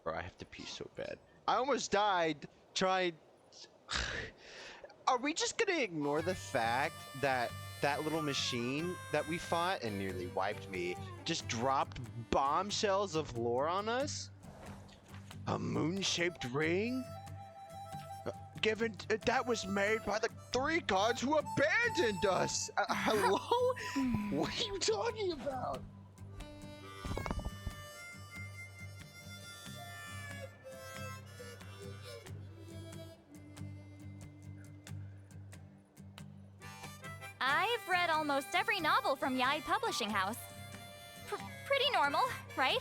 Or I have to pee so bad. I almost died trying... Are we just gonna ignore the fact that that little machine that we fought and nearly wiped me just dropped bombshells of lore on us? A moon-shaped ring? Given that was made by the 3 gods who abandoned us. Hello? What are you talking about? I've read almost every novel from Yai Publishing House. Pretty normal, right?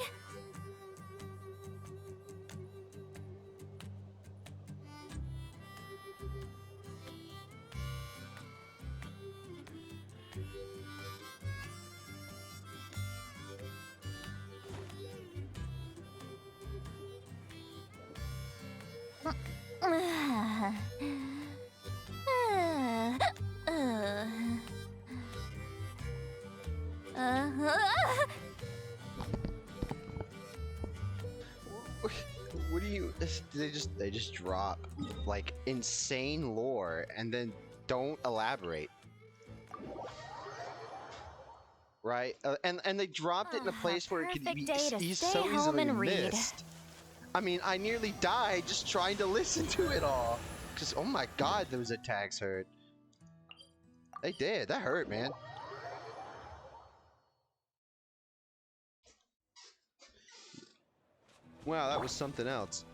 What do you... They just drop, like, insane lore and then don't elaborate. Right? And they dropped it in a place where it could be so easily missed. I mean, I nearly died just trying to listen to it all. Because, oh my god, those attacks hurt. They did. That hurt, man. Wow, that was something else.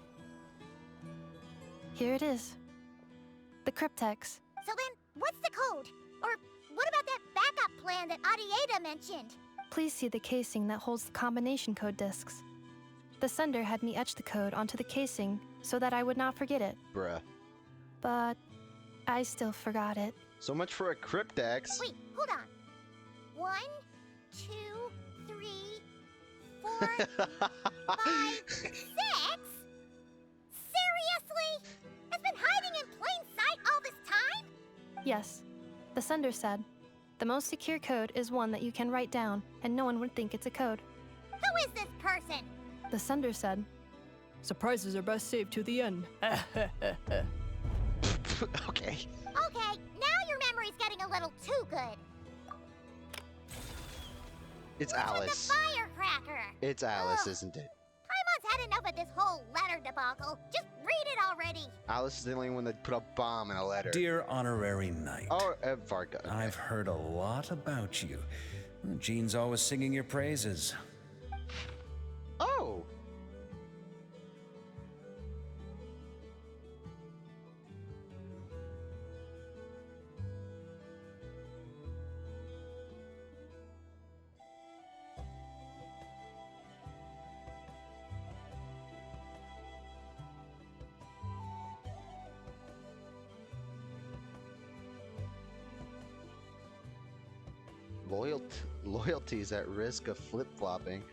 Here it is. The cryptex. So then, what's the code? Or what about that backup plan that Arieta mentioned? Please see the casing that holds the combination code discs. The sender had me etch the code onto the casing so that I would not forget it. Bruh. But I still forgot it. So much for a cryptex. Wait, hold on. 1, 2, 3, 4, 5, 6? Seriously? It's been hiding in plain sight all this time? Yes. The sender said, the most secure code is one that you can write down, and no one would think it's a code. Who is this person? The sender said, surprises are best saved to the end. Okay. Okay, now your memory's getting a little too good. It's Alice. The firecracker. It's Alice, isn't it? Paimon's had enough of this whole letter debacle. Just read it already. Alice is the only one that put a bomb in a letter. Dear Honorary Knight. Oh, Varga. Okay. I've heard a lot about you. Jean's always singing your praises. Oh. Loyalty is at risk of flip-flopping.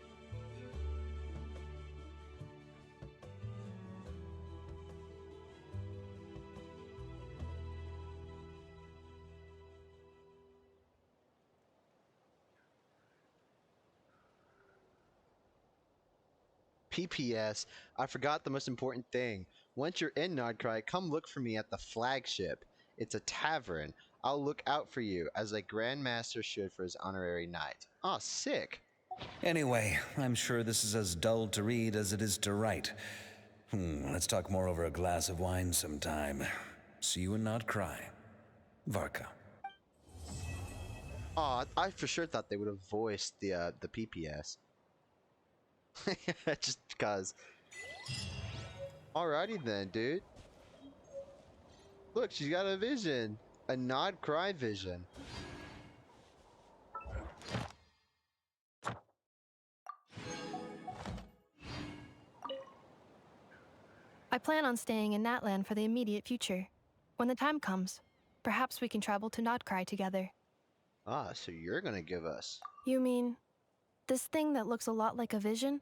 PPS, I forgot the most important thing. Once you're in Nodcry, come look for me at the flagship. It's a tavern. I'll look out for you, as a Grandmaster should for his honorary knight. Aw, sick. Anyway, I'm sure this is as dull to read as it is to write. Let's talk more over a glass of wine sometime. See you and not cry. Varka. Aw, I for sure thought they would have voiced the PPS. Just because. Alrighty then, dude. Look, she's got a vision. A not cry vision. I plan on staying in Natlan for the immediate future. When the time comes, perhaps we can travel to Notcry together. Ah, so you're gonna give us. You mean this thing that looks a lot like a vision?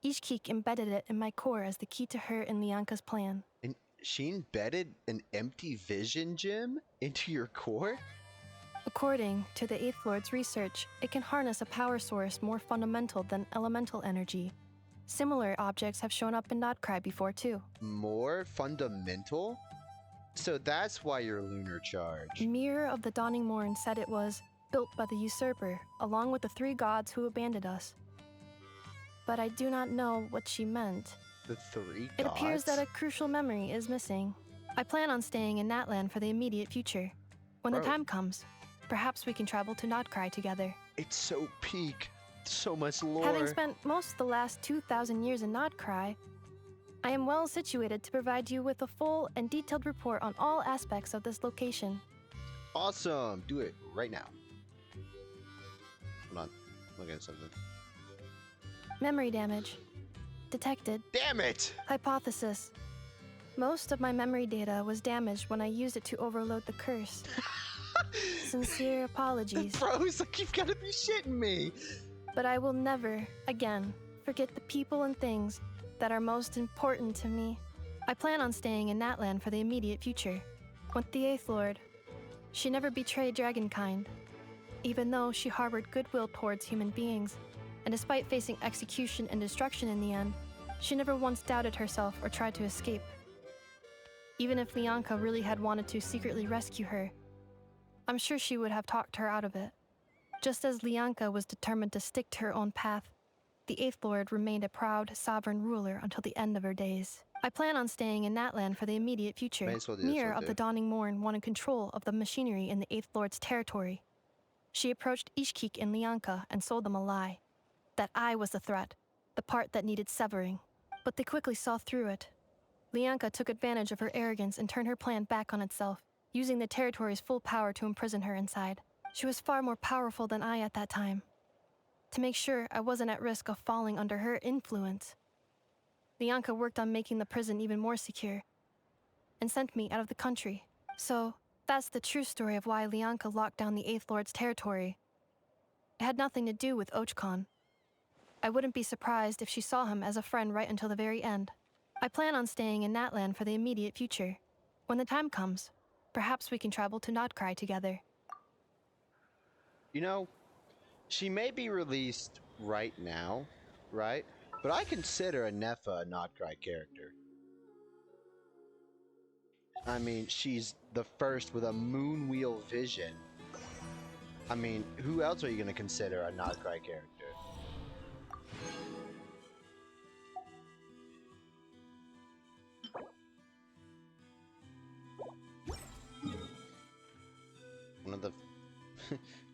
Ishkik embedded it in my core as the key to her and Lianka's plan. And she embedded an empty vision gem into your core? According to the Eighth Lord's research, it can harness a power source more fundamental than elemental energy. Similar objects have shown up in Notcry before too. More fundamental? So that's why you're lunar charge. Mirror of the Dawning Morn said it was built by the usurper, along with the 3 gods who abandoned us. But I do not know what she meant. The 3 gods? It appears that a crucial memory is missing. I plan on staying in Natlan for the immediate future. When the time comes, perhaps we can travel to Notcry together. It's so peak. So much lore. Having spent most of the last 2,000 years in Notcry, I am well situated to provide you with a full and detailed report on all aspects of this location. Awesome! Do it right now. Hold on. Look at something. Memory damage. Detected. Damn it! Hypothesis. Most of my memory data was damaged when I used it to overload the curse. Sincere apologies. Bros, like you've gotta be shitting me! But I will never, again, forget the people and things that are most important to me. I plan on staying in Natlan for the immediate future. With the Eighth Lord, she never betrayed Dragonkind, even though she harbored goodwill towards human beings, and despite facing execution and destruction in the end, she never once doubted herself or tried to escape. Even if Lianka really had wanted to secretly rescue her, I'm sure she would have talked her out of it. Just as Lianka was determined to stick to her own path, the Eighth Lord remained a proud, sovereign ruler until the end of her days. I plan on staying in Natlan for the immediate future. Mirror of the Dawning Morn wanted control of the machinery in the Eighth Lord's territory. She approached Ishkik and Lianka and sold them a lie. That I was the threat, the part that needed severing. But they quickly saw through it. Lianka took advantage of her arrogance and turned her plan back on itself, using the territory's full power to imprison her inside. She was far more powerful than I at that time. To make sure I wasn't at risk of falling under her influence, Lianka worked on making the prison even more secure, and sent me out of the country. So, that's the true story of why Lianka locked down the Eighth Lord's territory. It had nothing to do with Ochkon. I wouldn't be surprised if she saw him as a friend right until the very end. I plan on staying in Natlan for the immediate future. When the time comes, perhaps we can travel to Notcry together. You know, she may be released right now, right? But I consider a Nefa a Notcry character. I mean, she's the first with a moonwheel vision. I mean, who else are you going to consider a Notcry character?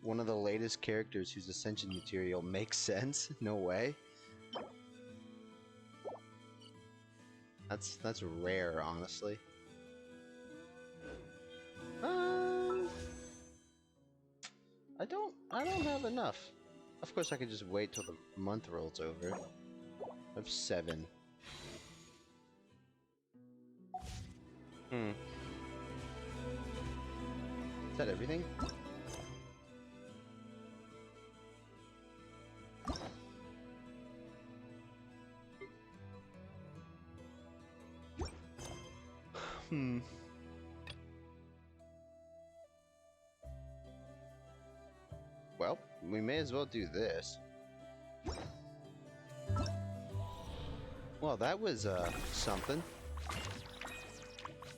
One of the latest characters whose ascension material makes sense? No way. That's rare, honestly. I don't have enough. Of course, I could just wait till the month rolls over. I have 7. Is that everything? Well, we may as well do this. Well, that was, something.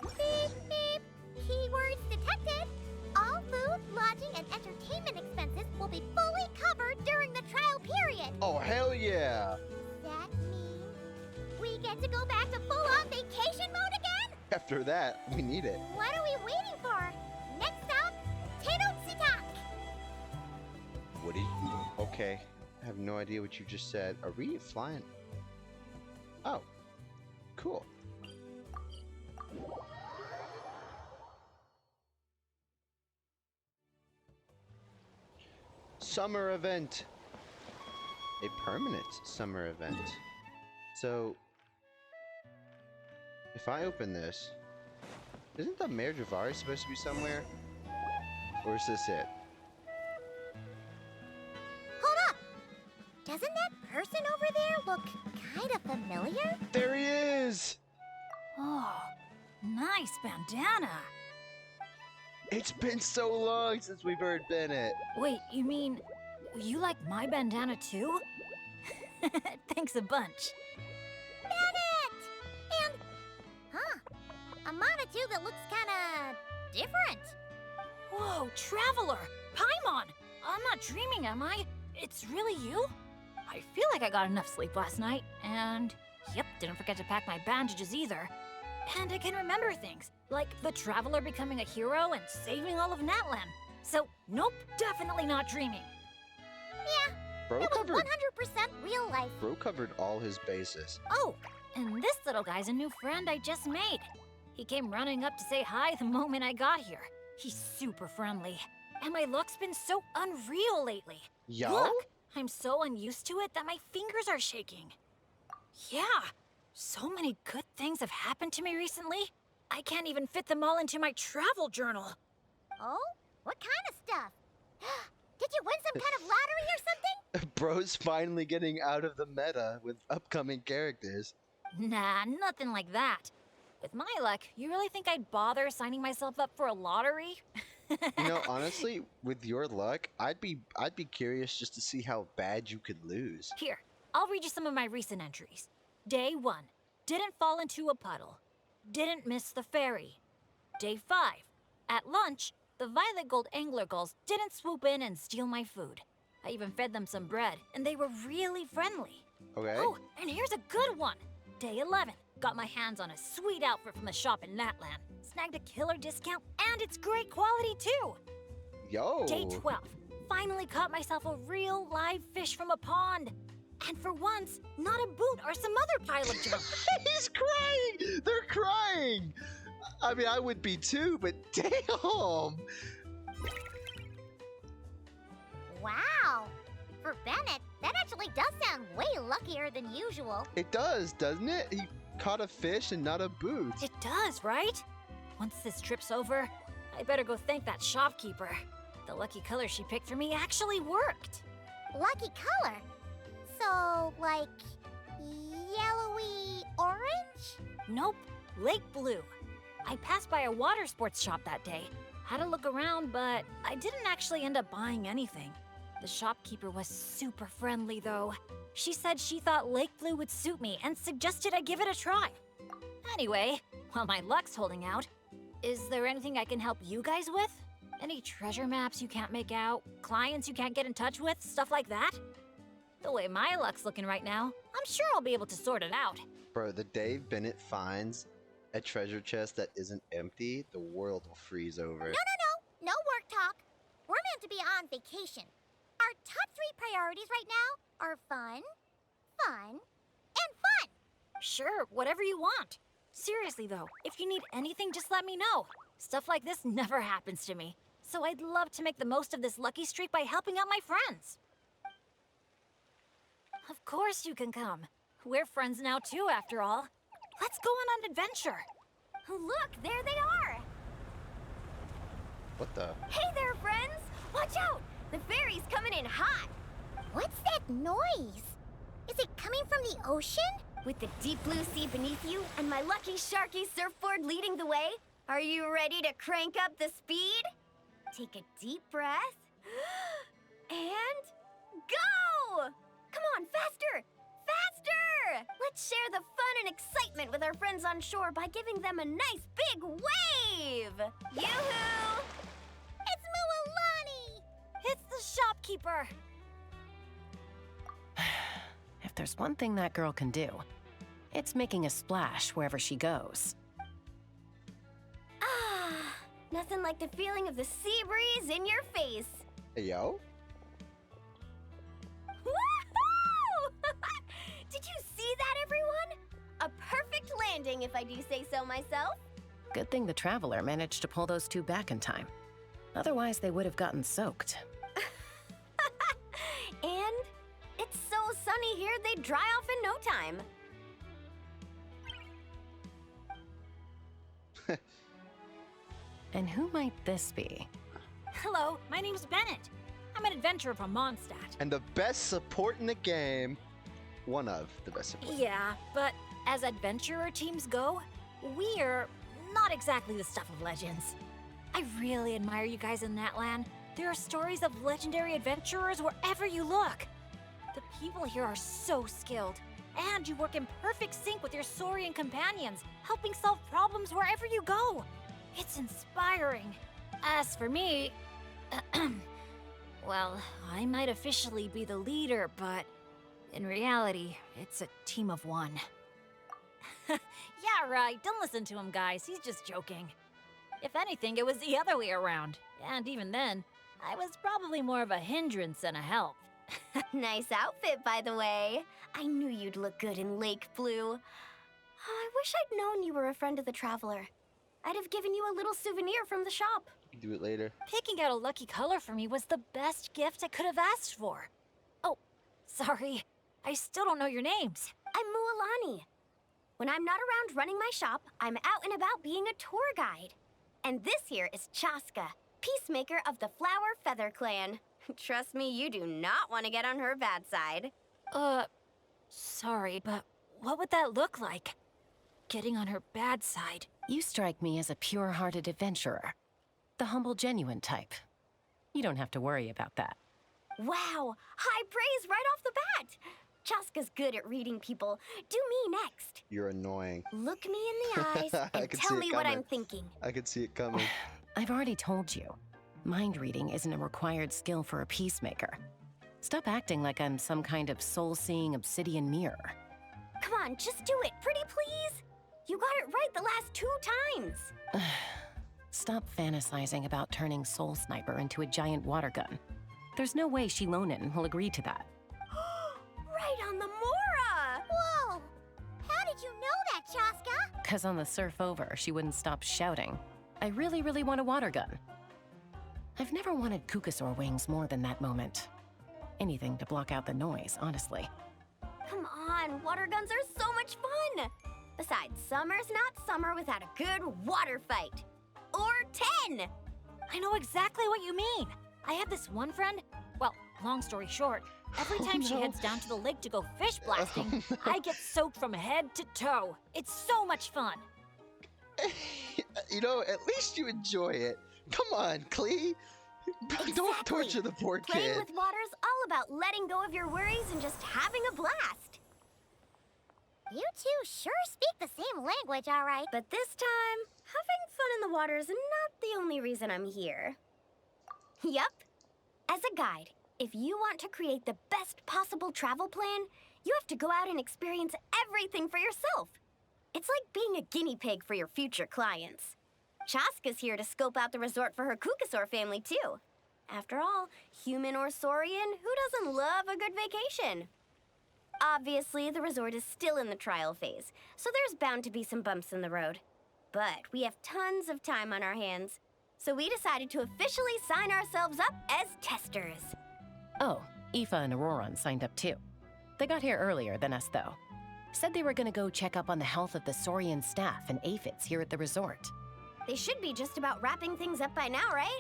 Beep, beep. Keywords detected. All food, lodging, and entertainment expenses will be fully covered during the trial period. Oh, hell yeah! That means we get to go back to full-on vacation mode again? After that, we need it. What are we waiting for? Next stop, Tenochtitlan. What did you... Okay. I have no idea what you just said. Are we flying? Oh. Cool. Summer event. A permanent summer event. So, if I open this, isn't the Mayor Javari supposed to be somewhere? Or is this it? Hold up! Doesn't that person over there look kind of familiar? There he is! Oh, nice bandana. It's been so long since we've heard Bennett. Wait, you mean you like my bandana too? Thanks a bunch. Bennett! And, a Monotoo that looks kinda different. Whoa, Traveler! Paimon! I'm not dreaming, am I? It's really you? I feel like I got enough sleep last night, and yep, didn't forget to pack my bandages either. And I can remember things, like the Traveler becoming a hero and saving all of Natlan. So, nope, definitely not dreaming. Yeah, Bro it was covered 100% real life. Bro covered all his bases. Oh, and this little guy's a new friend I just made. He came running up to say hi the moment I got here. He's super friendly. And my luck's been so unreal lately. Yo? Look, I'm so unused to it that my fingers are shaking. Yeah, so many good things have happened to me recently. I can't even fit them all into my travel journal. Oh? What kind of stuff? Did you win some kind of lottery or something? Bro's finally getting out of the meta with upcoming characters. Nah, nothing like that. With my luck, you really think I'd bother signing myself up for a lottery? You know, honestly, with your luck, I'd be curious just to see how bad you could lose. Here, I'll read you some of my recent entries. Day 1, didn't fall into a puddle. Didn't miss the ferry. Day 5, at lunch, the violet gold angler gulls didn't swoop in and steal my food. I even fed them some bread, and they were really friendly. Okay. Oh, and here's a good one. Day 11, got my hands on a sweet outfit from the shop in Natlan. Snagged a killer discount, and it's great quality too. Yo. Day 12, finally caught myself a real live fish from a pond. And for once, not a boot or some other pile of junk. He's crying! They're crying! I mean, I would be too, but damn! Wow! For Bennett, that actually does sound way luckier than usual. It does, doesn't it? He caught a fish and not a boot. It does, right? Once this trip's over, I better go thank that shopkeeper. The lucky color she picked for me actually worked. Lucky color? So, like, yellowy orange? Nope, lake blue. I passed by a water sports shop that day. Had a look around, but I didn't actually end up buying anything. The shopkeeper was super friendly, though. She said she thought lake blue would suit me and suggested I give it a try. Anyway, while my luck's holding out, is there anything I can help you guys with? Any treasure maps you can't make out? Clients you can't get in touch with? Stuff like that? The way my luck's looking right now, I'm sure I'll be able to sort it out. Bro, the day Bennett finds a treasure chest that isn't empty, the world will freeze over. No work talk. We're meant to be on vacation. Our top 3 priorities right now are fun, fun, and fun. Sure, whatever you want. Seriously though, if you need anything, just let me know. Stuff like this never happens to me. So I'd love to make the most of this lucky streak by helping out my friends. Of course you can come. We're friends now too, after all. Let's go on an adventure. Look, there they are. What the? Hey there, friends. Watch out. The ferry's coming in hot. What's that noise? Is it coming from the ocean? With the deep blue sea beneath you and my lucky Sharky surfboard leading the way, are you ready to crank up the speed? Take a deep breath and go! Come on, faster! Faster! Let's share the fun and excitement with our friends on shore by giving them a nice big wave! Yoo-hoo! It's Mualani! It's the shopkeeper! If there's one thing that girl can do, It's making a splash wherever she goes. Ah, nothing like the feeling of the sea breeze in your face. Hey, yo. Woohoo! Did you see that, everyone? A perfect landing, if I do say so myself. Good thing the Traveler managed to pull those two back in time. Otherwise, they would have gotten soaked. And it's so sunny here, they'd dry off in no time. And who might this be? Hello, my name's Bennett. I'm an adventurer from Mondstadt. And the best support in the game. One of the best support. Yeah, but as adventurer teams go, we're not exactly the stuff of legends. I really admire you guys in that land. There are stories of legendary adventurers wherever you look. The people here are so skilled, and you work in perfect sync with your Saurian companions, helping solve problems wherever you go. It's inspiring. As for me, well, I might officially be the leader, but in reality, it's a team of one. Yeah, right. Don't listen to him, guys. He's just joking. If anything, it was the other way around. And even then, I was probably more of a hindrance than a help. Nice outfit, by the way. I knew you'd look good in lake blue. I wish I'd known you were a friend of the Traveler. I'd have given you a little souvenir from the shop. Do it later. Picking out a lucky color for me was the best gift I could have asked for. Oh, sorry. I still don't know your names. I'm Mualani. When I'm not around running my shop, I'm out and about being a tour guide. And this here is Chaska, peacemaker of the Flower Feather Clan. Trust me, you do not want to get on her bad side. Sorry, but what would that look like? Getting on her bad side. You strike me as a pure-hearted adventurer. The humble, genuine type. You don't have to worry about that. Wow, high praise right off the bat. Chaska's good at reading people. Do me next. You're annoying. Look me in the eyes and tell me what I'm thinking. I could see it coming. I've already told you. Mind reading isn't a required skill for a peacemaker. Stop acting like I'm some kind of soul-seeing obsidian mirror. Come on, just do it, pretty please. You got it right the last 2 times. Stop fantasizing about turning Soul Sniper into a giant water gun. There's no way Shilonen will agree to that. Right on the Mora! Whoa! How did you know that, Chaska? 'Cause on the surf over, she wouldn't stop shouting, I really, really want a water gun. I've never wanted Kukasaur wings more than that moment. Anything to block out the noise, honestly. Come on, water guns are so much fun! Besides, summer's not summer without a good water fight. Or 10! I know exactly what you mean. I have this one friend. Well, long story short, every time she heads down to the lake to go fish blasting, I get soaked from head to toe. It's so much fun. You know, at least you enjoy it. Come on, Klee. Exactly. Don't torture the poor kid. Playing with water's all about letting go of your worries and just having a blast. You two sure speak the same language, all right. But this time, having fun in the water is not the only reason I'm here. Yup. As a guide, if you want to create the best possible travel plan, you have to go out and experience everything for yourself. It's like being a guinea pig for your future clients. Chaska's here to scope out the resort for her Kukasaur family, too. After all, human or Saurian, who doesn't love a good vacation? Obviously, the resort is still in the trial phase, so there's bound to be some bumps in the road. But we have tons of time on our hands, so we decided to officially sign ourselves up as testers. Oh, Aoife and Auroran signed up too. They got here earlier than us, though. Said they were gonna go check up on the health of the Saurian staff and aphids here at the resort. They should be just about wrapping things up by now, right?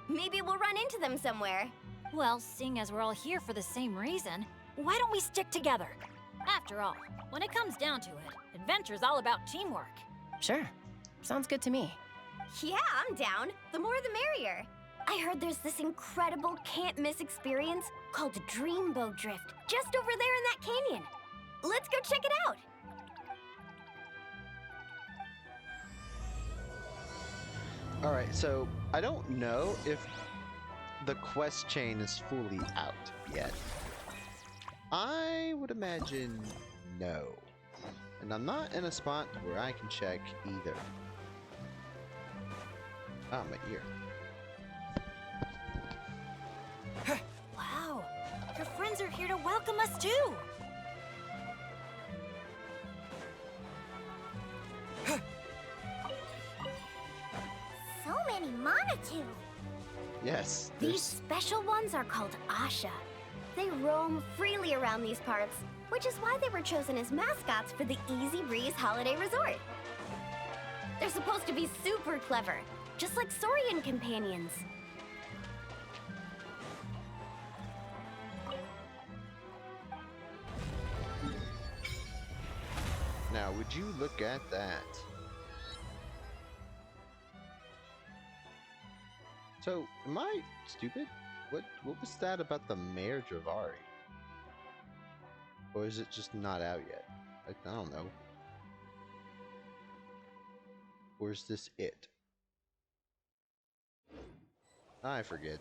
Maybe we'll run into them somewhere. Well, seeing as we're all here for the same reason, why don't we stick together? After all, when it comes down to it, adventure's all about teamwork. Sure. Sounds good to me. Yeah, I'm down. The more the merrier. I heard there's this incredible can't-miss experience called Dreamboat Drift just over there in that canyon. Let's go check it out. All right, so I don't know if the quest chain is fully out yet. I would imagine no. And I'm not in a spot where I can check either. Ah, my ear. Wow, your friends are here to welcome us too. So many Monatu. Yes. These special ones are called Asha. They roam freely around these parts, which is why they were chosen as mascots for the Easy Breeze Holiday Resort. They're supposed to be super clever, just like Saurian companions. Now, would you look at that? So, am I stupid? What was that about the Mayor Dravari? Or is it just not out yet? I don't know. Or is this it? I forget.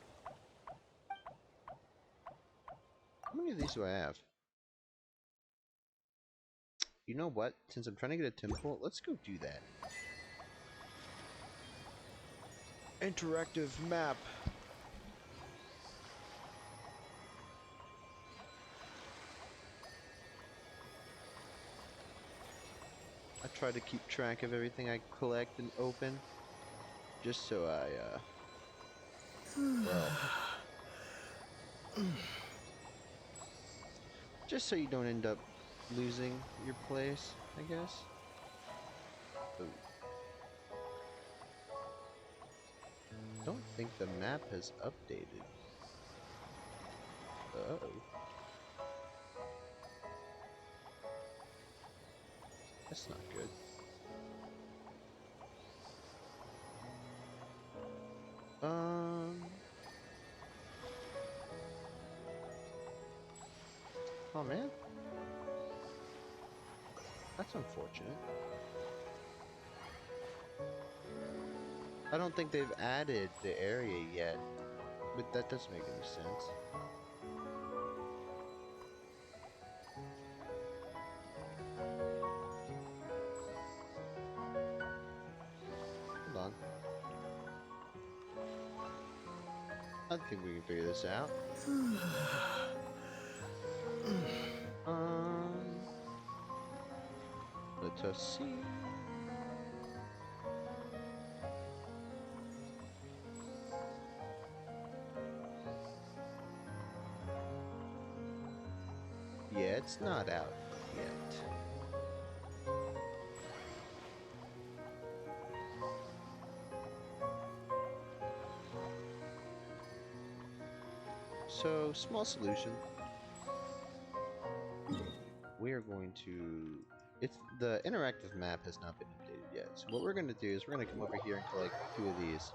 How many of these do I have? You know what? Since I'm trying to get a temple, let's go do that. Interactive map. I try to keep track of everything I collect and open, just so I, well, just so you don't end up losing your place, I guess. Ooh. Don't think the map has updated. Uh-oh. That's not good. Oh man. That's unfortunate. I don't think they've added the area yet, but that doesn't make any sense. Hold on. I think we can figure this out. Let us see. Yeah, it's not out yet. So, small solution. We are going to... the interactive map has not been updated yet. So what we're going to do is we're going to come over here and collect 2 of these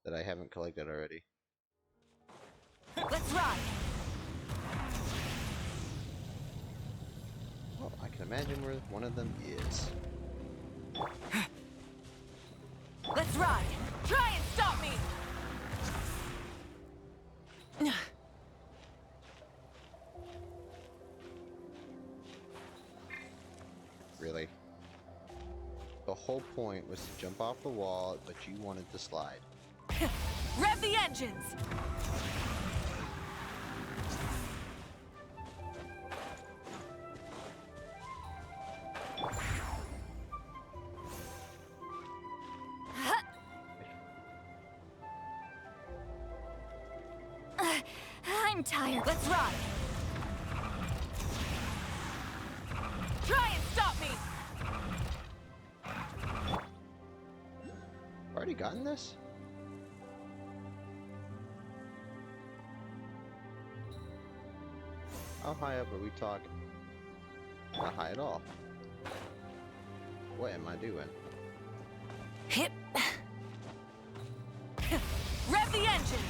that I haven't collected already. Let's ride! Well, I can imagine where one of them is. Let's ride! Try and stop me! Really? The whole point was to jump off the wall, but you wanted to slide. Rev the engines! I'm tired. Let's ride! Try and stop me! Already gotten this? How high up are we talking? Not high at all. What am I doing? Hit! Rev the engines!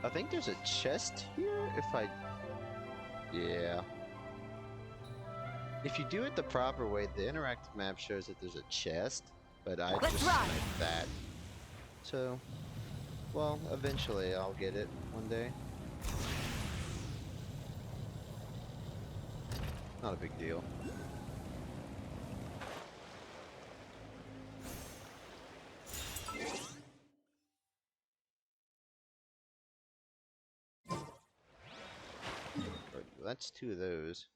I think there's a chest here, if I... Yeah. If you do it the proper way, the interactive map shows that there's a chest, but I Let's just ride. sniped that. So, well, eventually I'll get it one day. Not a big deal. That's 2 of those.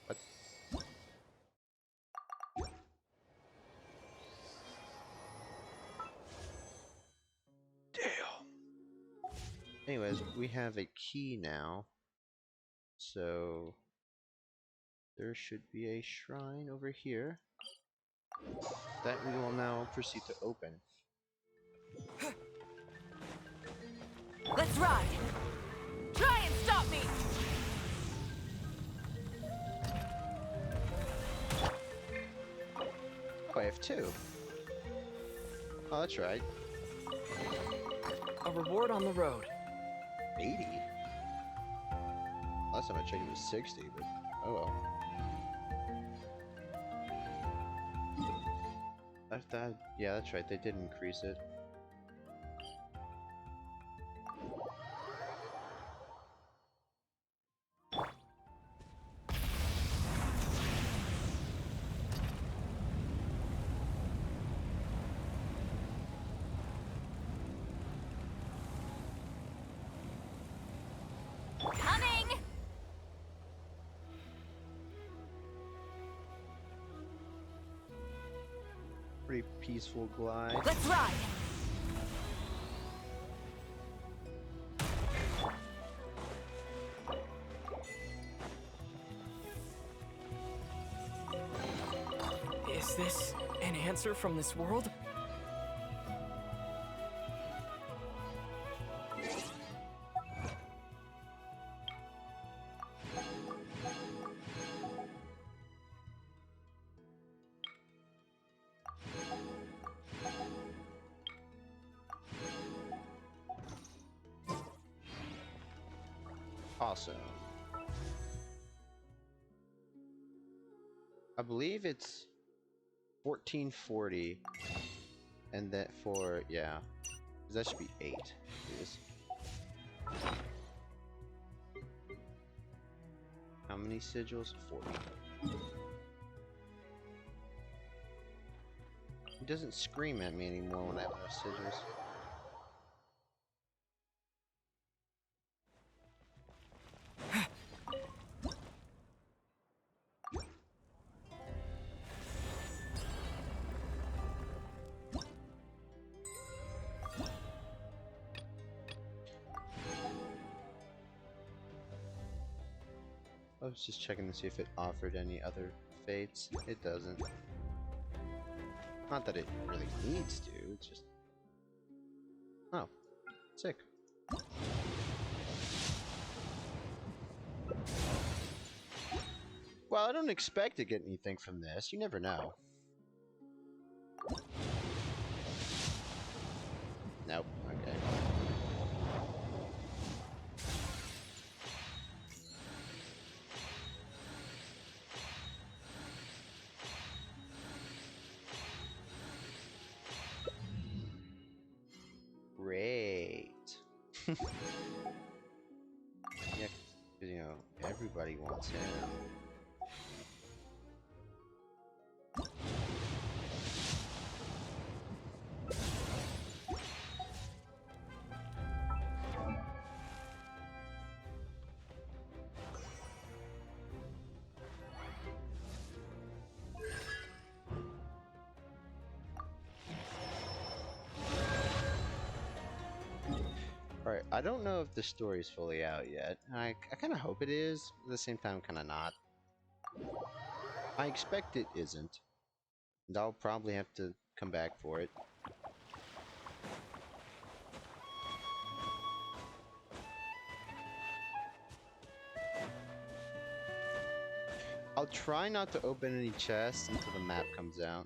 What? Damn. Anyways, we have a key now. So there should be a shrine over here that we will now proceed to open. Let's ride! Try and stop me! Oh, I have 2. Oh, that's right. A reward on the road. 80? Last time I checked it was 60, but oh well. Yeah, that's right, they did increase it. Coming! Pretty peaceful glide. Let's ride! Is this an answer from this world? Awesome. I believe it's 1440, and that for, yeah, that should be 8. Please. How many sigils? 40. It doesn't scream at me anymore when I have enough sigils. I was just checking to see if it offered any other fates. It doesn't. Not that it really needs to, it's just... Oh. Sick. Well, I don't expect to get anything from this. You never know. Nope. Okay. Great. Yeah, 'cause, you know, everybody wants him. Alright, I don't know if the story's fully out yet. I kind of hope it is, at the same time, kind of not. I expect it isn't, And I'll probably have to come back for it. I'll try not to open any chests until the map comes out.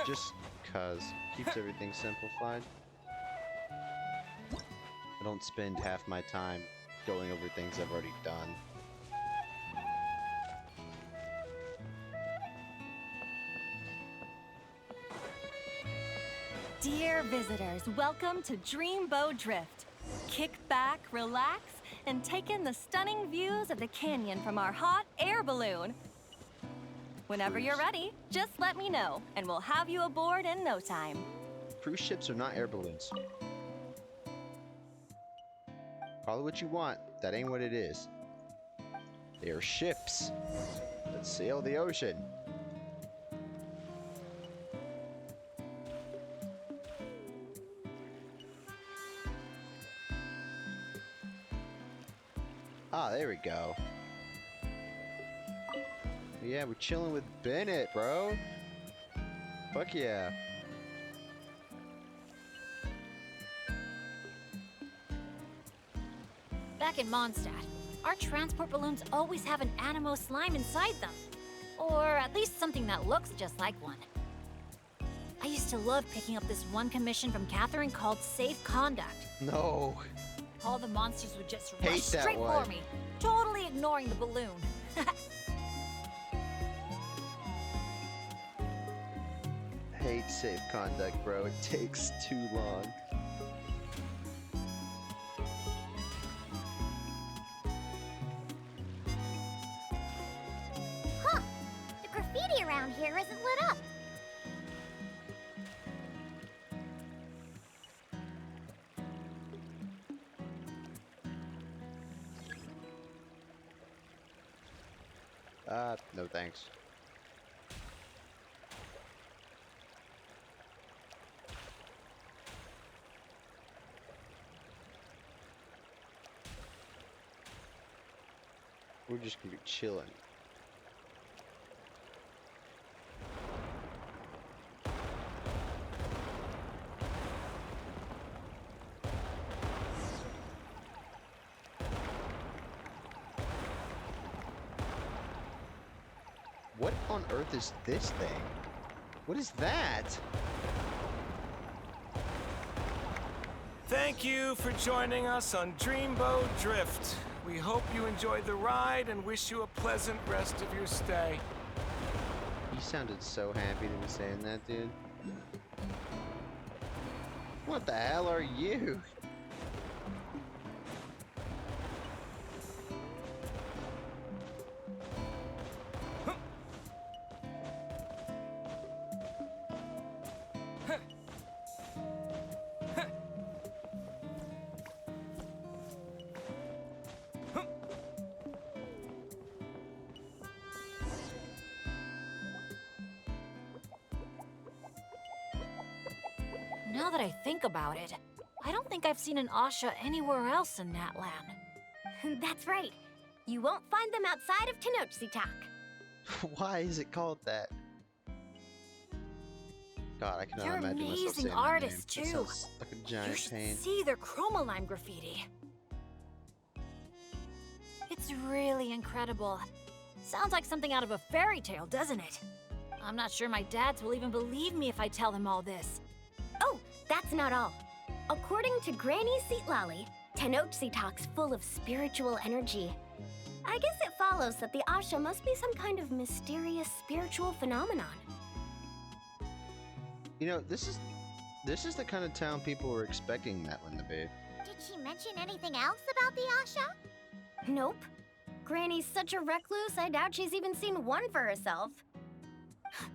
Just cuz. Keeps everything simplified. I don't spend half my time going over things I've already done. Dear visitors, welcome to Dreamboat Drift. Kick back, relax, and take in the stunning views of the canyon from our hot air balloon. Whenever you're ready, just let me know, and we'll have you aboard in no time. Cruise ships are not air balloons. Call it what you want, that ain't what it is. They are ships that sail the ocean. Ah, there we go. Yeah, we're chilling with Bennett, bro. Fuck yeah. Back in Mondstadt, our transport balloons always have an animo slime inside them. Or at least something that looks just like one. I used to love picking up this one commission from Catherine called Safe Conduct. No. All the monsters would just Hate rush that straight one. for me, totally ignoring the balloon. Hate safe conduct, bro. It takes too long. Huh. The graffiti around here isn't lit up. No thanks. We're just gonna be chilling. What on earth is this thing? What is that? Thank you for joining us on Dreamboat Drift. We hope you enjoyed the ride and wish you a pleasant rest of your stay. You sounded so happy to be saying that, dude. What the hell are you? Now that I think about it, I don't think I've seen an Asha anywhere else in Natlan. That's right. You won't find them outside of Tenochtitlan. Why is it called that? God, I cannot They're imagine myself amazing saying that artists, name. too. That sounds like a You giant should pain. see their chroma-lime graffiti. It's really incredible. Sounds like something out of a fairy tale, doesn't it? I'm not sure my dads will even believe me if I tell them all this. Oh, that's not all. According to Granny Seatlali, Tenochtitlan's full of spiritual energy. I guess it follows that the Asha must be some kind of mysterious spiritual phenomenon. You know, this is the kind of town people were expecting Matlin to be. Did she mention anything else about the Asha? Nope. Granny's such a recluse, I doubt she's even seen one for herself.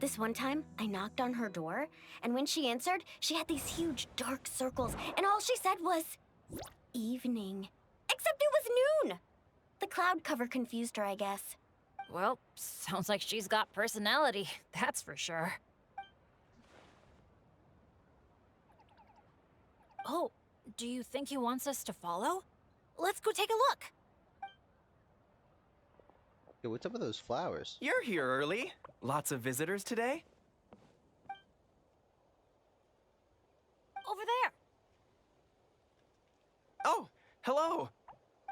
This one time, I knocked on her door, and when she answered, she had these huge dark circles, and all she said was, evening. Except it was noon! The cloud cover confused her, I guess. Well, sounds like she's got personality, that's for sure. Oh, do you think he wants us to follow? Let's go take a look. Yo, what's up with those flowers? You're here early. Lots of visitors today? Over there. Oh, hello.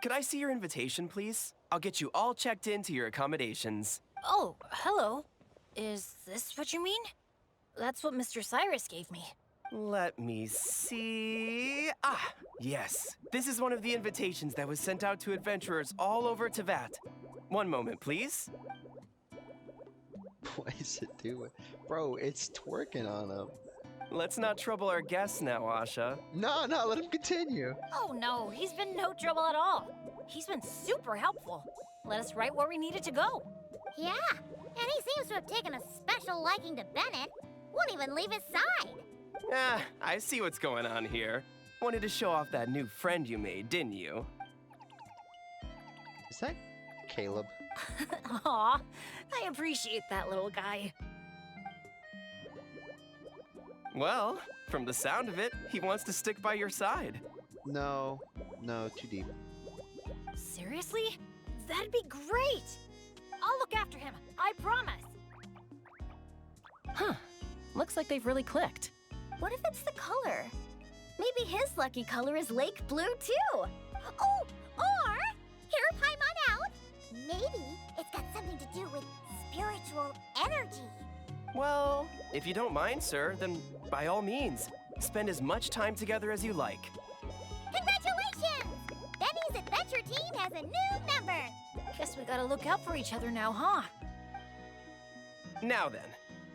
Could I see your invitation, please? I'll get you all checked into your accommodations. Oh, hello. Is this what you mean? That's what Mr. Cyrus gave me. Let me see. Ah, yes. This is one of the invitations that was sent out to adventurers all over Tevat. One moment, please. What is it doing? Bro, it's twerking on him. Let's not trouble our guests now, Asha. No, let him continue. Oh no, he's been no trouble at all. He's been super helpful. Let us right where we needed to go. Yeah, and he seems to have taken a special liking to Bennett. Won't even leave his side. Ah, I see what's going on here. Wanted to show off that new friend you made, didn't you? Is that Caleb? Aw, I appreciate that little guy. Well, from the sound of it, he wants to stick by your side. No, too deep. Seriously? That'd be great! I'll look after him, I promise. Huh. Looks like they've really clicked. What if it's the color? Maybe his lucky color is lake blue, too. Oh, or, hear Paimon out. Maybe it's got something to do with spiritual energy. Well, if you don't mind, sir, then by all means, spend as much time together as you like. Congratulations! Benny's adventure team has a new member. Guess we gotta look out for each other now, huh? Now then,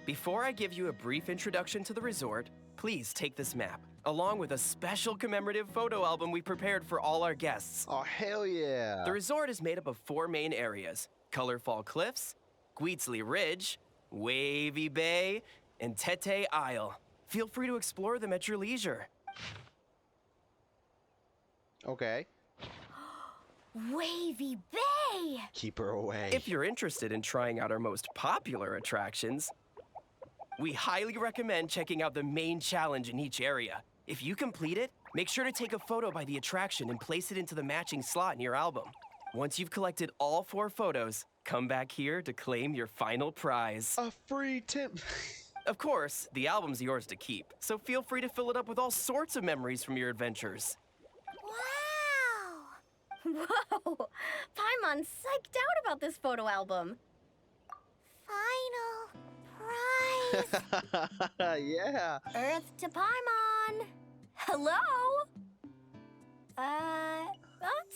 before I give you a brief introduction to the resort, please take this map, along with a special commemorative photo album we prepared for all our guests. Oh, hell yeah! The resort is made up of 4 main areas: Colorfall Cliffs, Gweetsley Ridge, Wavy Bay, and Tete Isle. Feel free to explore them at your leisure. Okay. Wavy Bay! Keep her away. If you're interested in trying out our most popular attractions, we highly recommend checking out the main challenge in each area. If you complete it, make sure to take a photo by the attraction and place it into the matching slot in your album. Once you've collected all 4 photos, come back here to claim your final prize. A free tip. Of course, the album's yours to keep, so feel free to fill it up with all sorts of memories from your adventures. Wow! Whoa! Paimon's psyched out about this photo album. Final prize! Yeah! Earth to Paimon! Hello?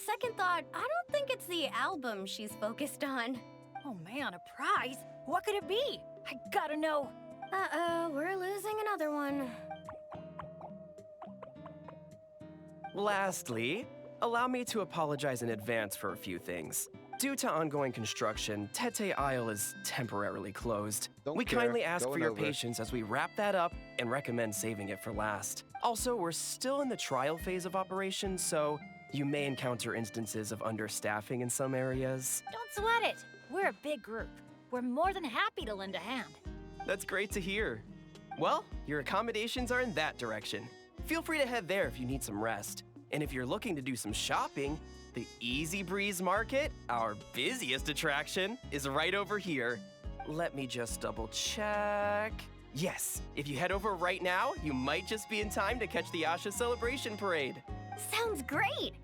Second thought, I don't think it's the album she's focused on. Oh man, a prize? What could it be? I gotta know. Uh-oh, we're losing another one. Lastly, allow me to apologize in advance for a few things. Due to ongoing construction, Tete Isle is temporarily closed. We kindly ask for your patience as we wrap that up and recommend saving it for last. Also, we're still in the trial phase of operations, so you may encounter instances of understaffing in some areas. Don't sweat it. We're a big group. We're more than happy to lend a hand. That's great to hear. Well, your accommodations are in that direction. Feel free to head there if you need some rest. And if you're looking to do some shopping, the Easy Breeze Market, our busiest attraction, is right over here. Let me just double check. Yes, if you head over right now, you might just be in time to catch the Asha Celebration Parade. Sounds great!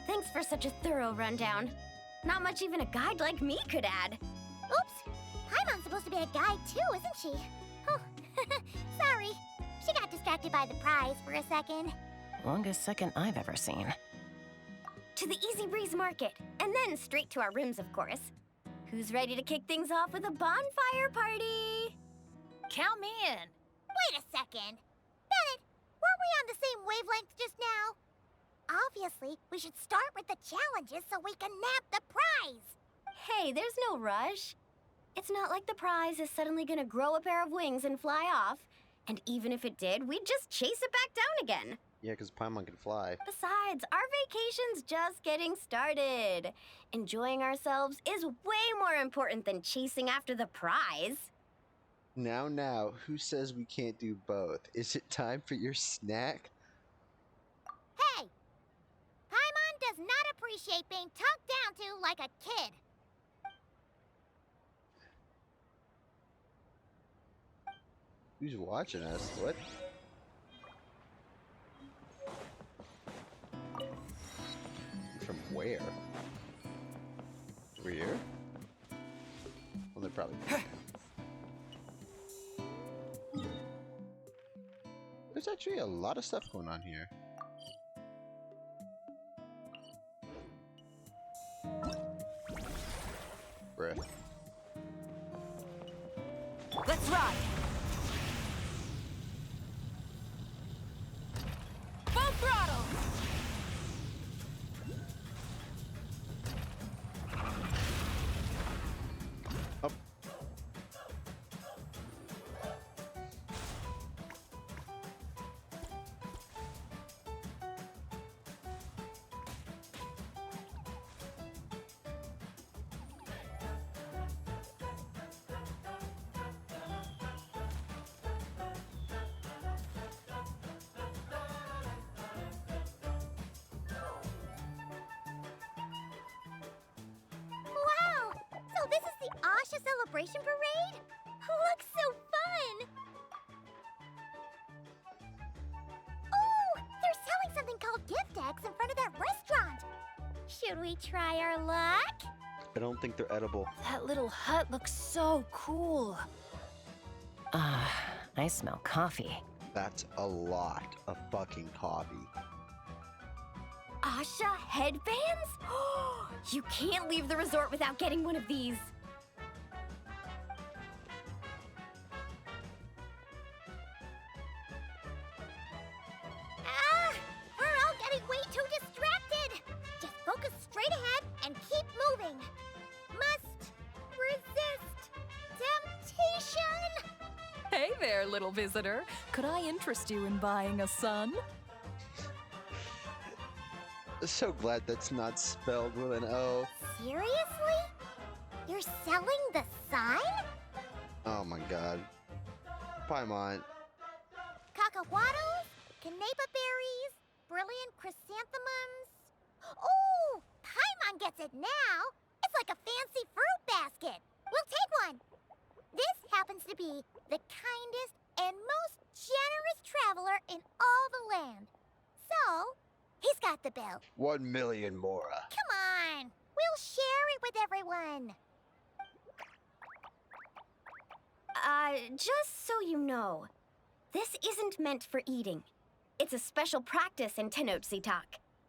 Thanks for such a thorough rundown. Not much even a guide like me could add. Oops! Paimon's supposed to be a guide too, isn't she? Oh, sorry. She got distracted by the prize for a second. Longest second I've ever seen. To the Easy Breeze Market, and then straight to our rooms, of course. Who's ready to kick things off with a bonfire party? Count me in. Wait a second. Bennett, weren't we on the same wavelength just now? Obviously, we should start with the challenges so we can nab the prize. Hey, there's no rush. It's not like the prize is suddenly gonna grow a pair of wings and fly off. And even if it did, we'd just chase it back down again. Yeah, because Paimon can fly. Besides, our vacation's just getting started. Enjoying ourselves is way more important than chasing after the prize. Now, who says we can't do both? Is it time for your snack? Hey! Paimon does not appreciate being talked down to like a kid. Who's watching us? What? From where? Over here? Well, they're probably. There's actually a lot of stuff going on here. Bruh. Let's ride! Full throttle! Up. Wow! So this is the Asha Celebration Parade? Looks so fun! Oh! They're selling something called gift eggs in front of that restaurant! Should we try our luck? I don't think they're edible. That little hut looks so cool. I smell coffee. That's a lot of fucking coffee. Asha headbands? You can't leave the resort without getting one of these. Ah! We're all getting way too distracted! Just focus straight ahead and keep moving. Must resist temptation! Hey there, little visitor. Could I interest you in buying a sun? So glad that's not spelled with an O. Seriously? You're selling the sign? Oh my god. Paimon. Cacahuatos, canepa berries, brilliant chrysanthemums. Oh, Paimon gets it now. It's like a fancy fruit basket. We'll take one. This happens to be the kindest and most generous traveler in all the land. So, he's got the bill. 1 million Mora. Come on. We'll share it with everyone. Just so you know, this isn't meant for eating. It's a special practice in Tenochtitlan.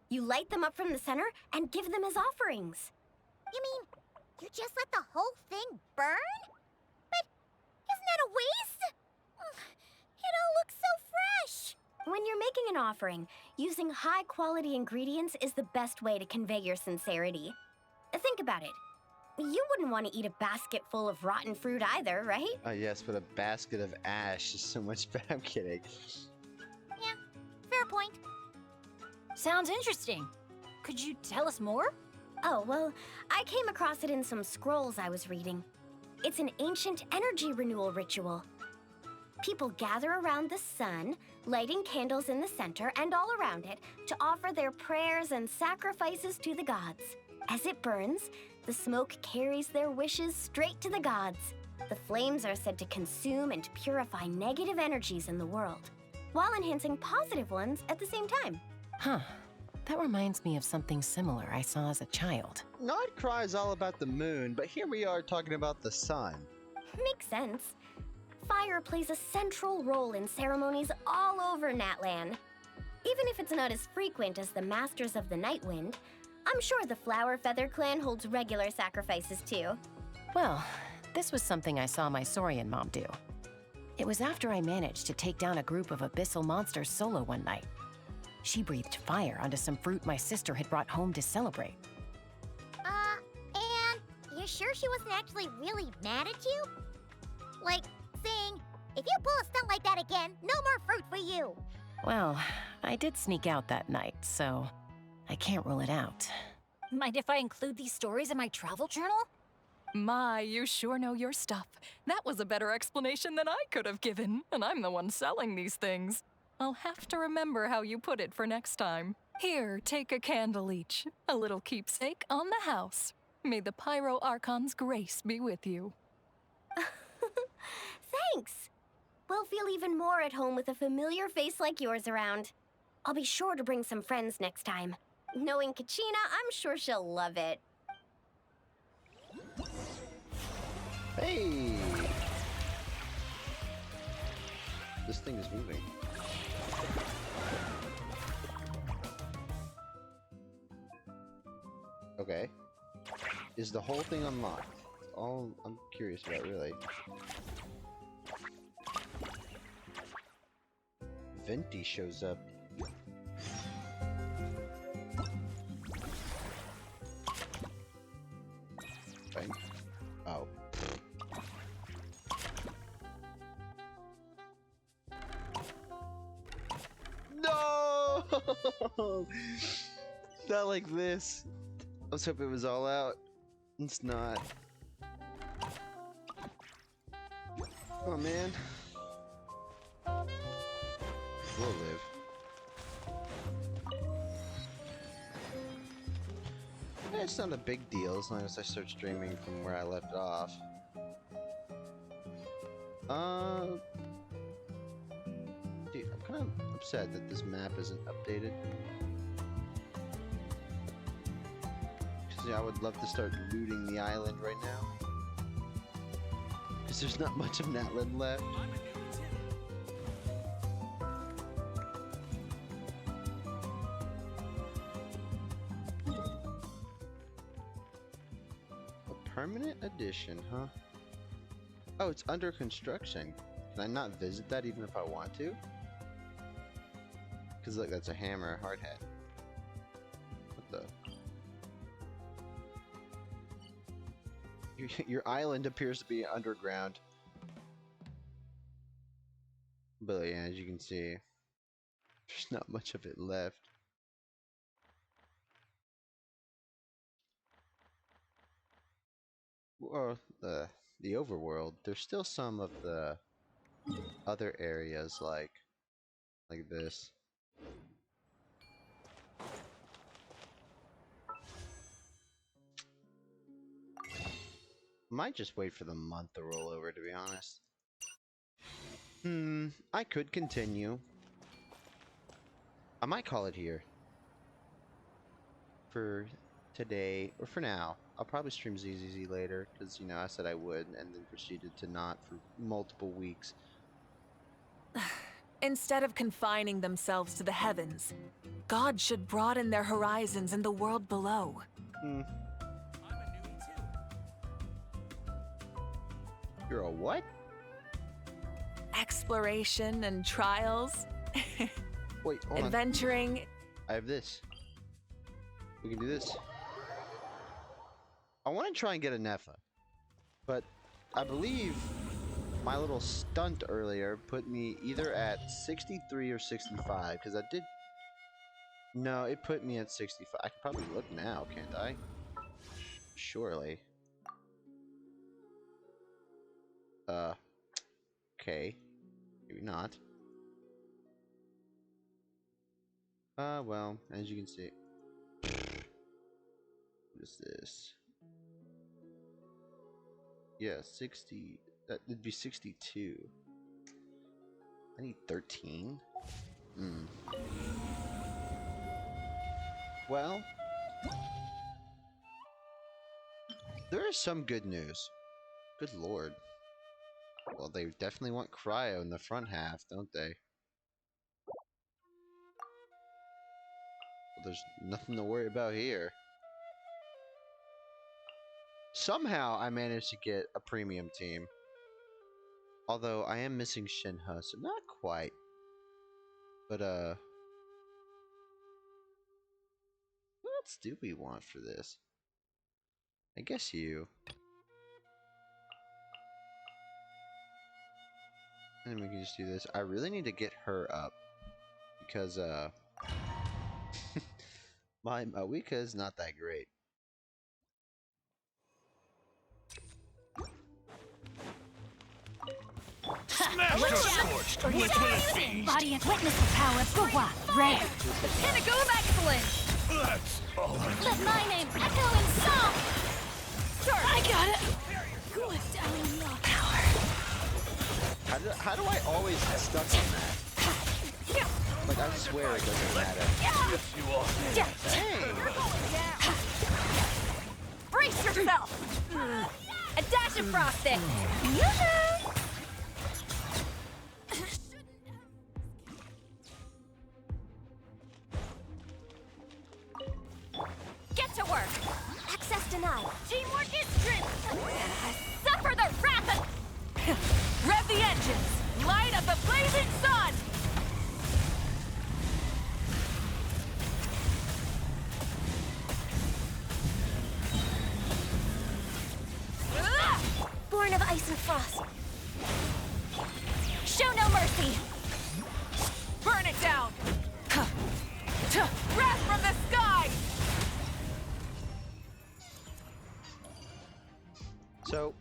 You light them up from the center and give them as offerings. You mean you just let the whole thing burn? But isn't that a waste? It all looks so fresh. When you're making an offering, using high-quality ingredients is the best way to convey your sincerity. Think about it. You wouldn't want to eat a basket full of rotten fruit either, right? Yes, but a basket of ash is so much better. I'm kidding. Yeah, fair point. Sounds interesting. Could you tell us more? Oh, well, I came across it in some scrolls I was reading. It's an ancient energy renewal ritual. People gather around the sun, lighting candles in the center and all around it to offer their prayers and sacrifices to the gods. As it burns, the smoke carries their wishes straight to the gods. The flames are said to consume and purify negative energies in the world, while enhancing positive ones at the same time. Huh. That reminds me of something similar I saw as a child. Nodcry is all about the moon, but here we are talking about the sun. Makes sense. Fire plays a central role in ceremonies all over Natlan. Even if it's not as frequent as the Masters of the Night Wind, I'm sure the Flower Feather clan holds regular sacrifices too. Well, this was something I saw my Saurian mom do. It was after I managed to take down a group of abyssal monsters solo one night. She breathed fire onto some fruit my sister had brought home to celebrate. And you sure she wasn't actually really mad at you? Like, saying, if you pull a stunt like that again, no more fruit for you. Well, I did sneak out that night, so I can't rule it out. Mind if I include these stories in my travel journal? My, you sure know your stuff. That was a better explanation than I could have given, and I'm the one selling these things. I'll have to remember how you put it for next time. Here, take a candle each, a little keepsake on the house. May the Pyro Archon's grace be with you. Thanks. Well, I'll feel even more at home with a familiar face like yours around. I'll be sure to bring some friends next time. Knowing Kachina, I'm sure she'll love it. Hey! This thing is moving. Okay. Is the whole thing unlocked? That's all I'm curious about, really. Venti shows up. Right. Oh. No! Not like this. I was hoping it was all out. It's not. Oh man. We'll live. It's not a big deal as long as I start streaming from where I left off. Dude, I'm kind of upset that this map isn't updated. Because I would love to start looting the island right now. Because there's not much of Natlan left. Permanent addition, huh? Oh, it's under construction. Can I not visit that even if I want to? Because look, that's a hammer, hard hat. What the? Your island appears to be underground. But yeah, as you can see, there's not much of it left. Or the overworld, there's still some of the other areas like this. Might just wait for the month to roll over, to be honest. I could continue. I might call it here for today, or for now. I'll probably stream ZZZ later, because, you know, I said I would, and then proceeded to not for multiple weeks. Instead of confining themselves to the heavens, God should broaden their horizons in the world below. You're a what? Exploration and trials. Wait, hold on. Adventuring. I have this. We can do this. I want to try and get a Nepha, but I believe my little stunt earlier put me either at 63 or 65, because I did... No, it put me at 65. I can probably look now, can't I? Surely. Okay. Maybe not. Well, as you can see. What is this? Yeah, 60. That would be 62. I need 13. Well, there is some good news. Good lord. Well, they definitely want cryo in the front half, don't they? Well, there's nothing to worry about here. Somehow I managed to get a premium team. Although I am missing Shinha, so not quite. But what else do we want for this? I guess you. And we can just do this. I really need to get her up. Because my Wika is not that great. Smash the scorched! What will it be? Body and witness the power of Gua, Ray. The pinnacle of excellence! That's all I Let my name echo in song! Sure, I got it! Good down your power. I How do I always get stuck on that? Like, I swear it doesn't matter. Yes, you are. Dang! Brace yourself! A dash of frosting! Yoo-hoo! Get to work! Access denied. Teamwork is stripped! Suffer the wrath of... Rev the engines! Light up the blazing sun! Born of ice and frost. Show no mercy! Burn it down! Wrath from the sky! So,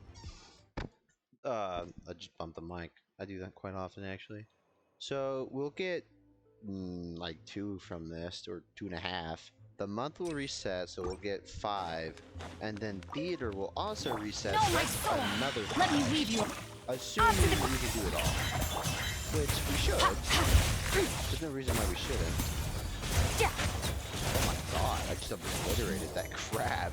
I just bumped the mic. I do that quite often, actually. So, we'll get, like 2 from this, or 2.5. The month will reset, so we'll get 5. And then theater will also reset, so that's another 5. Let me weave you. Assuming we can do it all. Which we should. There's no reason why we shouldn't. Oh my god, I just obliterated that crab.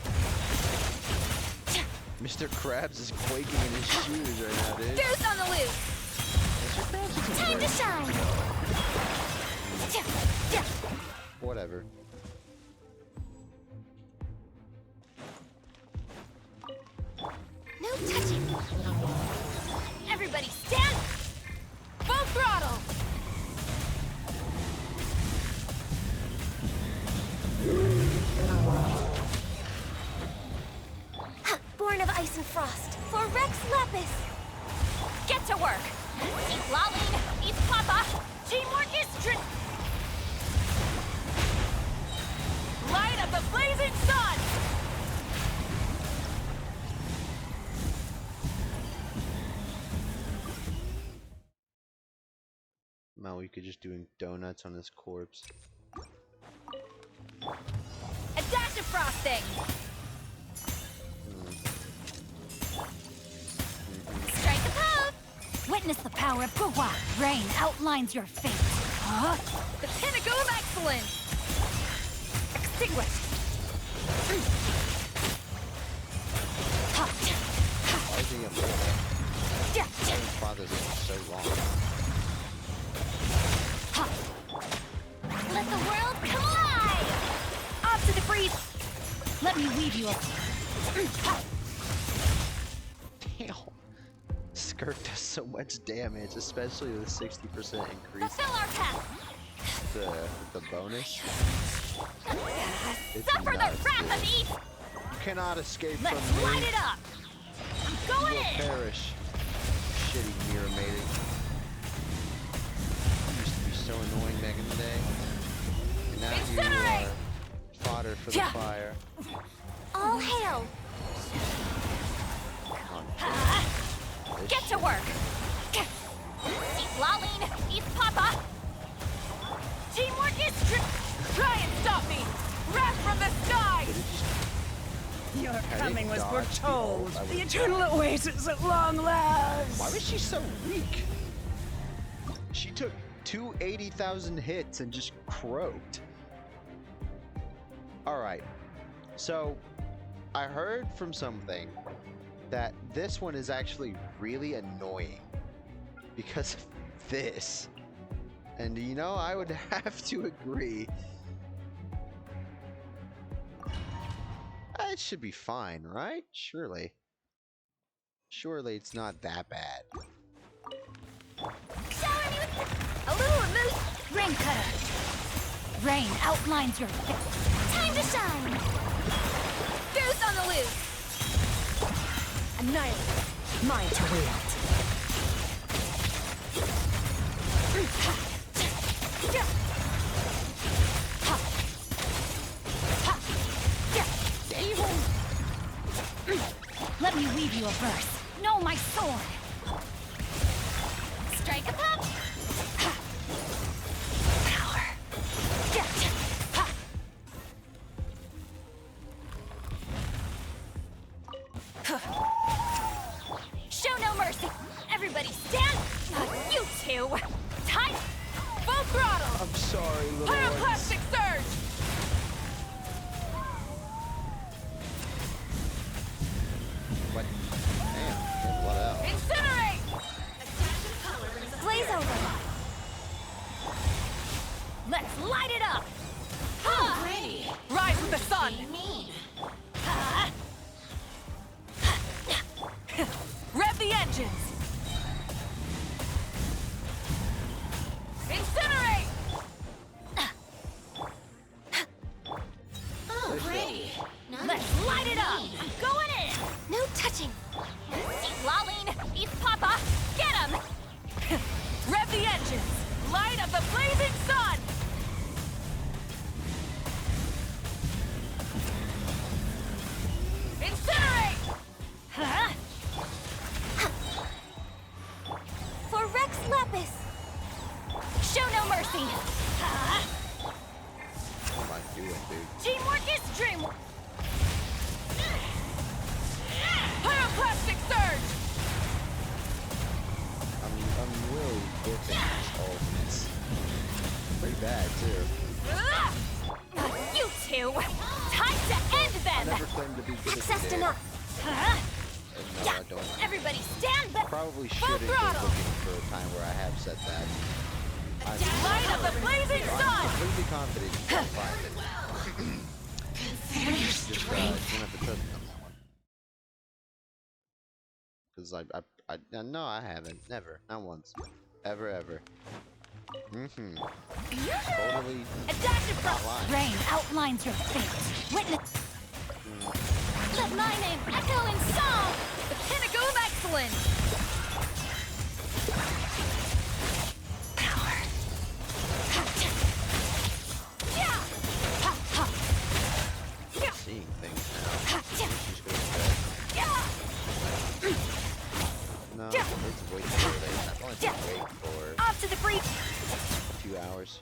Mr. Krabs is quaking in his shoes right now, dude. Goose on the loose! Time to shine! Whatever. No touching! Everybody stand! Full throttle! Born of ice and frost. For Rex Lapis! Get to work! Eat Laline, eat Papa! Teamwork is light up the blazing sun! Man, we could just doing donuts on his corpse. A dash of frosting! Strike a pose! Witness the power of Gua. Rain outlines your fate. Huh? The pinnacle of excellence! Extinguished! Why is he a boy? His father's so long. Let the world come alive! Off to the breeze! Let me weave you up. Damn. Skirt does so much damage, especially with 60% increase. Fulfill our path! The bonus. It's Suffer nuts, the wrath dude. of Eve! You cannot escape Let's from me. light it up! I'm going You will in! perish. Shitty mirror mating. Used to be so annoying back in the day. And now Incinerate! you are fodder for the fire. All hail! Come on. Get to work! Eat Laline, eat Papa! Teamwork is try and stop me! Wrath from the sky! Your Had coming it was dodged foretold. the ult, I The would've eternal died. oasis at long last. Why was she so weak? She took 280,000 hits and just croaked. Alright, so I heard from something that this one is actually really annoying because of this. And you know, I would have to agree. It should be fine, right? Surely. Surely it's not that bad. A little loose! Rain cutter! Rain outlines your face. Time to shine! Goose on the loose! Annihilate. Mine to wield. Let me weave you a verse. No, my sword! Strike a pop! Power! Show no mercy! Everybody stand! Let's light it up! Ready. Rise with the sun! Rev the engines! Incinerate! Ready. Let's light it up! I'm going in! No touching. Eat Laline! Eat Papa! Get him! Rev the engines! Light of the blazing sun! Incinerate! For Rex Lepus. Show no mercy! What am I doing, dude? Teamwork is dream. Pyroclastic surge! I'm really whipping these ultimates. Pretty bad, too. You two! Time to end I them! never claimed to be good Access at the enough. No, I don't. Everybody stand back! Probably Full shouldn't be throttle! looking for a time where I have said that. Light of the blazing I'm sun! completely confident you can find it. Just don't have to trust me on that one. Because no, I haven't. Never. Not once. Ever. Mm-hmm. Totally Adaptive not lying. Rain outlines your fate. Witness. Let my name echo in song! The pinnacle of excellence! Power. Seeing things now. She's going to bed. No, it's way too late. I've only been awake for Off to the breach! 2 hours.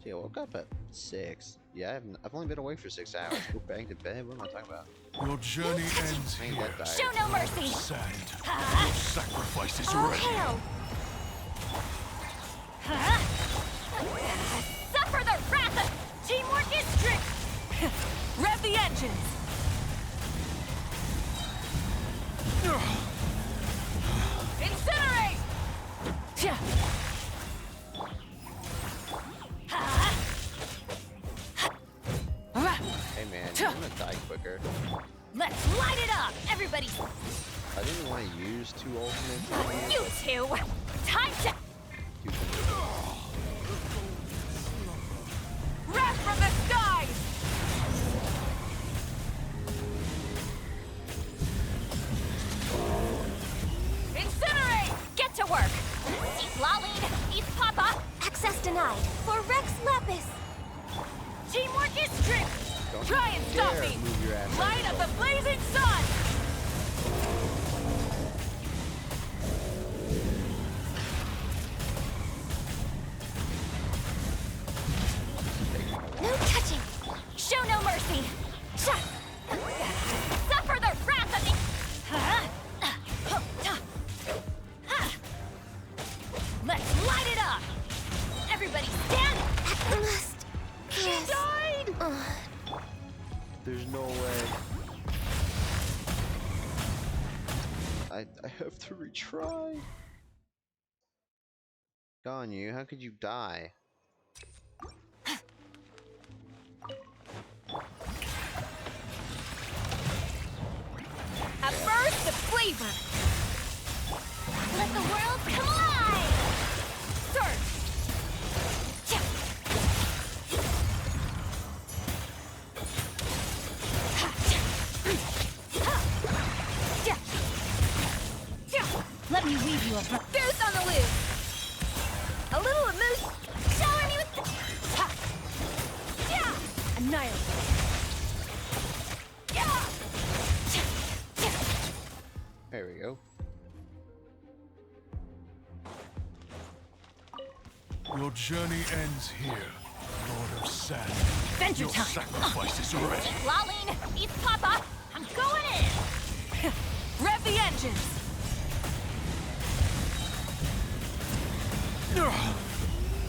Gee, I woke up at 6. Yeah, I've only been awake for 6 hours. Go back to bed. What am I talking about? Your journey ends I ain't here. that tired. Show no mercy! Sand. Your sacrifice is All ready. hail! Suffer the wrath of teamwork is strict! Rev the engines! Incinerate! Hey man, you wanna die quicker? Let's light it up! Everybody! I didn't want to use 2 ultimates on you. You two! Time to... Rev from the skies! Incinerate! Get to work! Eat Laline! Eat Papa! Access denied. For Rex Lepus. Teamwork is strict! Don't Try and stop dare me! move your ass Light out of of the blazing sun! No touching. Show no mercy! Suffer the wrath of the... Let's light it up! Everybody stand! She died! There's no way. I have to retry. Gone you, how could you die? A burst of flavor! Let the world come alive! Surge! Let me weave you a boost on the loose! A little emotion! Shower me with the... Annihilate! There we go. Your journey ends here, Lord of Sand. Adventure Your time! sacrifice is ready. Eat Laline! Eat Papa! I'm going in! Rev the engines!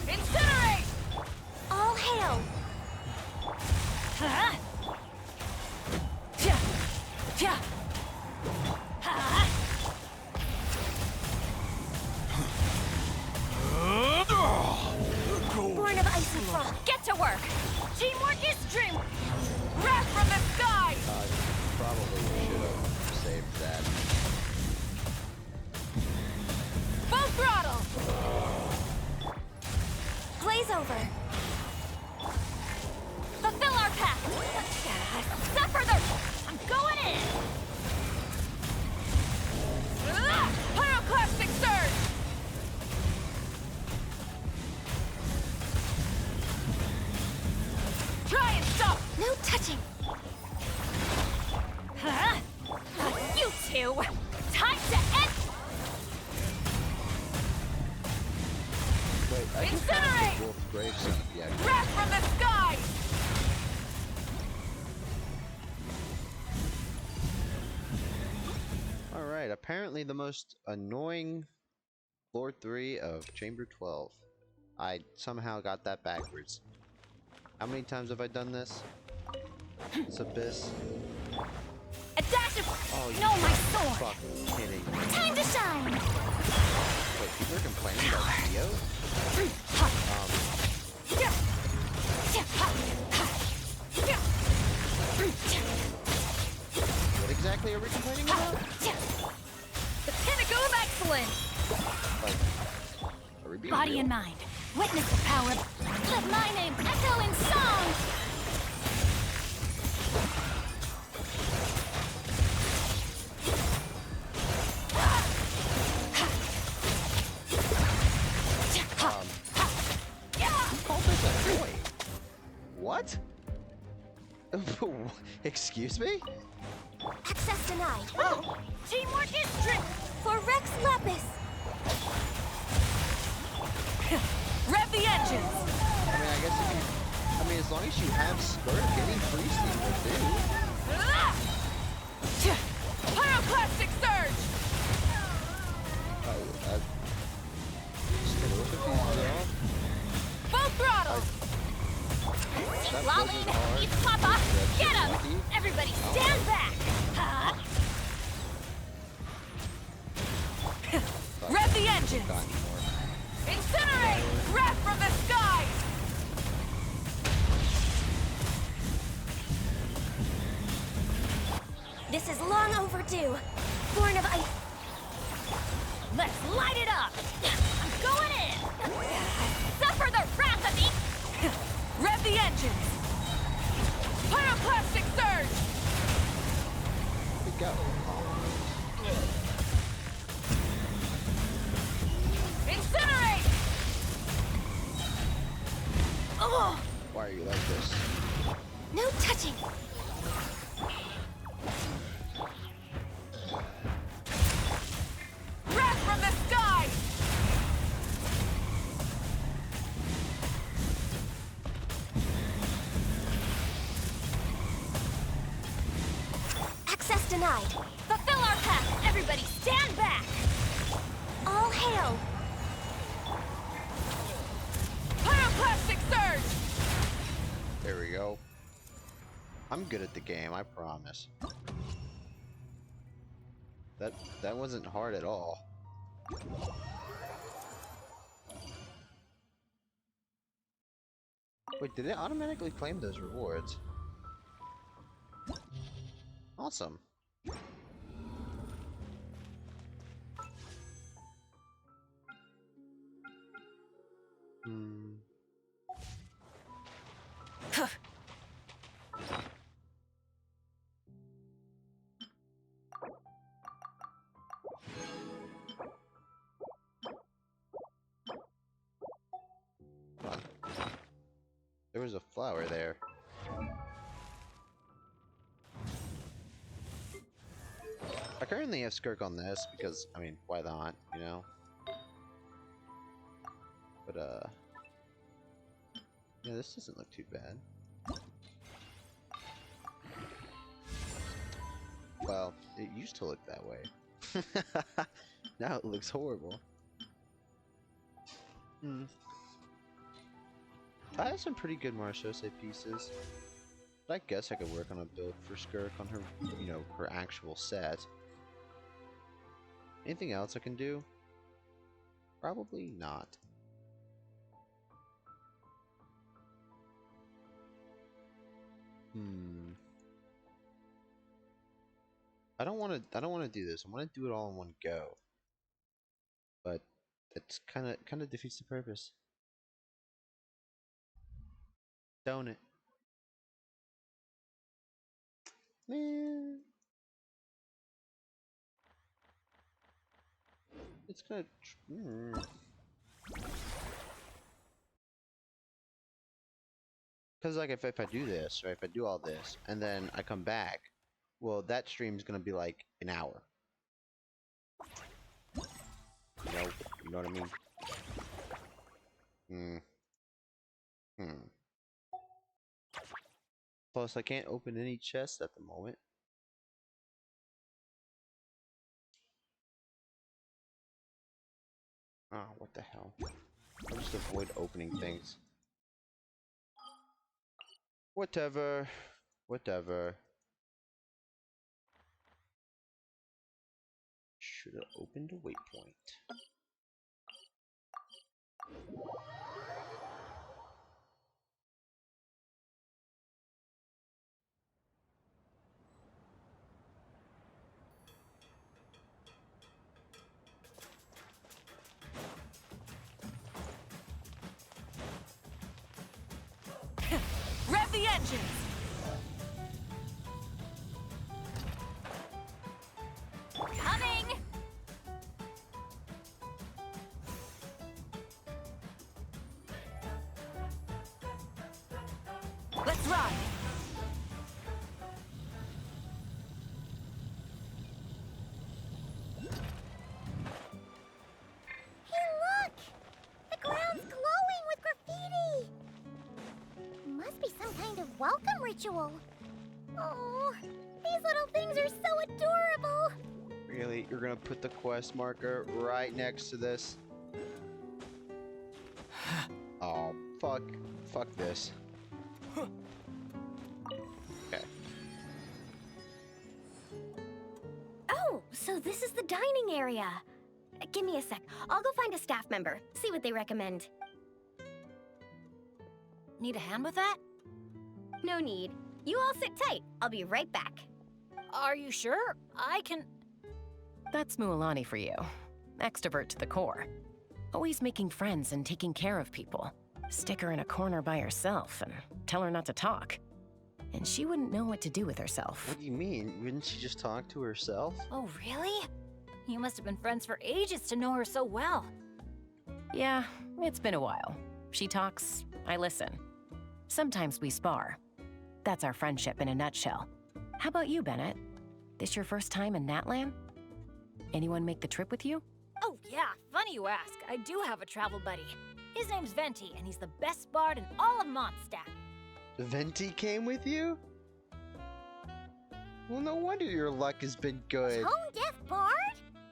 Incinerate! All hail! Born of work! Teamwork is dream! Wrath from the sky! Probably should have saved that. Full throttle! Blaze over. Fulfill our pact! Suffer the... I'm going in! Pyroclastic surge! Try and stop! No touching. Huh? You two! Time to end... Wait, I just Incinerate! found the Wolf Gravestone. Yeah. Wrath from the sky! Alright, apparently the most annoying floor 3 of Chamber 12. I somehow got that backwards. How many times have I done this? This abyss? A dash of... Oh, you no, my gotta sword! fucking kidding me. Time to shine! Wait, people are complaining about Theo? What exactly are we complaining about? The pinnacle of excellence! Like, are we being Body real? and mind. Witness the power. Let my name echo in song! Who called this annoying? What? Excuse me? Access denied. Oh! Teamwork is strict! For Rex Lapis. Rev the engines! I mean, I guess if you... I mean, as long as you have Skirt, getting free steam will do. Pyroclastic surge! Just gonna look at these off. Full throttle! That Lolly, blizzard hard. eat Papa! That's Get just him! lucky. Everybody stand back! Rev the engines! Incinerate! Wrath from the skies! This is long overdue. Born of ice. Let's light it up! I'm going in! Suffer the wrath of the... Rev the engines! Pyroclastic surge! Here we go. Incinerate! Oh! Why are you like this? No touching. Wrath from the sky! Access denied. Fulfill our pact! Everybody stand back! All hail. Pyroclastic surge! There we go. I'm good at the game, I promise. That wasn't hard at all. Wait, did it automatically claim those rewards? Awesome. Hmm. Hold on. There was a flower there. I currently have Skirk on this because, I mean, why not, you know? But, yeah, this doesn't look too bad. Well, it used to look that way. Now it looks horrible. Hmm. I have some pretty good Marchose pieces. But I guess I could work on a build for Skirk on her, you know, her actual set. Anything else I can do? Probably not. Hmm. I don't want to. I don't want to do this. I want to do it all in one go. But it's kind of defeats the purpose, don't it? Man, it's gonna. Because like if I do this, right? If I do all this and then I come back, well, that stream's gonna be like an hour. You know what I mean? Hmm. Hmm. Plus, I can't open any chests at the moment. Oh, what the hell? I'll just avoid opening things. Whatever. Whatever. Should have opened a waypoint. Rev the engines! Coming! Let's ride! Hey, look! The ground's glowing with graffiti! Must be some kind of welcome ritual. Oh, these little things are so adorable! Really? You're gonna put the quest marker right next to this? Oh, fuck. Fuck this. Okay. Oh, so this is the dining area. Give me a sec. I'll go find a staff member, see what they recommend. Need a hand with that? No need. You all sit tight. I'll be right back. Are you sure? I can... That's Mualani for you. Extrovert to the core. Always making friends and taking care of people. Stick her in a corner by herself and tell her not to talk. And she wouldn't know what to do with herself. What do you mean? Wouldn't she just talk to herself? Oh, really? You must have been friends for ages to know her so well. Yeah, it's been a while. She talks, I listen. Sometimes we spar. That's our friendship in a nutshell. How about you, Bennett? This your first time in Natlan? Anyone make the trip with you? Oh, yeah, funny you ask. I do have a travel buddy. His name's Venti, and he's the best bard in all of Mondstadt. Venti came with you? Well, no wonder your luck has been good. Tone deaf bard?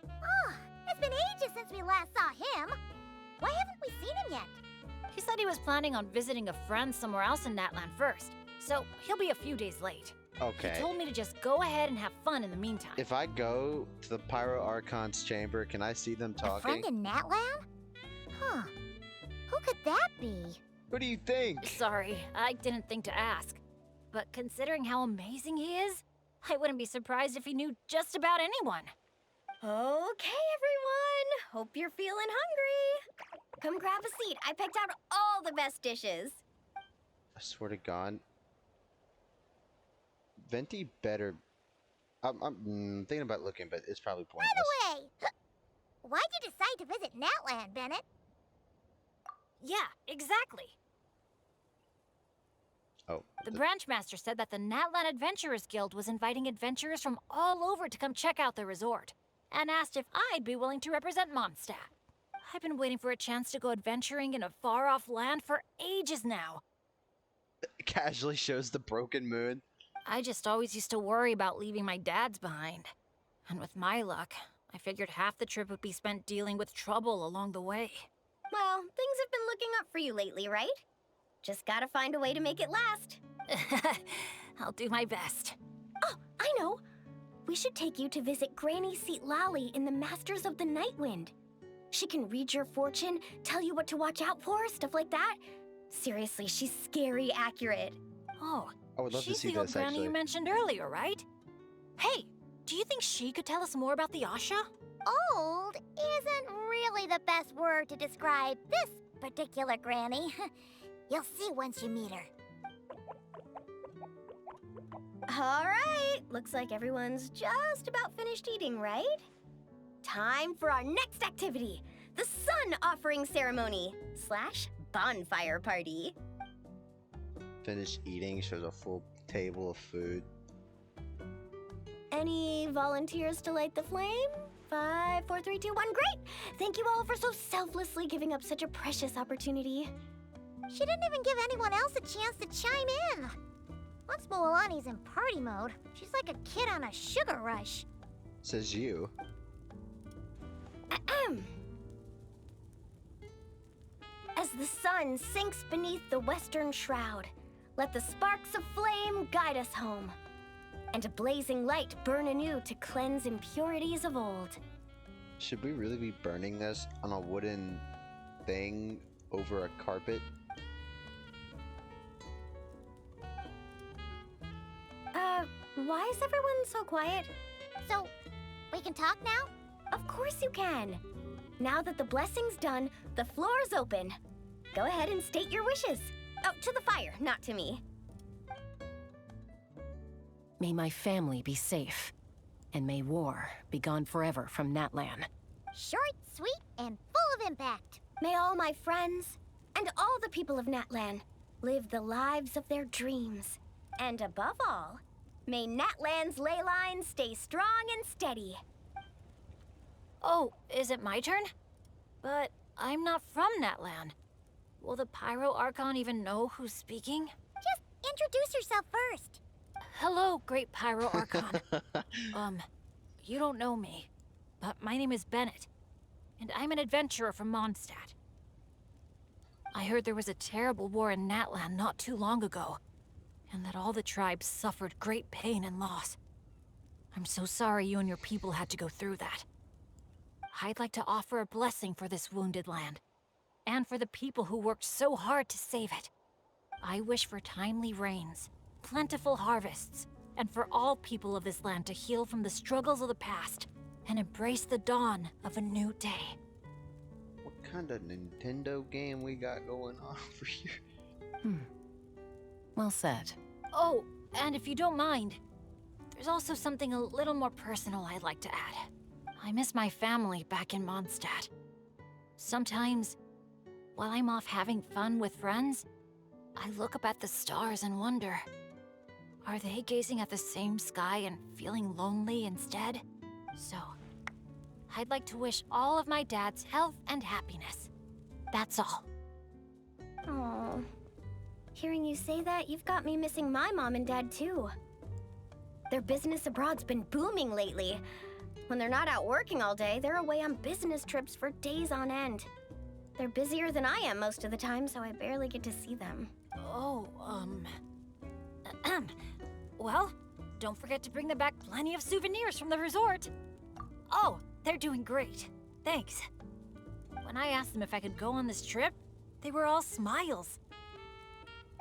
Oh, it's been ages since we last saw him. Why haven't we seen him yet? He said he was planning on visiting a friend somewhere else in Natlan first, so he'll be a few days late. Okay. He told me to just go ahead and have fun in the meantime. If I go to the Pyro Archon's chamber, can I see them A talking? friend in Natlan? Huh. Who could that be? What do you think? Sorry, I didn't think to ask. But considering how amazing he is, I wouldn't be surprised if he knew just about anyone. Okay, everyone. Hope you're feeling hungry. Come grab a seat. I picked out all the best dishes. I swear to God. Venti better... I'm thinking about looking, but it's probably pointless. By the way, why'd you decide to visit Natlan, Bennett? Yeah, exactly. Oh. The branch master said that the Natlan Adventurers Guild was inviting adventurers from all over to come check out the resort, and asked if I'd be willing to represent Mondstadt. I've been waiting for a chance to go adventuring in a far-off land for ages now. Casually shows the broken moon. I just always used to worry about leaving my dads behind. And with my luck, I figured half the trip would be spent dealing with trouble along the way. Well, things have been looking up for you lately, right? Just gotta find a way to make it last. I'll do my best. Oh, I know! We should take you to visit Granny Seat Lally in the Masters of the Nightwind. She can read your fortune, tell you what to watch out for, stuff like that. Seriously, she's scary accurate. Oh. I would love to She's see the old this granny actually. you mentioned earlier, right? Hey, do you think she could tell us more about the Asha? Old isn't really the best word to describe this particular granny. You'll see once you meet her. All right, looks like everyone's just about finished eating, right? Time for our next activity, the sun offering ceremony / bonfire party. Finish eating, shows a full table of food. Any volunteers to light the flame? 5, 4, 3, 2, 1, great! Thank you all for so selflessly giving up such a precious opportunity. She didn't even give anyone else a chance to chime in. Once Moalani's in party mode, she's like a kid on a sugar rush. Says you. As the sun sinks beneath the western shroud, let the sparks of flame guide us home, and a blazing light burn anew to cleanse impurities of old. Should we really be burning this on a wooden thing over a carpet? Why is everyone so quiet? So, we can talk now? Of course you can. Now that the blessing's done, the floor's open. Go ahead and state your wishes. Oh, to the fire, not to me. May my family be safe, and may war be gone forever from Natlan. Short, sweet, and full of impact. May all my friends and all the people of Natlan live the lives of their dreams. And above all, may Natlan's ley lines stay strong and steady. Oh, is it my turn? But I'm not from Natlan. Will the Pyro Archon even know who's speaking? Just introduce yourself first. Hello, Great Pyro Archon. You don't know me, but my name is Bennett, and I'm an adventurer from Mondstadt. I heard there was a terrible war in Natlan not too long ago, and that all the tribes suffered great pain and loss. I'm so sorry you and your people had to go through that. I'd like to offer a blessing for this wounded land, and for the people who worked so hard to save it. I wish for timely rains, plentiful harvests, and for all people of this land to heal from the struggles of the past and embrace the dawn of a new day. What kind of Nintendo game we got going on over here? Well said. Oh, and if you don't mind, there's also something a little more personal I'd like to add. I miss my family back in Mondstadt. Sometimes, while I'm off having fun with friends, I look up at the stars and wonder, are they gazing at the same sky and feeling lonely instead? So, I'd like to wish all of my dad's health and happiness. That's all. Oh, hearing you say that, you've got me missing my mom and dad too. Their business abroad's been booming lately. When they're not out working all day, they're away on business trips for days on end. They're busier than I am most of the time, so I barely get to see them. Oh, well, don't forget to bring them back plenty of souvenirs from the resort. Oh, they're doing great. Thanks. When I asked them if I could go on this trip, they were all smiles.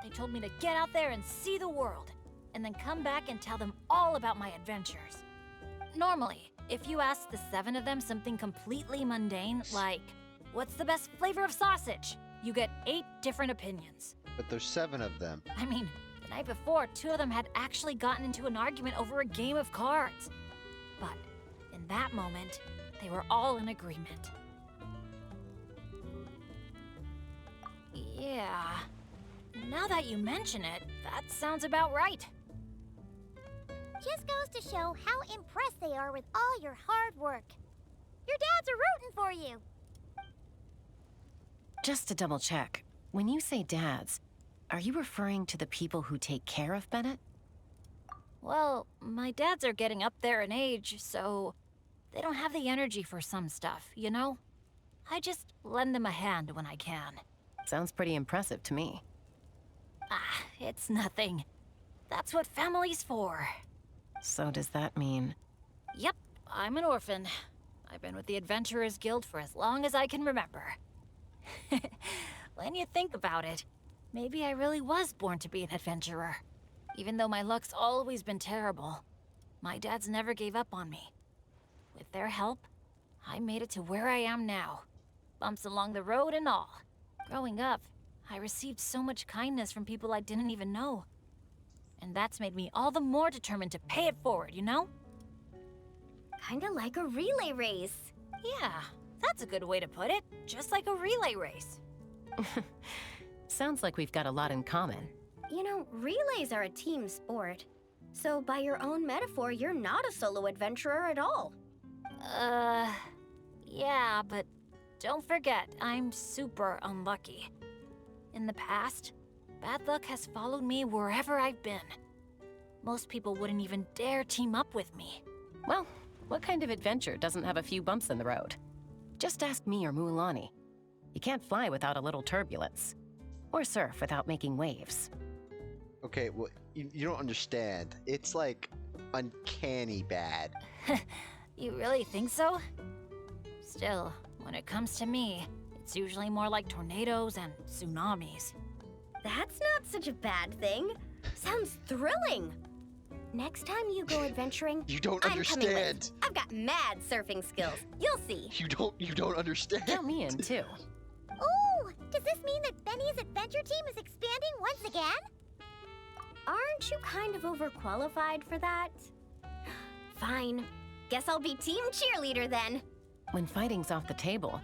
They told me to get out there and see the world, and then come back and tell them all about my adventures. Normally, if you ask the 7 of them something completely mundane, like, what's the best flavor of sausage? You get 8 different opinions. But there's 7 of them. I mean, the night before, 2 of them had actually gotten into an argument over a game of cards. But in that moment, they were all in agreement. Yeah, now that you mention it, that sounds about right. Just goes to show how impressed they are with all your hard work. Your dads are rooting for you. Just to double check, when you say dads, are you referring to the people who take care of Bennett? Well, my dads are getting up there in age, so they don't have the energy for some stuff, you know? I just lend them a hand when I can. Sounds pretty impressive to me. Ah, it's nothing. That's what family's for. So does that mean... Yep, I'm an orphan. I've been with the Adventurers Guild for as long as I can remember. When you think about it, maybe I really was born to be an adventurer. Even though my luck's always been terrible, my dads never gave up on me. With their help, I made it to where I am now. Bumps along the road and all. Growing up, I received so much kindness from people I didn't even know. And that's made me all the more determined to pay it forward, you know? Kinda like a relay race. Yeah, that's a good way to put it. Just like a relay race. Sounds like we've got a lot in common. You know, relays are a team sport. So by your own metaphor, you're not a solo adventurer at all. Yeah, but don't forget, I'm super unlucky. In the past, bad luck has followed me wherever I've been. Most people wouldn't even dare team up with me. Well, what kind of adventure doesn't have a few bumps in the road? Just ask me or Mulan. You can't fly without a little turbulence. Or surf without making waves. Okay, well, you don't understand. It's like uncanny bad. You really think so? Still, when it comes to me, it's usually more like tornadoes and tsunamis. That's not such a bad thing. Sounds thrilling. Next time you go adventuring, You don't I'm coming with. understand. I've got mad surfing skills. You'll see. You don't understand. Count me in, too. Ooh, does this mean that Benny's adventure team is expanding once again? Aren't you kind of overqualified for that? Fine. Guess I'll be team cheerleader then. When fighting's off the table,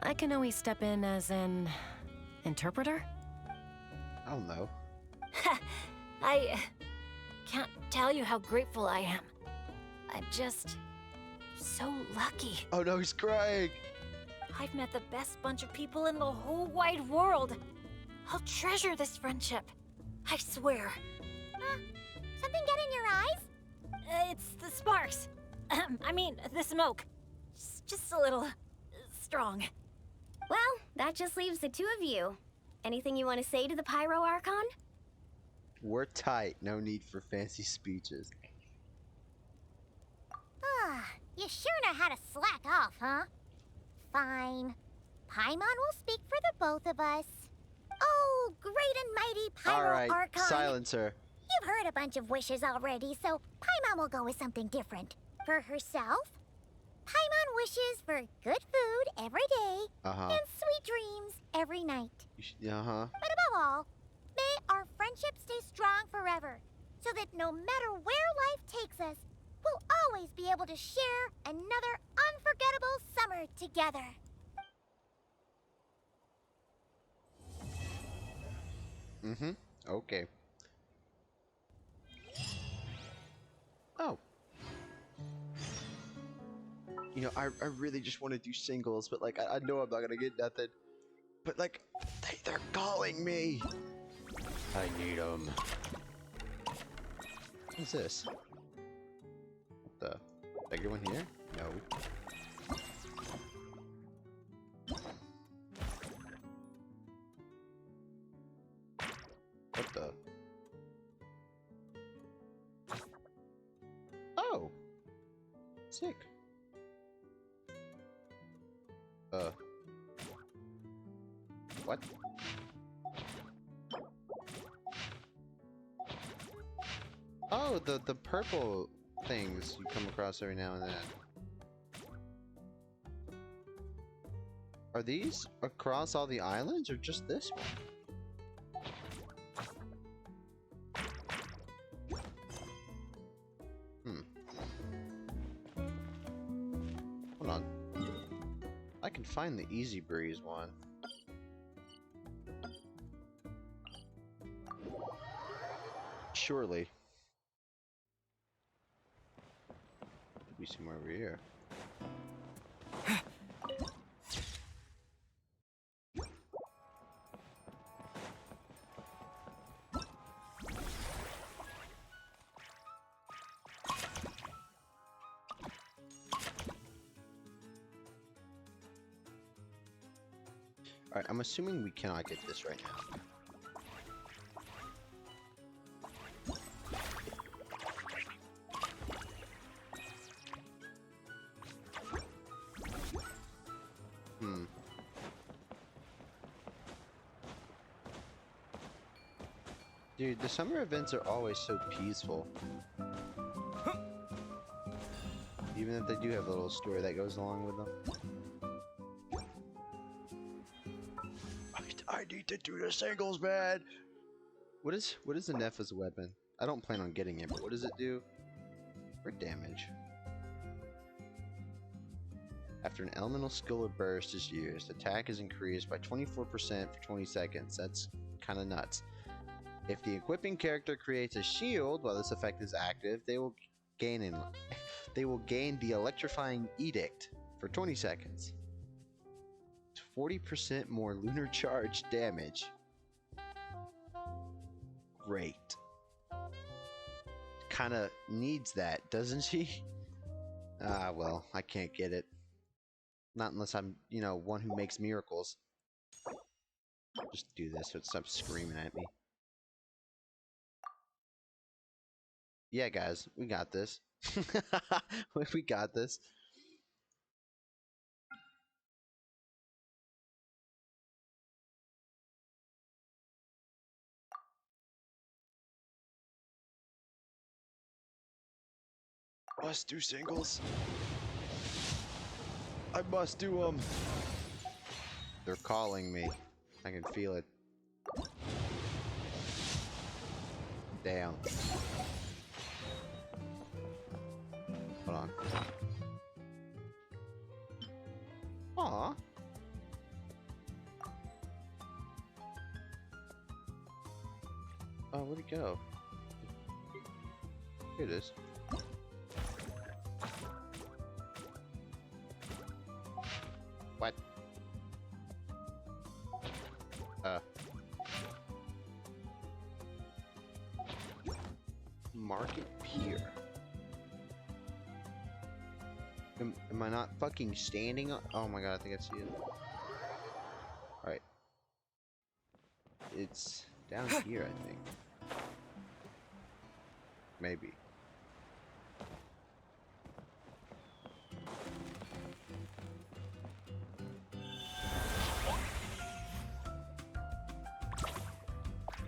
I can always step in as an interpreter? I don't know. I can't tell you how grateful I am. I'm just so lucky. Oh no, he's crying. I've met the best bunch of people in the whole wide world. I'll treasure this friendship. I swear. Something get in your eyes? It's the sparks. I mean, the smoke. Just a little strong. Well, that just leaves the two of you. Anything you want to say to the Pyro Archon? We're tight. No need for fancy speeches. You sure know how to slack off, huh? Fine. Paimon will speak for the both of us. Oh, great and mighty Pyro All right, Archon. silencer. You've heard a bunch of wishes already, so Paimon will go with something different. For herself, Paimon wishes for good food every day and sweet dreams every night. But above all, may our friendship stay strong forever, so that no matter where life takes us, we'll always be able to share another unforgettable summer together. Okay. Oh. You know, I really just want to do singles, but like, I know I'm not gonna get nothing. But like, they're calling me. I need them. What's this? What the? Did I get one here? No. What the? Oh! Sick. What? Oh, the purple things you come across every now and then. Are these across all the islands or just this one? Hold on. I can find the Easy Breeze one. Surely. Could be somewhere over here. Alright, I'm assuming we cannot get this right now. Dude, the summer events are always so peaceful. Even if they do have a little story that goes along with them. I need to do the singles, man! What is the Nepha's weapon? I don't plan on getting it, but what does it do? For damage. After an elemental skill or burst is used, attack is increased by 24% for 20 seconds. That's kind of nuts. If the equipping character creates a shield while this effect is active, they will gain the electrifying edict for 20 seconds. 40% more lunar charge damage. Great. Kinda needs that, doesn't she? Ah, well, I can't get it. Not unless I'm, you know, one who makes miracles. Just do this so it stops screaming at me. Yeah, guys, we got this. We got this. Must do singles. I must do them. They're calling me. I can feel it. Damn. Hold on. Aww. Oh, where'd it go? Here it is. What? Market Pier. Am I not fucking standing on? Oh my god, I think I see it. Alright. It's down here, I think. Maybe.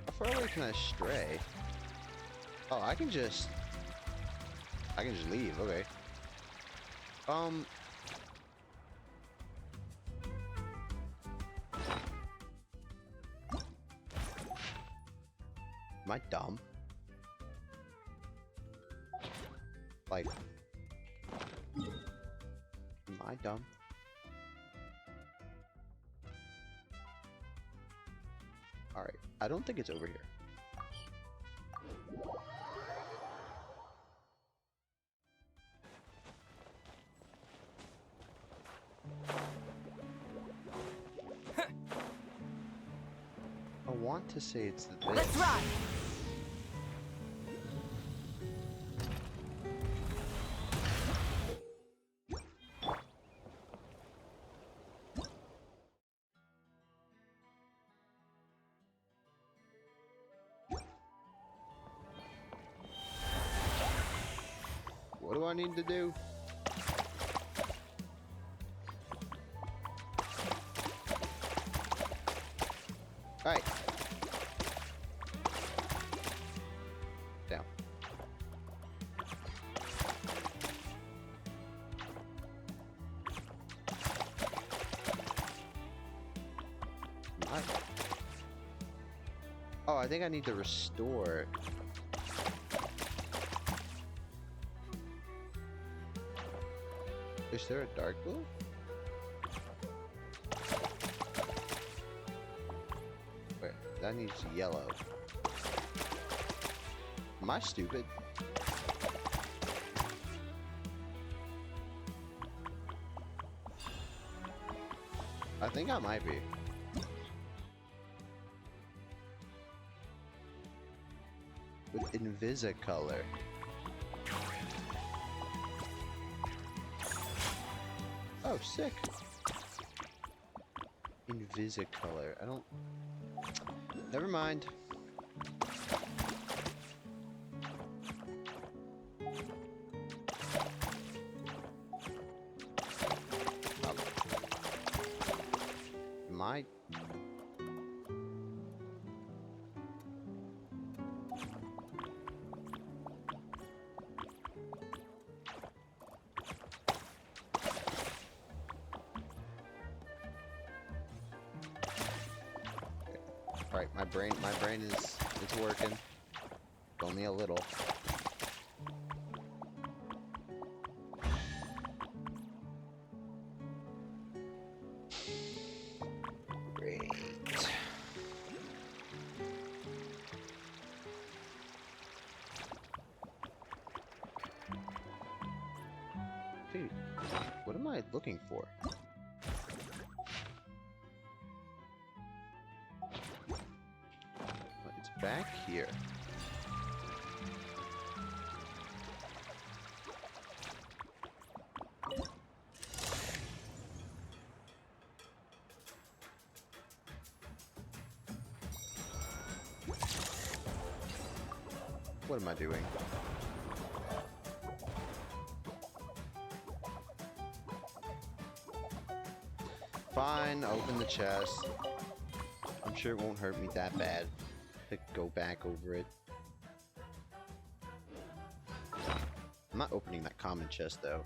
How far away can I stray? Oh, I can just leave, okay. Am I dumb? Like, am I dumb? Alright, I don't think it's over here. I want to say it's the Let's ride! What do I need to do? Alright. Down. What? Oh, I think I need to restore. Is there a dark blue? Wait, that needs yellow. Am I stupid? I think I might be. With Invisicolor. Oh, sick. Invisicolor. I don't... Never mind. Am I... Alright, my brain is it's working. Only a little. Great. Dude, what am I looking for? It's back here. What am I doing? Fine, open the chest. I'm sure it won't hurt me that bad to go back over it. I'm not opening that common chest though.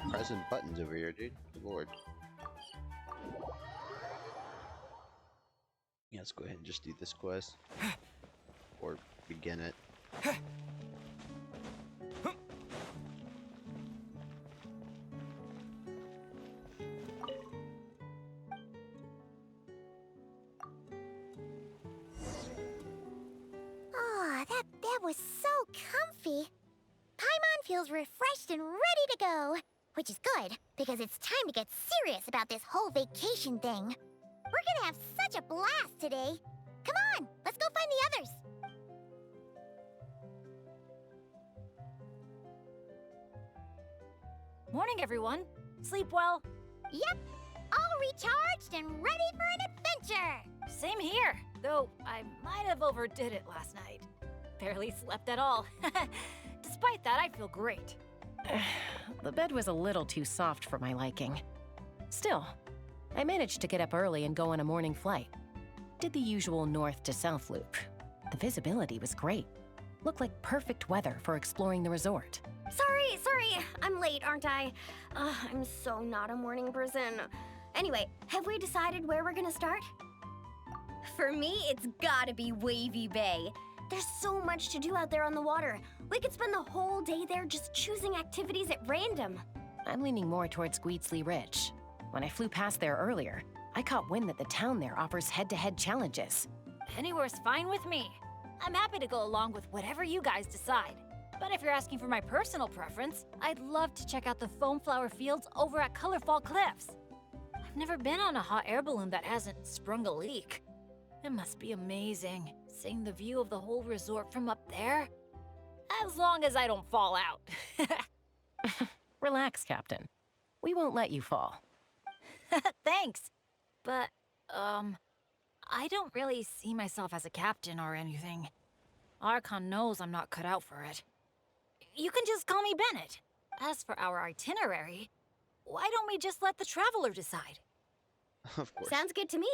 Pressing buttons over here, dude. Good lord. Yeah, let's go ahead and just do this quest. Or begin it. Oh, that was so comfy. Paimon feels refreshed and ready to go. Which is good, because it's time to get serious about this whole vacation thing. We're gonna have such a blast today. Come on, let's go find the others. Morning, everyone. Sleep well? Yep, all recharged and ready for an adventure. Same here, though I might have overdid it last night. Barely slept at all. Despite that, I feel great. The bed was a little too soft for my liking. Still, I managed to get up early and go on a morning flight. Did the usual north to south loop. The visibility was great. Looked like perfect weather for exploring the resort. Sorry, I'm late, aren't I? I'm so not a morning person. Anyway, have we decided where we're gonna start? For me, it's gotta be Wavy Bay. There's so much to do out there on the water. We could spend the whole day there just choosing activities at random. I'm leaning more towards Gweedsley Ridge. When I flew past there earlier, I caught wind that the town there offers head-to-head challenges. Anywhere's fine with me. I'm happy to go along with whatever you guys decide. But if you're asking for my personal preference, I'd love to check out the foam flower fields over at Colorfall Cliffs. I've never been on a hot air balloon that hasn't sprung a leak. It must be amazing, seeing the view of the whole resort from up there. As long as I don't fall out. Relax, Captain. We won't let you fall. Thanks. But, I don't really see myself as a captain or anything. Archon knows I'm not cut out for it. You can just call me Bennett. As for our itinerary, why don't we just let the traveler decide? Of course. Sounds good to me.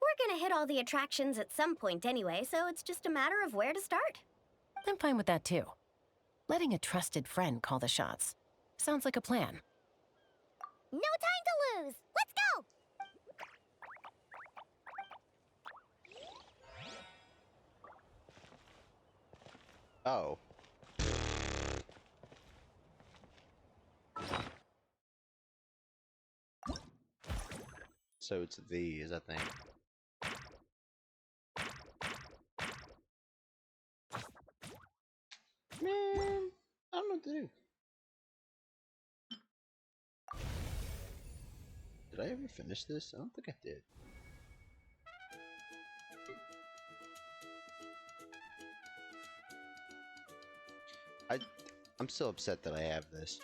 We're gonna hit all the attractions at some point anyway, so it's just a matter of where to start. I'm fine with that too. Letting a trusted friend call the shots. Sounds like a plan. No time to lose. Let's go. Oh. So it's these, I think. Man, I don't know what to do. Did I ever finish this? I don't think I did. I'm still upset that I have this.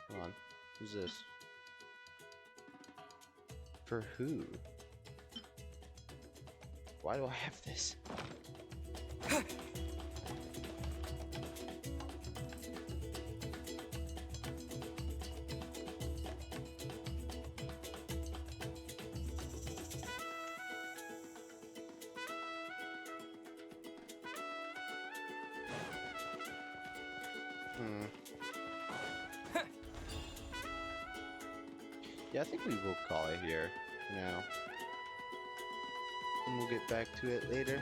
Hold on. Who's this? For who? Why do I have this? Yeah, I think we will call it here for now. And we'll get back to it later.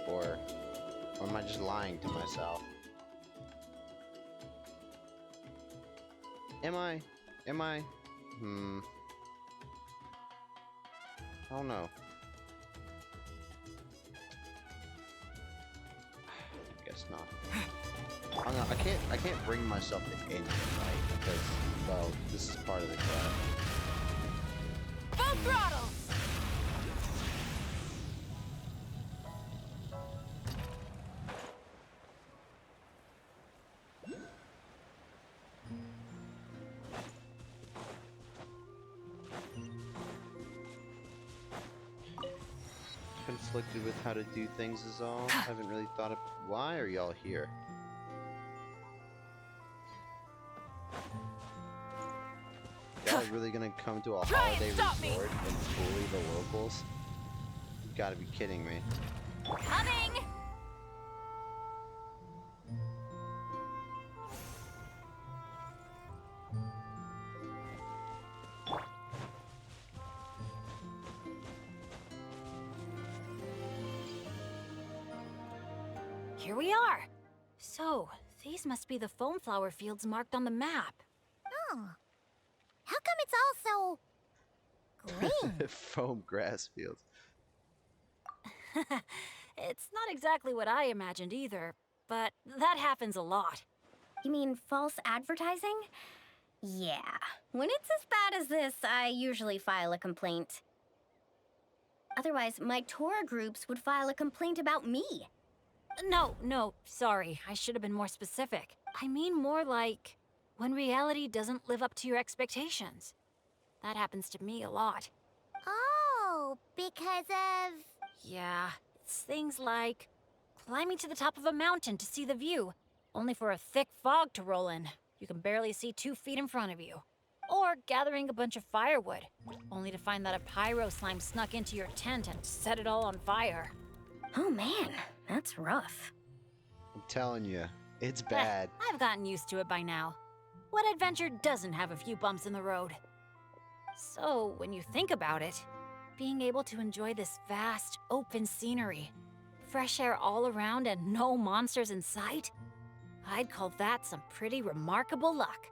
Or am I just lying to myself? Am I? I don't know. I guess not. I don't know, I can't bring myself to end it, right? Because, well, this is part of the club. Full throttle! Conflicted with how to do things is all. Haven't really thought of why are y'all here? Y'all really gonna come to a holiday resort and bully the locals? You gotta be kidding me. Coming! Here we are. So, these must be the foam flower fields marked on the map. Oh. How come it's all so green? Foam grass fields. It's not exactly what I imagined either, but that happens a lot. You mean false advertising? Yeah. When it's as bad as this, I usually file a complaint. Otherwise, my tour groups would file a complaint about me. No, sorry. I should have been more specific. I mean more like when reality doesn't live up to your expectations. That happens to me a lot. Oh, because of... Yeah, it's things like climbing to the top of a mountain to see the view, only for a thick fog to roll in. You can barely see 2 feet in front of you. Or gathering a bunch of firewood, only to find that a pyro slime snuck into your tent and set it all on fire. Oh man, that's rough. I'm telling you, it's bad. I've gotten used to it by now. What adventure doesn't have a few bumps in the road? So, when you think about it, being able to enjoy this vast, open scenery, fresh air all around and no monsters in sight, I'd call that some pretty remarkable luck.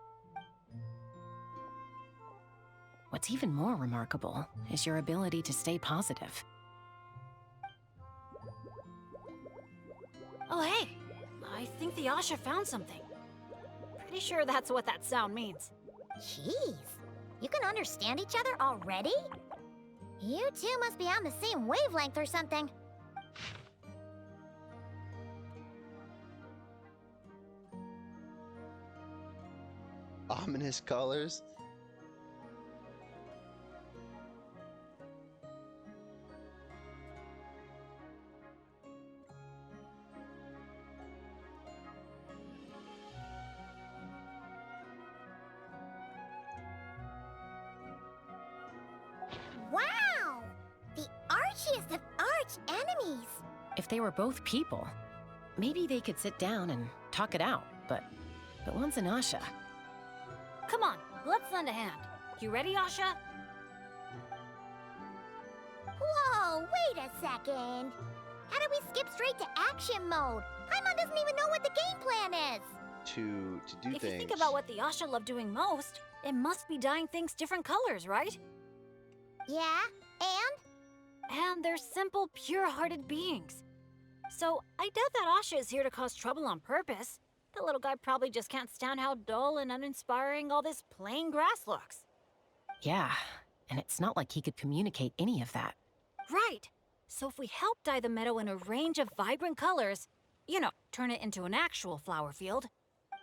What's even more remarkable is your ability to stay positive. Oh hey, I think the Asha found something. Pretty sure that's what that sound means. Jeez, you can understand each other already? You two must be on the same wavelength or something. Ominous colors. Wow! The archiest of arch enemies! If they were both people, maybe they could sit down and talk it out, but one's an Asha. Come on, let's lend a hand. You ready, Asha? Whoa, wait a second! How did we skip straight to action mode? Paimon doesn't even know what the game plan is! To do If things. you think about what the Asha love doing most, it must be dyeing things different colors, right? Yeah, and? And they're simple, pure-hearted beings. So I doubt that Asha is here to cause trouble on purpose. The little guy probably just can't stand how dull and uninspiring all this plain grass looks. Yeah, and it's not like he could communicate any of that. Right. So if we help dye the meadow in a range of vibrant colors, you know, turn it into an actual flower field.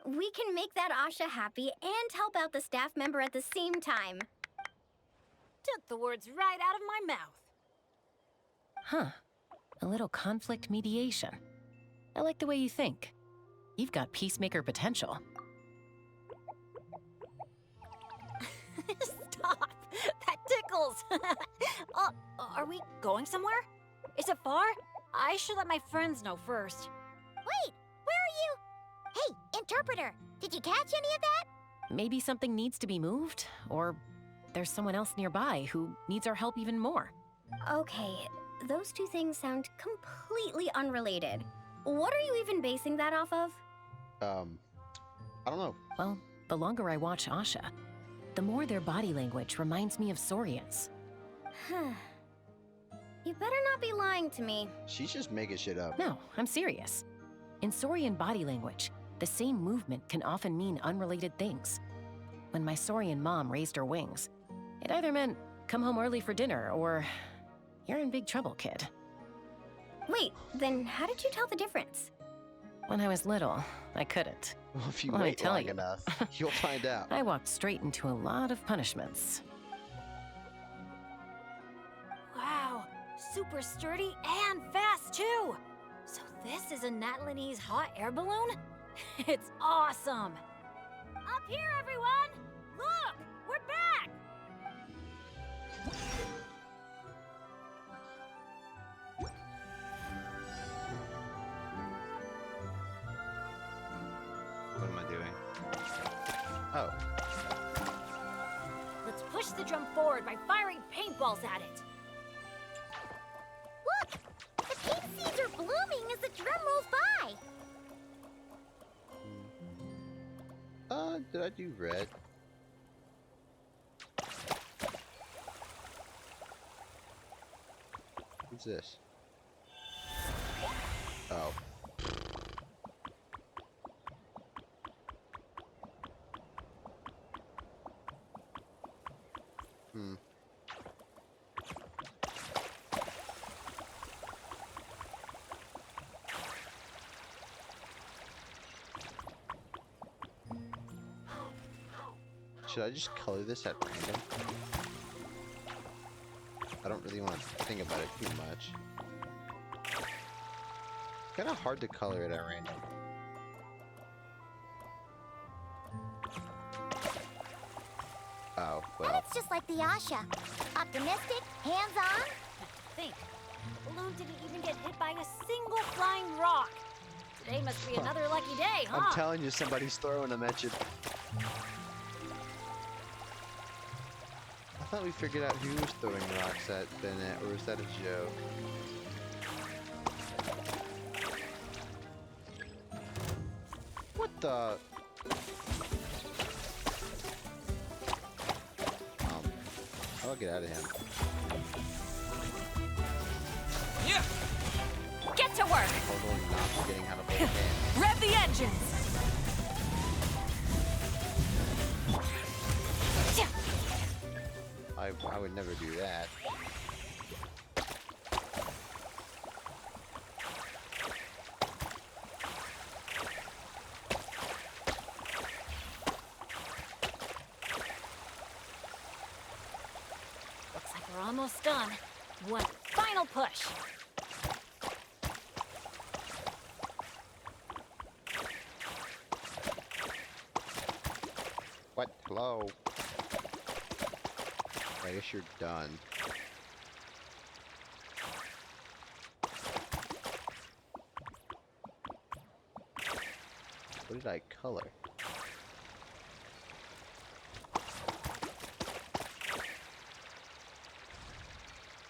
We can make that Asha happy and help out the staff member at the same time. Took the words right out of my mouth. Huh. A little conflict mediation. I like the way you think. You've got peacemaker potential. Stop! That tickles! Are we going somewhere? Is it far? I should let my friends know first. Wait, where are you? Hey, interpreter! Did you catch any of that? Maybe something needs to be moved, or there's someone else nearby who needs our help even more. Okay, those two things sound completely unrelated. What are you even basing that off of? I don't know. Well, the longer I watch Asha, the more their body language reminds me of Saurians. You better not be lying to me. She's just making shit up. No, I'm serious. In Saurian body language, the same movement can often mean unrelated things. When my Saurian mom raised her wings, it either meant, come home early for dinner, or, you're in big trouble, kid. Wait, then how did you tell the difference? When I was little, I couldn't. Well, if you Let me wait tell long you. enough, you'll find out. I walked straight into a lot of punishments. Wow, super sturdy and fast too. So this is a Natlanese hot air balloon? It's awesome. Up here, everyone! Look, we're back! What am I doing? Oh. Let's push the drum forward by firing paintballs at it. Look! The pink seeds are blooming as the drum rolls by! Did I do red? What's this? Oh. Should I just color this at random? I don't really want to think about it too much. Kind of hard to color it at random. Oh, well. That's just like the Asha. Optimistic, hands-on. Think, the balloon didn't even get hit by a single flying rock. Today must be another lucky day, huh? I'm telling you, somebody's throwing them at you. I thought we figured out who was throwing rocks at Bennett, or was that a joke? What the? I'll get out of him. Yeah. Get to work! Totally not forgetting how to play the game. Rev the engines! I would never do that. Looks like we're almost done. One final push. What? Hello? I guess you're done. What did I color?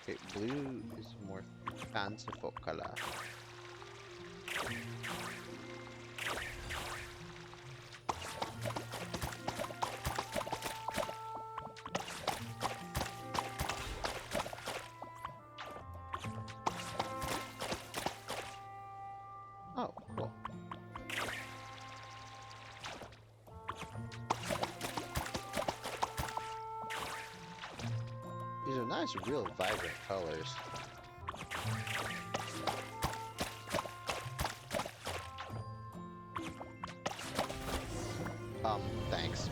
Okay, blue is more fanciful color. Oh, cool. These are nice, real vibrant colors. Thanks.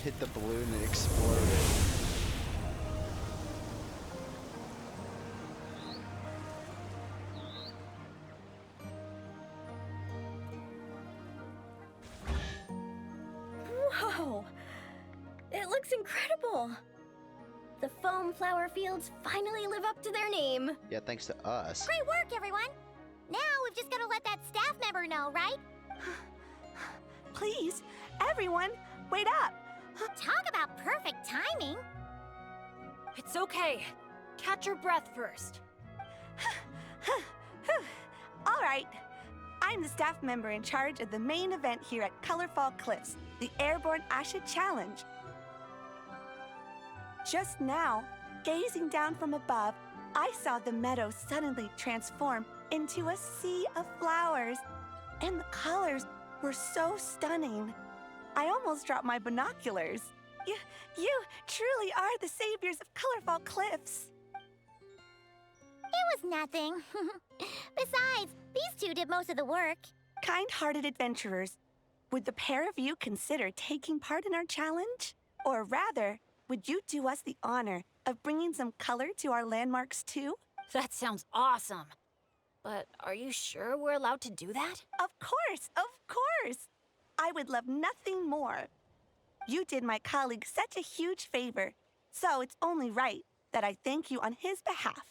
Hit the balloon and exploded. Whoa! It looks incredible! The foam flower fields finally live up to their name. Yeah, thanks to us. Great work, everyone! Now we've just got to let that staff member know, right? Please, everyone, wait up! Talk about perfect timing. It's okay. Catch your breath first. All right. I'm the staff member in charge of the main event here at Colorfall Cliffs, the Airborne Asha Challenge. Just now, gazing down from above, I saw the meadow suddenly transform into a sea of flowers, and the colors were so stunning. I almost dropped my binoculars. You truly are the saviors of Colorfall Cliffs. It was nothing. Besides, these two did most of the work. Kind-hearted adventurers, would the pair of you consider taking part in our challenge? Or rather, would you do us the honor of bringing some color to our landmarks too? That sounds awesome. But are you sure we're allowed to do that? Of course, of course! I would love nothing more. You did my colleague such a huge favor, so it's only right that I thank you on his behalf.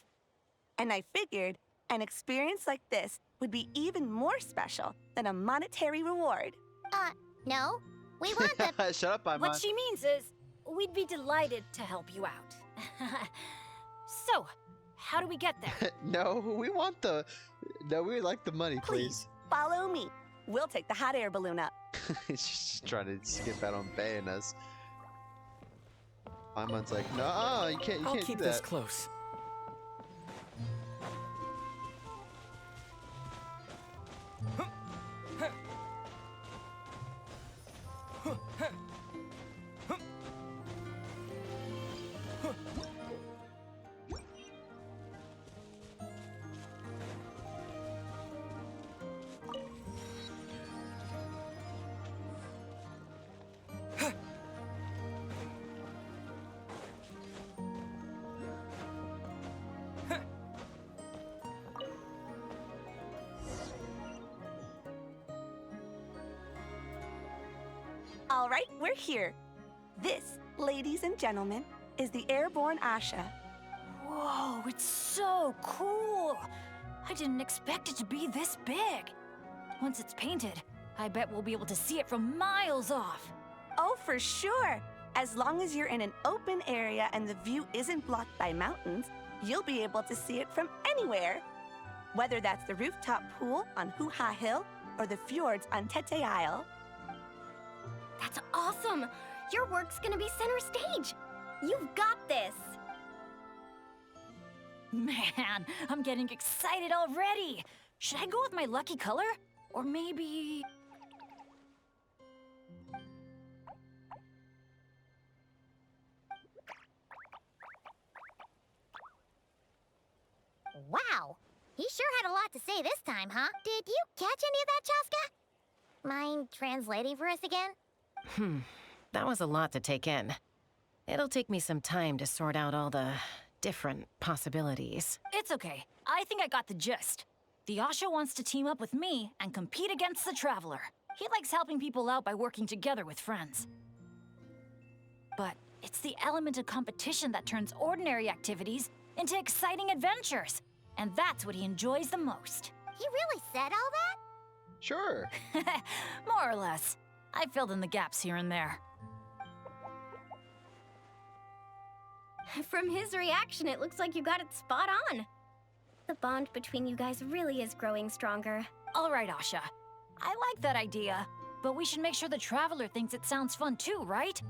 And I figured an experience like this would be even more special than a monetary reward. No. We want the... Shut up, Paimon. What she means is, we'd be delighted to help you out. So, how do we get there? No, we want the... No, we like the money, please. Follow me. We'll take the hot air balloon up. He's just trying to skip out on paying us. Paimon's like, no, you can't. You I'll can't keep do that. this close. All right, we're here. This, ladies and gentlemen, is the Airborne Asha. Whoa, it's so cool! I didn't expect it to be this big. Once it's painted, I bet we'll be able to see it from miles off. Oh, for sure. As long as you're in an open area and the view isn't blocked by mountains, you'll be able to see it from anywhere. Whether that's the rooftop pool on Hoo-Ha Hill or the fjords on Tete Isle. That's awesome! Your work's gonna be center stage. You've got this. Man, I'm getting excited already. Should I go with my lucky color? Or maybe... Wow. He sure had a lot to say this time, huh? Did you catch any of that, Chaska? Mind translating for us again? That was a lot to take in. It'll take me some time to sort out all the different possibilities. It's okay. I think I got the gist. The Asha wants to team up with me and compete against the Traveler. He likes helping people out by working together with friends. But it's the element of competition that turns ordinary activities into exciting adventures. And that's what he enjoys the most. He really said all that? Sure. More or less. I filled in the gaps here and there. From his reaction, it looks like you got it spot on. The bond between you guys really is growing stronger. All right, Asha. I like that idea, but we should make sure the Traveler thinks it sounds fun too, right?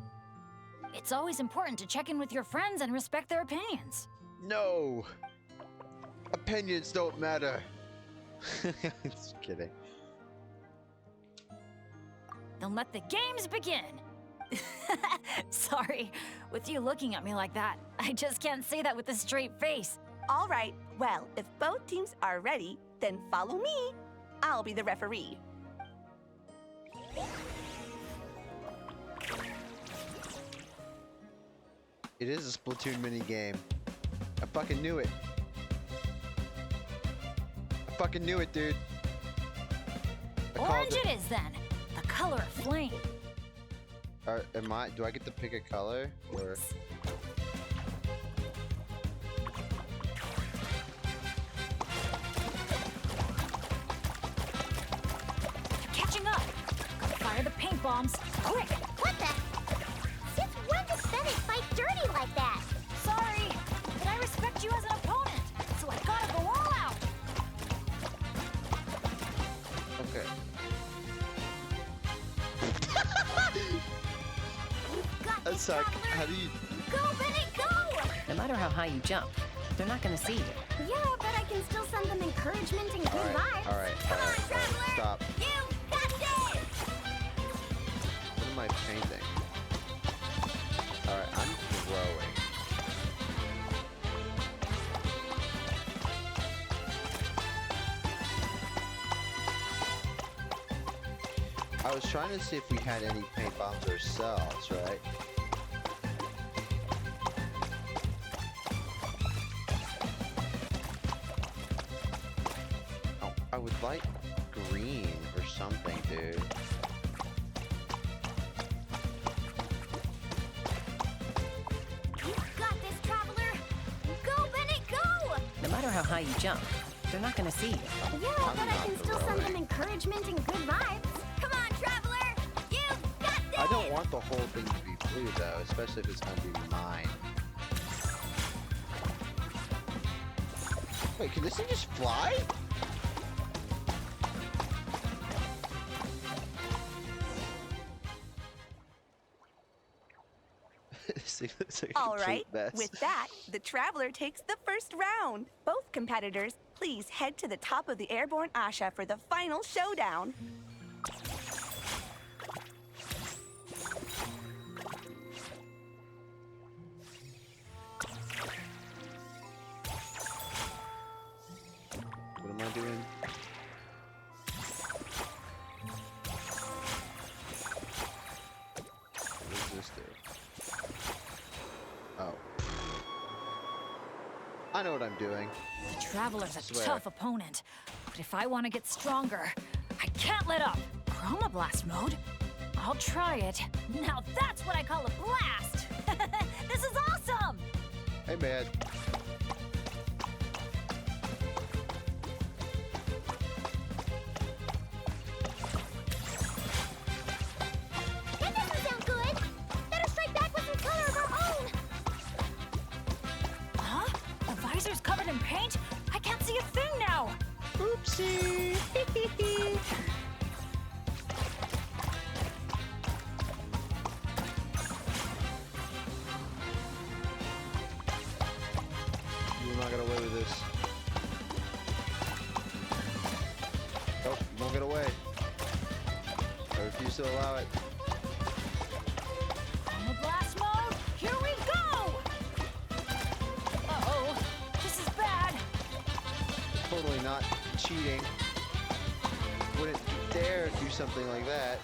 It's always important to check in with your friends and respect their opinions. No. Opinions don't matter. Just kidding. Then let the games begin. Sorry, with you looking at me like that, I just can't say that with a straight face. All right, well, if both teams are ready, then follow me. I'll be the referee. It is a Splatoon mini game. I fucking knew it. I fucking knew it, dude. Orange it is then. The color of flame. Do I get to pick a color or? You're catching up. bombs. Quick! What the? Since when does Bennett fight dirty like that? Sorry, but I respect you as an opponent, so I gotta go all out. Okay. That suck. How do you? Go, Bennett, go! No matter how high you jump, they're not gonna see you. Yeah, but I can still send them encouragement and good vibes. All right. Come on, traveler! Stop. You got this! What am I painting? All right, I'm growing. I was trying to see if we had any paint bombs ourselves, right? Oh, I would like green or something, dude. You got this, traveler! Go, Bennett, go! No matter how high you jump, they're not gonna see you. Yeah, but I can still send them encouragement and good vibes. Come on, traveler! You got this! I don't want the whole thing to be blue, though, especially if it's going to be mine. Wait, can this thing just fly? All right, with that, the Traveler takes the first round. Both competitors, please head to the top of the airborne Asha for the final showdown. What am I doing? What does this do? Oh. I know what I'm doing. The Traveler's a Swear. tough opponent, but if I want to get stronger, I can't let up. Chroma Blast mode? I'll try it. Now that's what I call a blast! This is awesome! Hey, man. That doesn't sound good! Better strike back with some color of our own! Huh? The visor's covered in paint? I can't see a thing now! Oopsie! You will not get away with this. Nope, you won't get away. I refuse to allow it. Chroma Blast mode? Here we go! Uh-oh, this is bad. Totally not cheating. Wouldn't dare do something like that.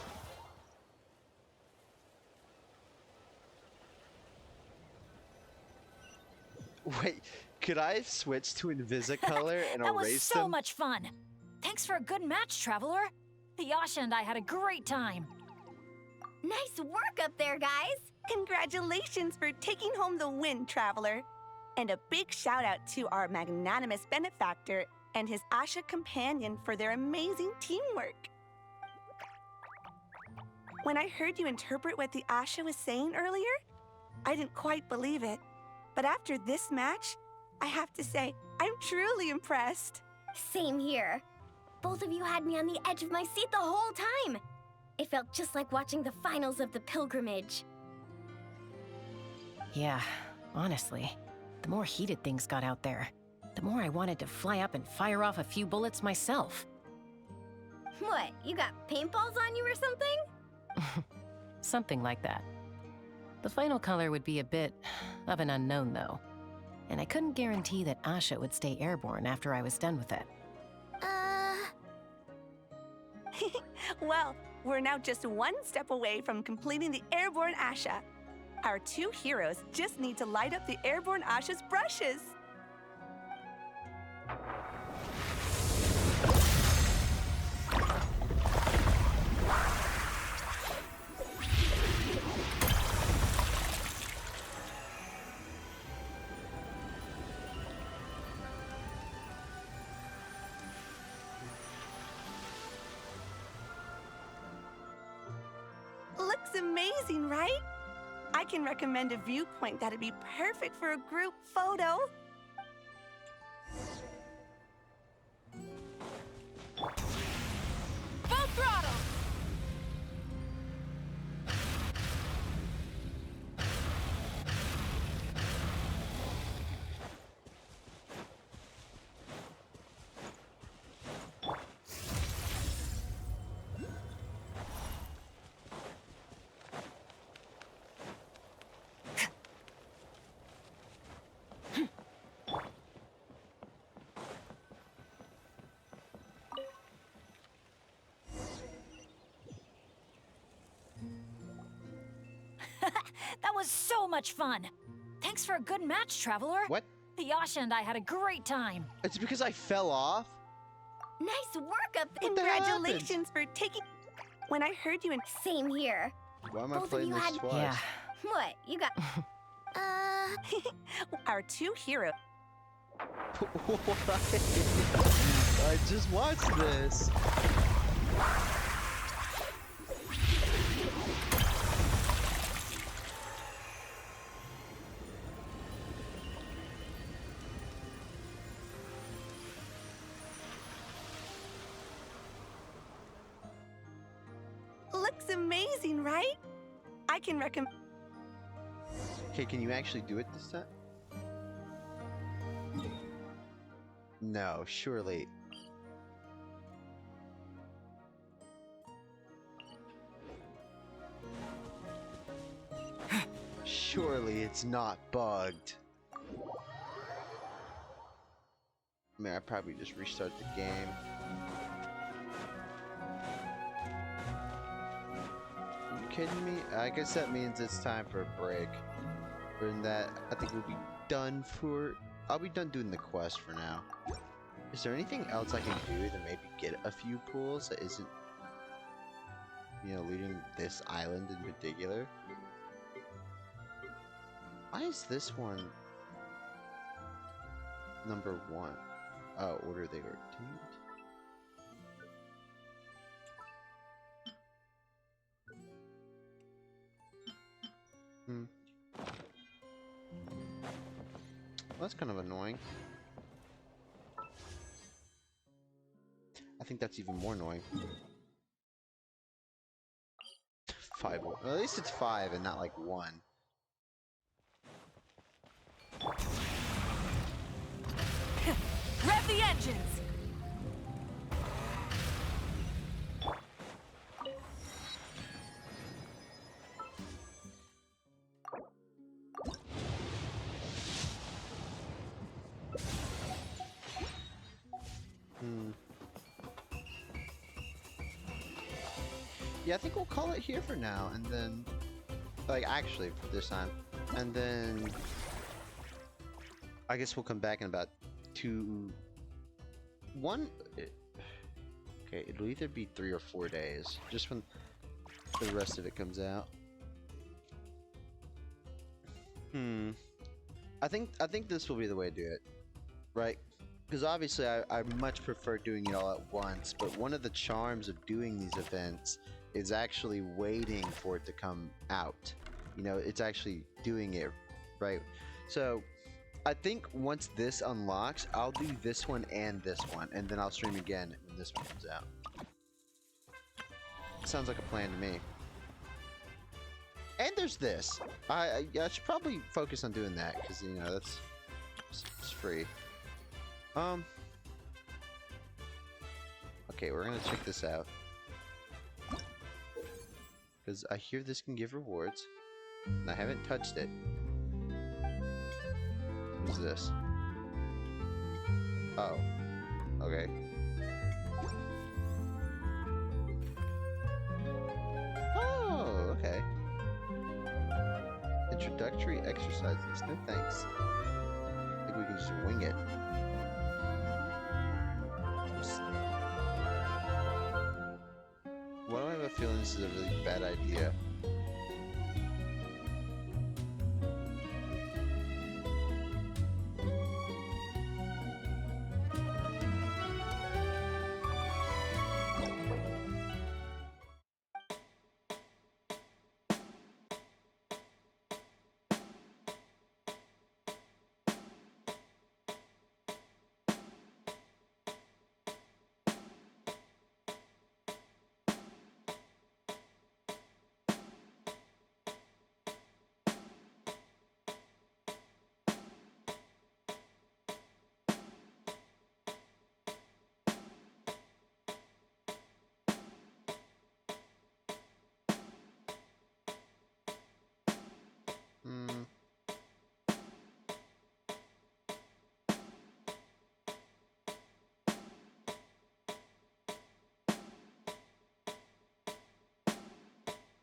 Wait, could I have switched to Invisicolor and That was erased so them? much fun. Thanks for a good match, Traveler. Yasha and I had a great time. Nice work up there, guys! Congratulations for taking home the win, Traveler. And a big shout out to our magnanimous benefactor and his Asha companion for their amazing teamwork. When I heard you interpret what the Asha was saying earlier, I didn't quite believe it. But after this match, I have to say, I'm truly impressed. Same here. Both of you had me on the edge of my seat the whole time. It felt just like watching the finals of the pilgrimage. Yeah, honestly, the more heated things got out there, the more I wanted to fly up and fire off a few bullets myself. What, you got paintballs on you or something? Something like that. The final color would be a bit of an unknown, though. And I couldn't guarantee that Asha would stay airborne after I was done with it. Well, we're now just one step away from completing the airborne Asha. Our two heroes just need to light up the airborne Asha's brushes. Looks amazing, right? I can recommend a viewpoint that'd be perfect for a group photo. Full throttle! That was so much fun. Thanks for a good match, Traveler. What? Yasha and I had a great time. It's because I fell off? Nice work up there. Congratulations for taking... When I heard you in... Same here. Why am I Both of playing you this had... twice? Yeah. What? You got... Our two heroes. I just watched this. Looks amazing, right? I can recommend... Okay, can you actually do it this time? No, surely. Surely it's not bugged. I mean, I probably just restart the game. Are you kidding me? I guess that means it's time for a break. Other than that, I think we'll be done for... I'll be done doing the quest for now. Is there anything else I can do to maybe get a few pools that isn't, you know, looting this island in particular? Why is this one number 1? Oh, order they were obtained. Well, that's kind of annoying. I think that's even more annoying. 5. Well, at least it's 5 and not like 1. Rev the engines! Yeah, I think we'll call it here for now, and then... Like, actually, for this time. And then... I guess we'll come back in about 2... 1... Okay, it'll either be 3 or 4 days. Just when the rest of it comes out. I think this will be the way to do it. Right? Because obviously I much prefer doing it all at once, but one of the charms of doing these events is actually waiting for it to come out. You know, it's actually doing it, right? So, I think once this unlocks, I'll do this one and this one, and then I'll stream again when this one comes out. Sounds like a plan to me. And there's this. I should probably focus on doing that, because, you know, that's it's free. Okay, we're gonna check this out. Because I hear this can give rewards. And I haven't touched it. What's this? Oh. Okay. Oh, okay. Introductory exercises. No thanks. I think we can just wing it. Why do I have a feeling this is a really bad idea?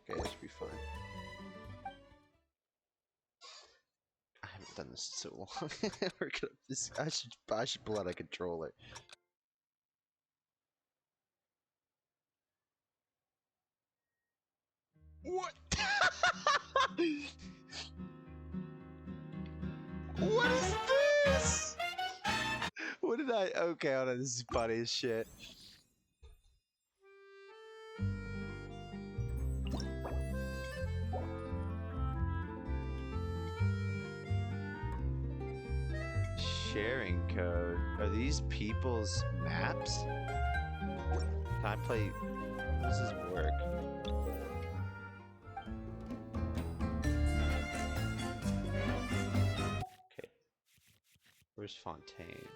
Okay, that should be fine. I haven't done this in so long. We're gonna, I should pull out a controller. What? What is this? What did I? Okay, hold on. This is funny as shit. Sharing code. Are these people's maps? Can I play? How does this work? Okay. Where's Fontaine?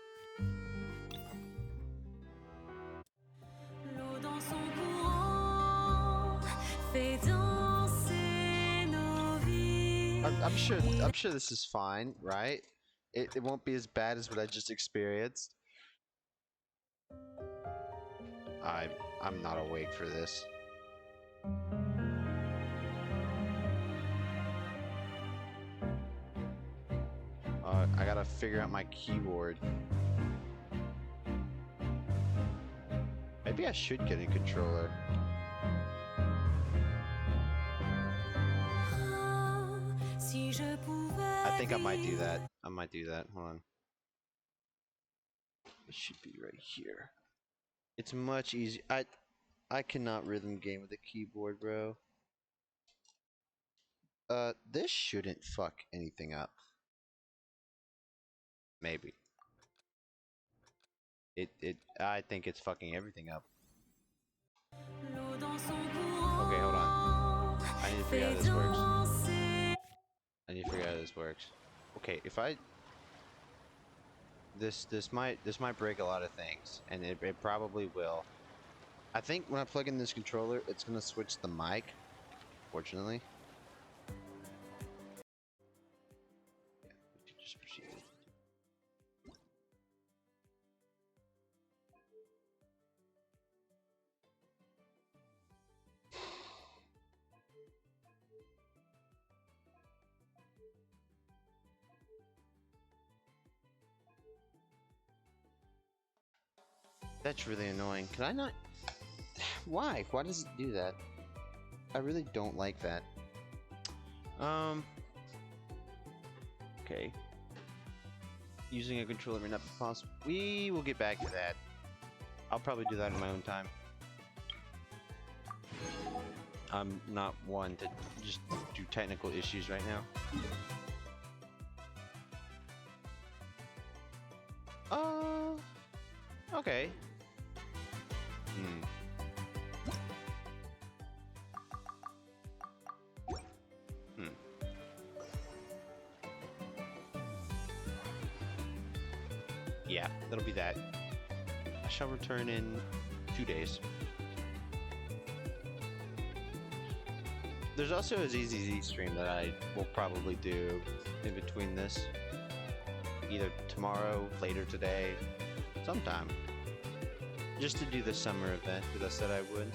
I'm sure this is fine, right? It won't be as bad as what I just experienced. I'm not awake for this. I gotta figure out my keyboard. Maybe I should get a controller. I think I might do that. I might do that. Hold on. It should be right here. It's much easier. I cannot rhythm game with a keyboard, bro. This shouldn't fuck anything up. Maybe. I think it's fucking everything up. Okay, hold on. I need to figure out how this works. I need to figure out how this works. Okay, if I... This might break a lot of things, and it probably will. I think when I plug in this controller, it's gonna switch the mic, fortunately. Yeah, we should just proceed. That's really annoying. Can I not? Why? Why does it do that? I really don't like that. Okay. Using a controller may not be possible. We will get back to that. I'll probably do that in my own time. I'm not one to just do technical issues right now. Okay. Yeah, that'll be that. I shall return in 2 days. There's also a ZZZ stream that I will probably do in between this. Either tomorrow, later today, sometime. Just to do the summer event that I said I would.